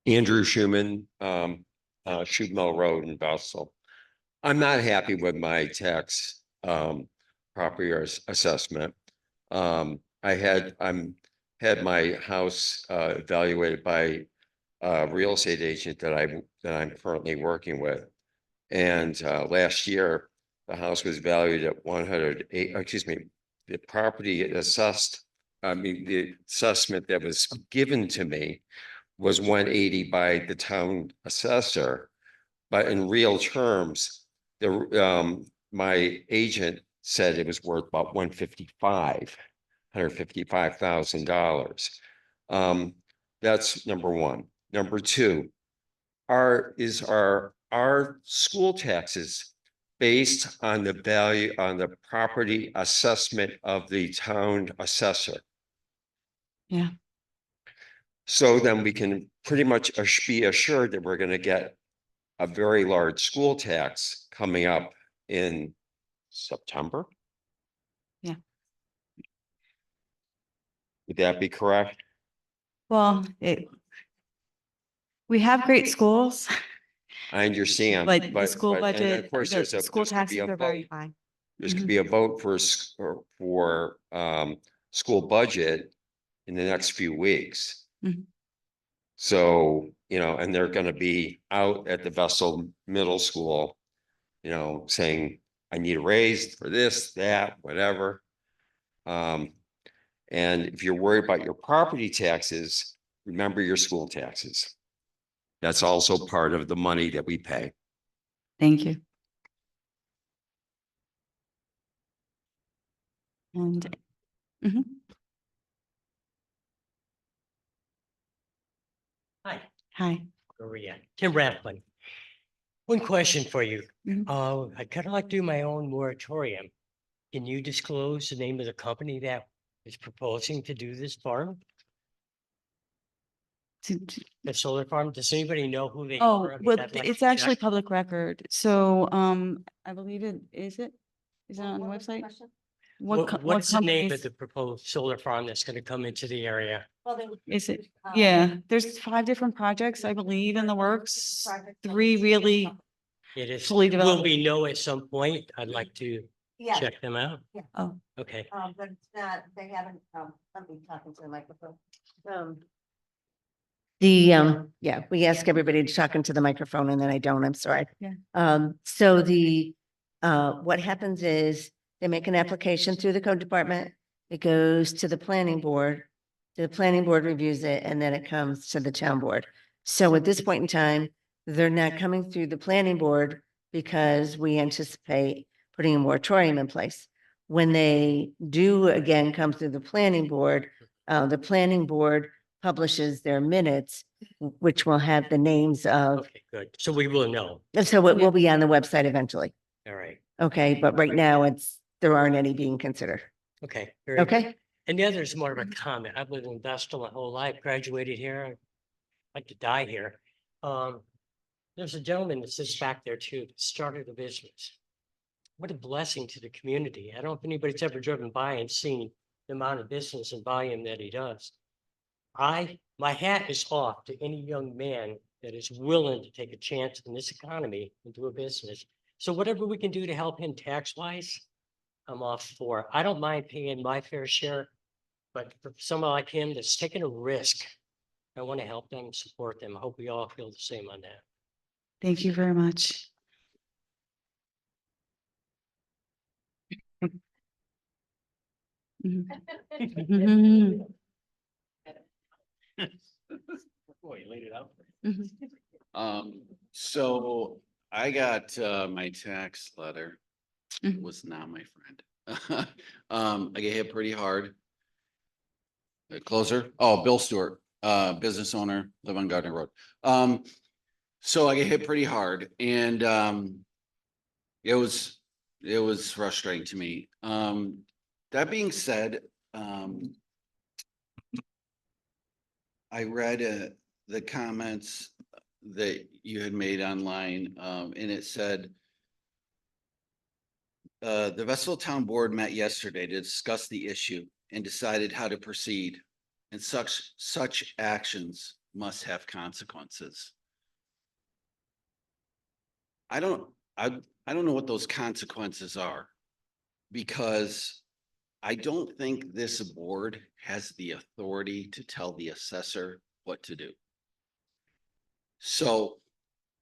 Speaker 18: Andrew Schuman, Shoot Mill Road in Bethel. I'm not happy with my tax property assessment. I had my house evaluated by a real estate agent that I'm currently working with. And last year, the house was valued at 108, excuse me, the property assessed, the assessment that was given to me was 180 by the town assessor. But in real terms, my agent said it was worth about $155,000. That's number one. Number two, are school taxes based on the value on the property assessment of the town assessor?
Speaker 1: Yeah.
Speaker 18: So then we can pretty much be assured that we're going to get a very large school tax coming up in September.
Speaker 1: Yeah.
Speaker 18: Would that be correct?
Speaker 1: Well, we have great schools,
Speaker 18: I understand.
Speaker 1: but the school
Speaker 18: and
Speaker 1: budget,
Speaker 18: of course,
Speaker 1: the
Speaker 18: there's
Speaker 1: school
Speaker 18: could be
Speaker 1: taxes
Speaker 18: a
Speaker 1: are very
Speaker 18: vote.
Speaker 1: high.
Speaker 18: There's could be a vote for school budget in the next few weeks.
Speaker 1: Mhm.
Speaker 18: So, and they're going to be out at the Vestal Middle School, saying, I need a raise for this, that, whatever. And if you're worried about your property taxes, remember your school taxes. That's also part of the money that we pay.
Speaker 1: Thank you. And mhm.
Speaker 19: Hi,
Speaker 1: Hi.
Speaker 19: Maria. Tim Rathbun. One question for you.
Speaker 1: Mhm.
Speaker 19: I kind of like to do my own moratorium. Can you disclose the name of the company that is proposing to do this farm? The solar farm? Does anybody know who they
Speaker 1: Oh,
Speaker 19: are? I mean,
Speaker 1: well,
Speaker 19: I'd like
Speaker 1: it's
Speaker 19: to
Speaker 1: actually
Speaker 19: check.
Speaker 1: public record. So, I believe it, is it on the website?
Speaker 19: What's the name of
Speaker 1: companies-
Speaker 19: the proposed solar farm that's going to come into the area?
Speaker 1: Is it? Yeah, there's 5 different projects, I believe, in the works. 3 really
Speaker 19: It is,
Speaker 1: fully
Speaker 19: will
Speaker 1: developed.
Speaker 19: we know at some point? I'd like to
Speaker 5: Yeah.
Speaker 19: check them out.
Speaker 1: Oh,
Speaker 19: Okay.
Speaker 5: But it's not, they haven't, let me talk into the microphone. Yeah, we ask everybody to talk into the microphone and then I don't, I'm sorry.
Speaker 1: Yeah.
Speaker 5: So what happens is they make an application through the code department. It goes to the planning board. The planning board reviews it and then it comes to the town board. So at this point in time, they're not coming through the planning board because we anticipate putting a moratorium in place. When they do again come through the planning board publishes their minutes, which will have the names of,
Speaker 19: Okay, good. So we will know.
Speaker 5: so it will be on the website eventually.
Speaker 19: All right.
Speaker 5: Okay, but right now there aren't any being considered.
Speaker 19: Okay. very good.
Speaker 5: Okay?
Speaker 19: And the other is more of a comment. I've lived in Vestal my whole life, graduated here. I'd like to die here. There's a gentleman that sits back there too, that started a business. What a blessing to the community. I don't know if anybody's ever driven by and seen the amount of business and volume that he does. My hat is off to any young man that is willing to take a chance in this economy and do a business. So whatever we can do to help him tax wise, I'm off for. I don't mind paying my fair share, but for someone like him that's taking a risk, I want to help them, support them. I hope we all feel the same on that.
Speaker 1: Thank you very much. Mhm.
Speaker 16: Boy, you laid it out.
Speaker 1: Mhm.
Speaker 20: So I got my tax letter,
Speaker 1: Mhm.
Speaker 20: was not my friend. I get hit pretty hard. Closer, oh, Bill Stewart, business owner, live on Gardner Road. So I get hit pretty hard and it was frustrating to me. That being said, I read the comments that you had made online, and it said the Vestal Town Board met yesterday to discuss the issue and decided how to proceed, and such actions must have consequences. I don't know what those consequences are, because I don't think this board has the authority to tell the assessor what to do. So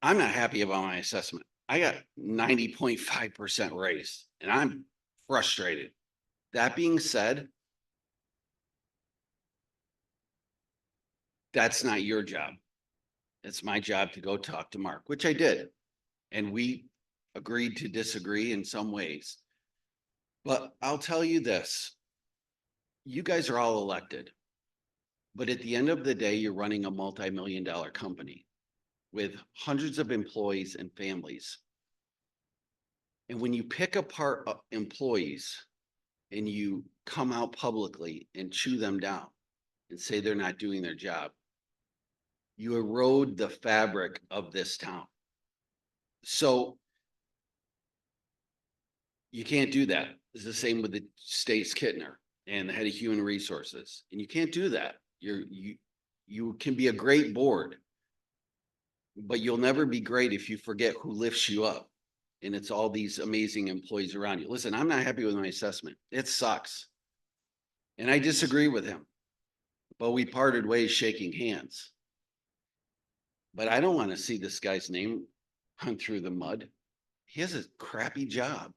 Speaker 20: I'm not happy about my assessment. I got 90.5% raised and I'm frustrated. That being said, that's not your job. It's my job to go talk to Mark, which I did. And we agreed to disagree in some ways. But I'll tell you this, you guys are all elected, but at the end of the day, you're running a multi-million-dollar company with hundreds of employees and families. And when you pick apart employees and you come out publicly and chew them down and say they're not doing their job, you erode the fabric of this town. So you can't do that. It's the same with the state's Kittner and the head of human resources. And you can't do that. You can be a great board, but you'll never be great if you forget who lifts you up. And it's all these amazing employees around you. Listen, I'm not happy with my assessment. It sucks. And I disagree with him, but we parted ways shaking hands. But I don't want to see this guy's name hung through the mud. He has a crappy job.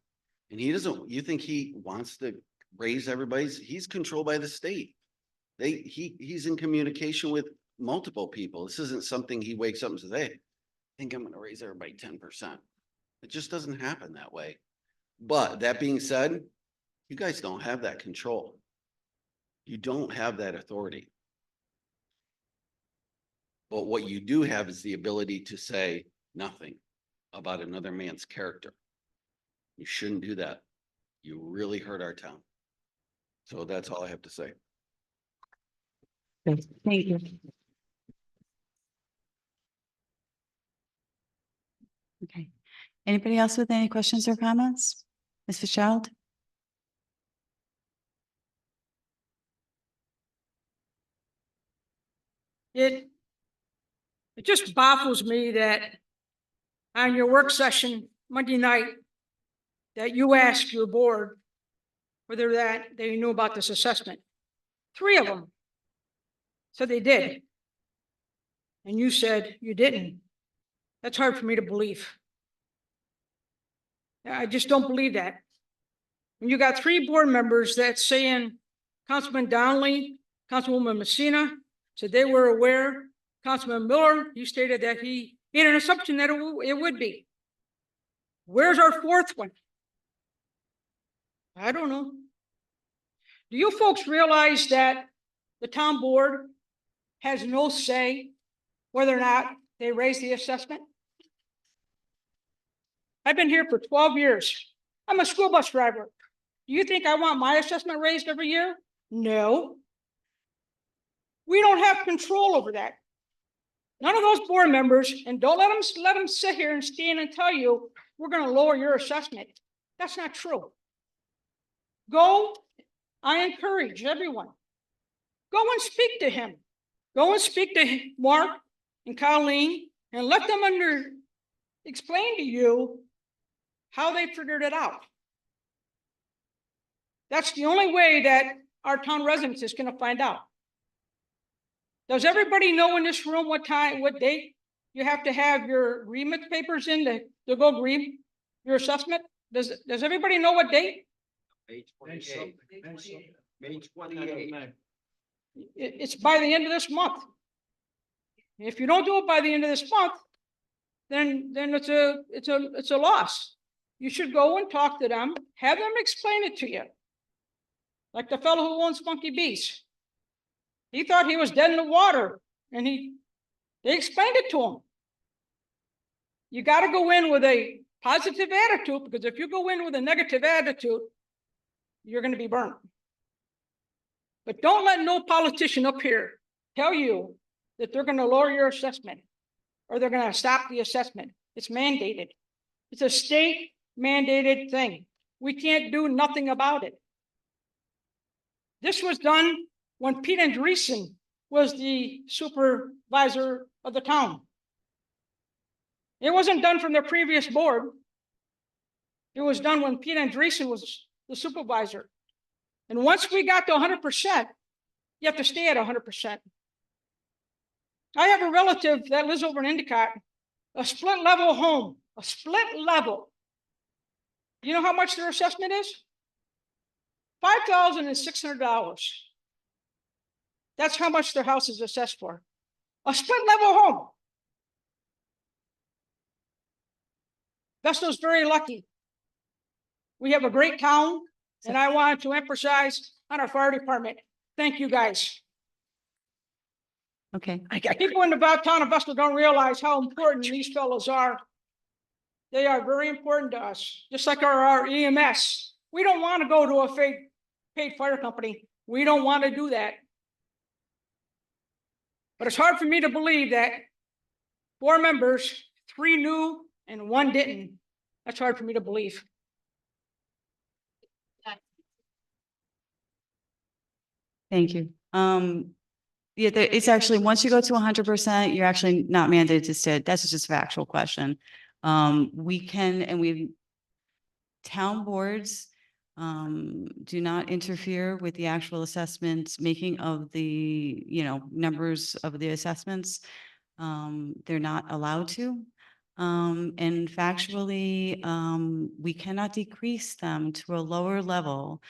Speaker 20: And he doesn't, you think he wants to raise everybody's, he's controlled by the state. He's in communication with multiple people. This isn't something he wakes up and says, hey, I think I'm going to raise everybody 10%. It just doesn't happen that way. But that being said, you guys don't have that control. You don't have that authority. But what you do have is the ability to say nothing about another man's character. You shouldn't do that. You really hurt our town. So that's all I have to say.
Speaker 1: Thank you. Okay. Anybody else with any questions or comments? Ms. Fitzgerald?
Speaker 13: It just baffles me that on your work session Monday night, that you asked your board whether they knew about this assessment. 3 of them said they did. And you said you didn't. That's hard for me to believe. I just don't believe that. When you got 3 board members that's saying Councilman Donnelly, Councilwoman Messina said they were aware
Speaker 21: Councilman Miller, you stated that he made an assumption that it would be. Where's our fourth one? I don't know. Do you folks realize that the town board has no say whether or not they raise the assessment? I've been here for 12 years. I'm a school bus driver. Do you think I want my assessment raised every year? No. We don't have control over that. None of those board members, and don't let them sit here and stand and tell you, we're going to lower your assessment. That's not true. Go, I encourage everyone. Go and speak to him. Go and speak to Mark and Colleen and let them explain to you how they figured it out. That's the only way that our town residents is going to find out. Does everybody know in this room what date you have to have your agreement papers in to go agree your assessment? Does everybody know what date?
Speaker 18: May 28th. May 28th.
Speaker 21: It's by the end of this month. If you don't do it by the end of this month, then it's a loss. You should go and talk to them, have them explain it to you. Like the fellow who owns Funky Beast. He thought he was dead in the water, and they explained it to him. You got to go in with a positive attitude, because if you go in with a negative attitude, you're going to be burnt. But don't let no politician up here tell you that they're going to lower your assessment or they're going to stop the assessment. It's mandated. It's a state mandated thing. We can't do nothing about it. This was done when Pete Andreessen was the supervisor of the town. It wasn't done from the previous board. It was done when Pete Andreessen was the supervisor. And once we got to 100%, you have to stay at 100%. I have a relative that lives over in Endicott, a split level home, a split level. You know how much their assessment is? $5,600. That's how much their house is assessed for. A split level home. Vestal's very lucky. We have a great town, and I wanted to emphasize on our fire department. Thank you, guys.
Speaker 1: Okay.
Speaker 21: People in the town of Vestal don't realize how important these fellows are. They are very important to us, just like our EMS. We don't want to go to a paid fire company. We don't want to do that. But it's hard for me to believe that 4 members, 3 knew and 1 didn't. That's hard for me to believe.
Speaker 1: Thank you. Yeah, it's actually, once you go to 100%, you're actually not mandated to stay. That's just a factual question. We can, and town boards do not interfere with the actual assessments making of the, numbers of the assessments. They're not allowed to. And factually, we cannot decrease them to a lower level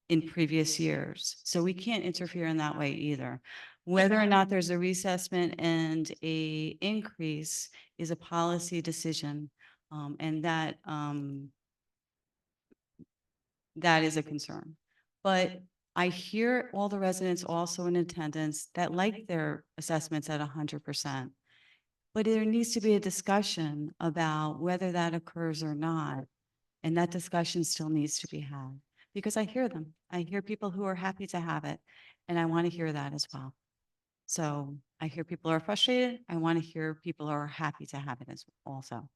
Speaker 1: in previous years. So we can't interfere in that way either. Whether or not there's a reassessment and a increase is a policy decision. And that is a concern. But I hear all the residents also in attendance that like their assessments at 100%. But there needs to be a discussion about whether that occurs or not. And that discussion still needs to be had. Because I hear them. I hear people who are happy to have it. And I want to hear that as well. So I hear people are frustrated. I want to hear people are happy to have it as also.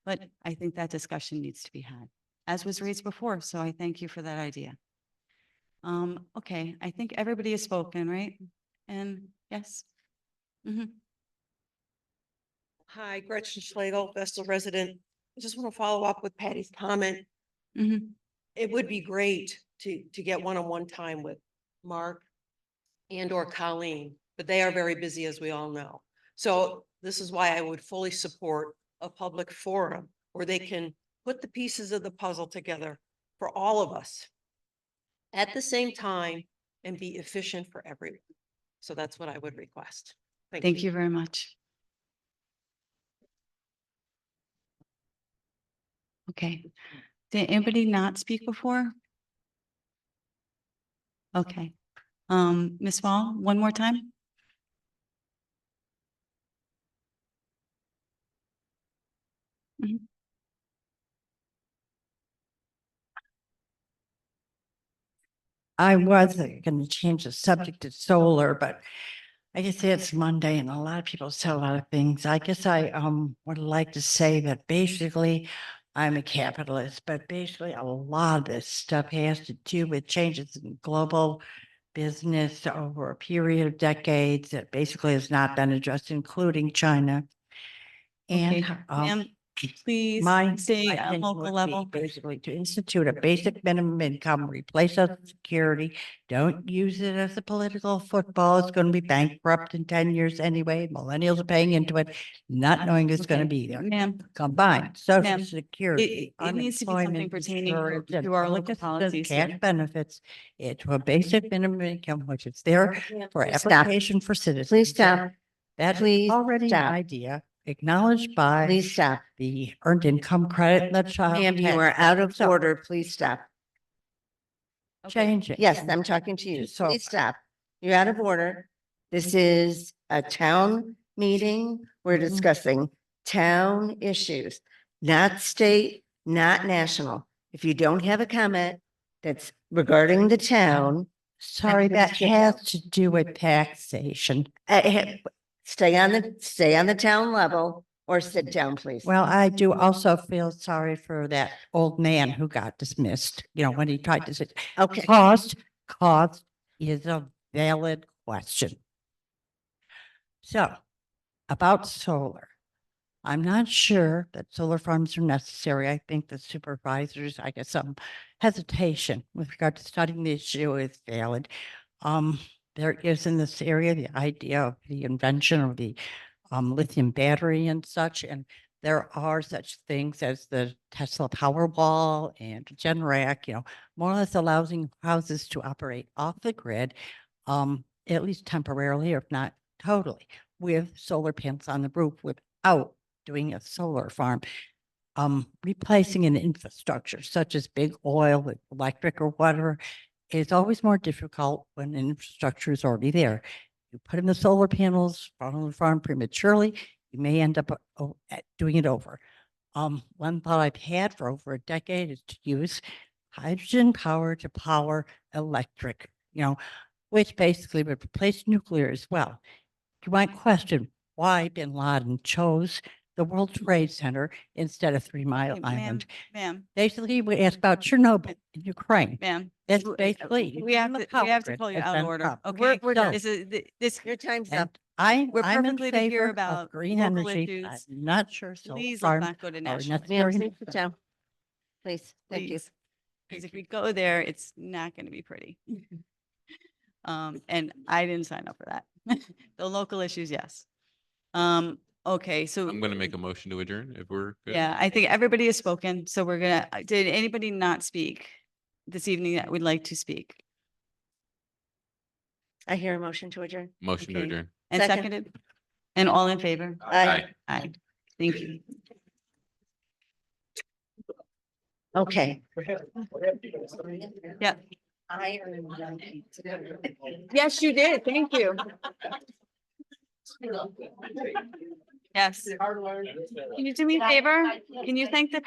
Speaker 1: But I think that discussion needs to be had, as was raised before. So I thank you for that idea. Okay, I think everybody has spoken, right? And yes.
Speaker 22: Hi, Gretchen Schlegel, Vestal resident. I just want to follow up with Patty's comment. It would be great to get one-on-one time with Mark and or Colleen, but they are very busy, as we all know. So this is why I would fully support a public forum where they can put the pieces of the puzzle together for all of us at the same time and be efficient for everyone. So that's what I would request.
Speaker 1: Thank you very much. Okay. Did anybody not speak before? Okay. Ms. Wall, one more time? Mhm.
Speaker 2: I was going to change the subject to solar, but I guess it's Monday and a lot of people say a lot of things. I guess I would like to say that basically I'm a capitalist, but basically a lot of this stuff has to do with changes in global business over a period of decades that basically has not been addressed, including China.
Speaker 1: Okay,
Speaker 2: And
Speaker 1: ma'am, please
Speaker 2: my
Speaker 1: stay at
Speaker 2: opinion
Speaker 1: local
Speaker 2: would be
Speaker 1: level.
Speaker 2: basically to institute a basic minimum income, replace Social Security. Don't use it as a political football. It's going to be bankrupt in 10 years anyway. Millennials are paying into it, not knowing it's going to
Speaker 1: Okay,
Speaker 2: be there.
Speaker 1: Ma'am,
Speaker 2: Combined Social
Speaker 1: Ma'am,
Speaker 2: Security,
Speaker 1: it needs to be something
Speaker 2: unemployment
Speaker 1: pertaining
Speaker 2: insurance, and
Speaker 1: to our
Speaker 2: public
Speaker 1: local
Speaker 2: assistance,
Speaker 1: policies
Speaker 2: cash
Speaker 1: here.
Speaker 2: benefits into a basic minimum income, which is there for
Speaker 5: Stop.
Speaker 2: application for citizens.
Speaker 5: Please stop.
Speaker 2: That is
Speaker 5: Please
Speaker 2: already an
Speaker 5: stop.
Speaker 2: idea acknowledged by
Speaker 5: Please stop.
Speaker 2: the earned income credit and the child.
Speaker 5: Ma'am, you
Speaker 2: tax
Speaker 5: are out of
Speaker 2: credit. So,
Speaker 5: order. Please stop.
Speaker 2: Change it.
Speaker 5: Yes, I'm talking to you.
Speaker 2: So-
Speaker 5: Please stop. You're out of order. This is a town meeting. We're
Speaker 2: Mhm.
Speaker 5: discussing town issues, not state, not national. If you don't have a comment that's regarding the town,
Speaker 2: Sorry, that has to do with taxation.
Speaker 5: stay on the town level or sit down, please.
Speaker 2: Well, I do also feel sorry for that old man who got dismissed, when he tried to say,
Speaker 5: Okay.
Speaker 2: cost is a valid question. So about solar. I'm not sure that solar farms are necessary. I think the supervisors, I guess some hesitation with regard to studying the issue is valid. There is in this area the idea of the invention of the lithium battery and such, and there are such things as the Tesla Powerwall and Generac, more or less allowing houses to operate off the grid, at least temporarily, if not totally, with solar panels on the roof without doing a solar farm. Replacing an infrastructure such as big oil, electric, or whatever is always more difficult when an infrastructure is already there. You put in the solar panels on the farm prematurely, you may end up doing it over. One thought I've had for over a decade is to use hydrogen power to power electric, which basically would replace nuclear as well. You might question why bin Laden chose the World Trade Center instead of 3 Mile
Speaker 1: Okay,
Speaker 2: Island.
Speaker 1: Ma'am,
Speaker 2: Basically, we asked about Chernobyl in Ukraine.
Speaker 1: ma'am.
Speaker 2: That's
Speaker 1: w-
Speaker 2: basically.
Speaker 1: We have
Speaker 2: the
Speaker 1: to
Speaker 2: power
Speaker 1: pull you
Speaker 2: grid
Speaker 1: out
Speaker 2: has
Speaker 1: of
Speaker 2: been
Speaker 1: order.
Speaker 2: up.
Speaker 1: Okay,
Speaker 2: We're done.
Speaker 1: this,
Speaker 5: Your time's up.
Speaker 2: And
Speaker 1: We're
Speaker 2: I'm in
Speaker 1: perfectly to hear
Speaker 2: favor of
Speaker 1: about
Speaker 2: green
Speaker 1: local
Speaker 2: energy. I'm
Speaker 1: issues.
Speaker 2: not sure solar
Speaker 1: Please let's
Speaker 2: farms
Speaker 1: not go to
Speaker 2: are
Speaker 1: national.
Speaker 5: Ma'am,
Speaker 2: necessary.
Speaker 5: please sit down. Please, thank you.
Speaker 1: Please. Because if we go there, it's not going to be pretty. And I didn't sign up for that. The local issues, yes. Okay, so.
Speaker 10: I'm gonna make a motion to adjourn if we're good.
Speaker 1: Yeah, I think everybody has spoken, so we're gonna, did anybody not speak this evening that would like to speak?
Speaker 5: I hear a motion to adjourn.
Speaker 10: Motion to
Speaker 1: Okay.
Speaker 10: adjourn.
Speaker 1: And
Speaker 5: Second.
Speaker 1: seconded? And all in favor?
Speaker 5: Aye.
Speaker 1: Aye. Thank you.
Speaker 5: Okay.
Speaker 1: Yeah.
Speaker 5: I.
Speaker 1: Yes, you did. Thank you. Yes. Can you do me a favor? Can you thank the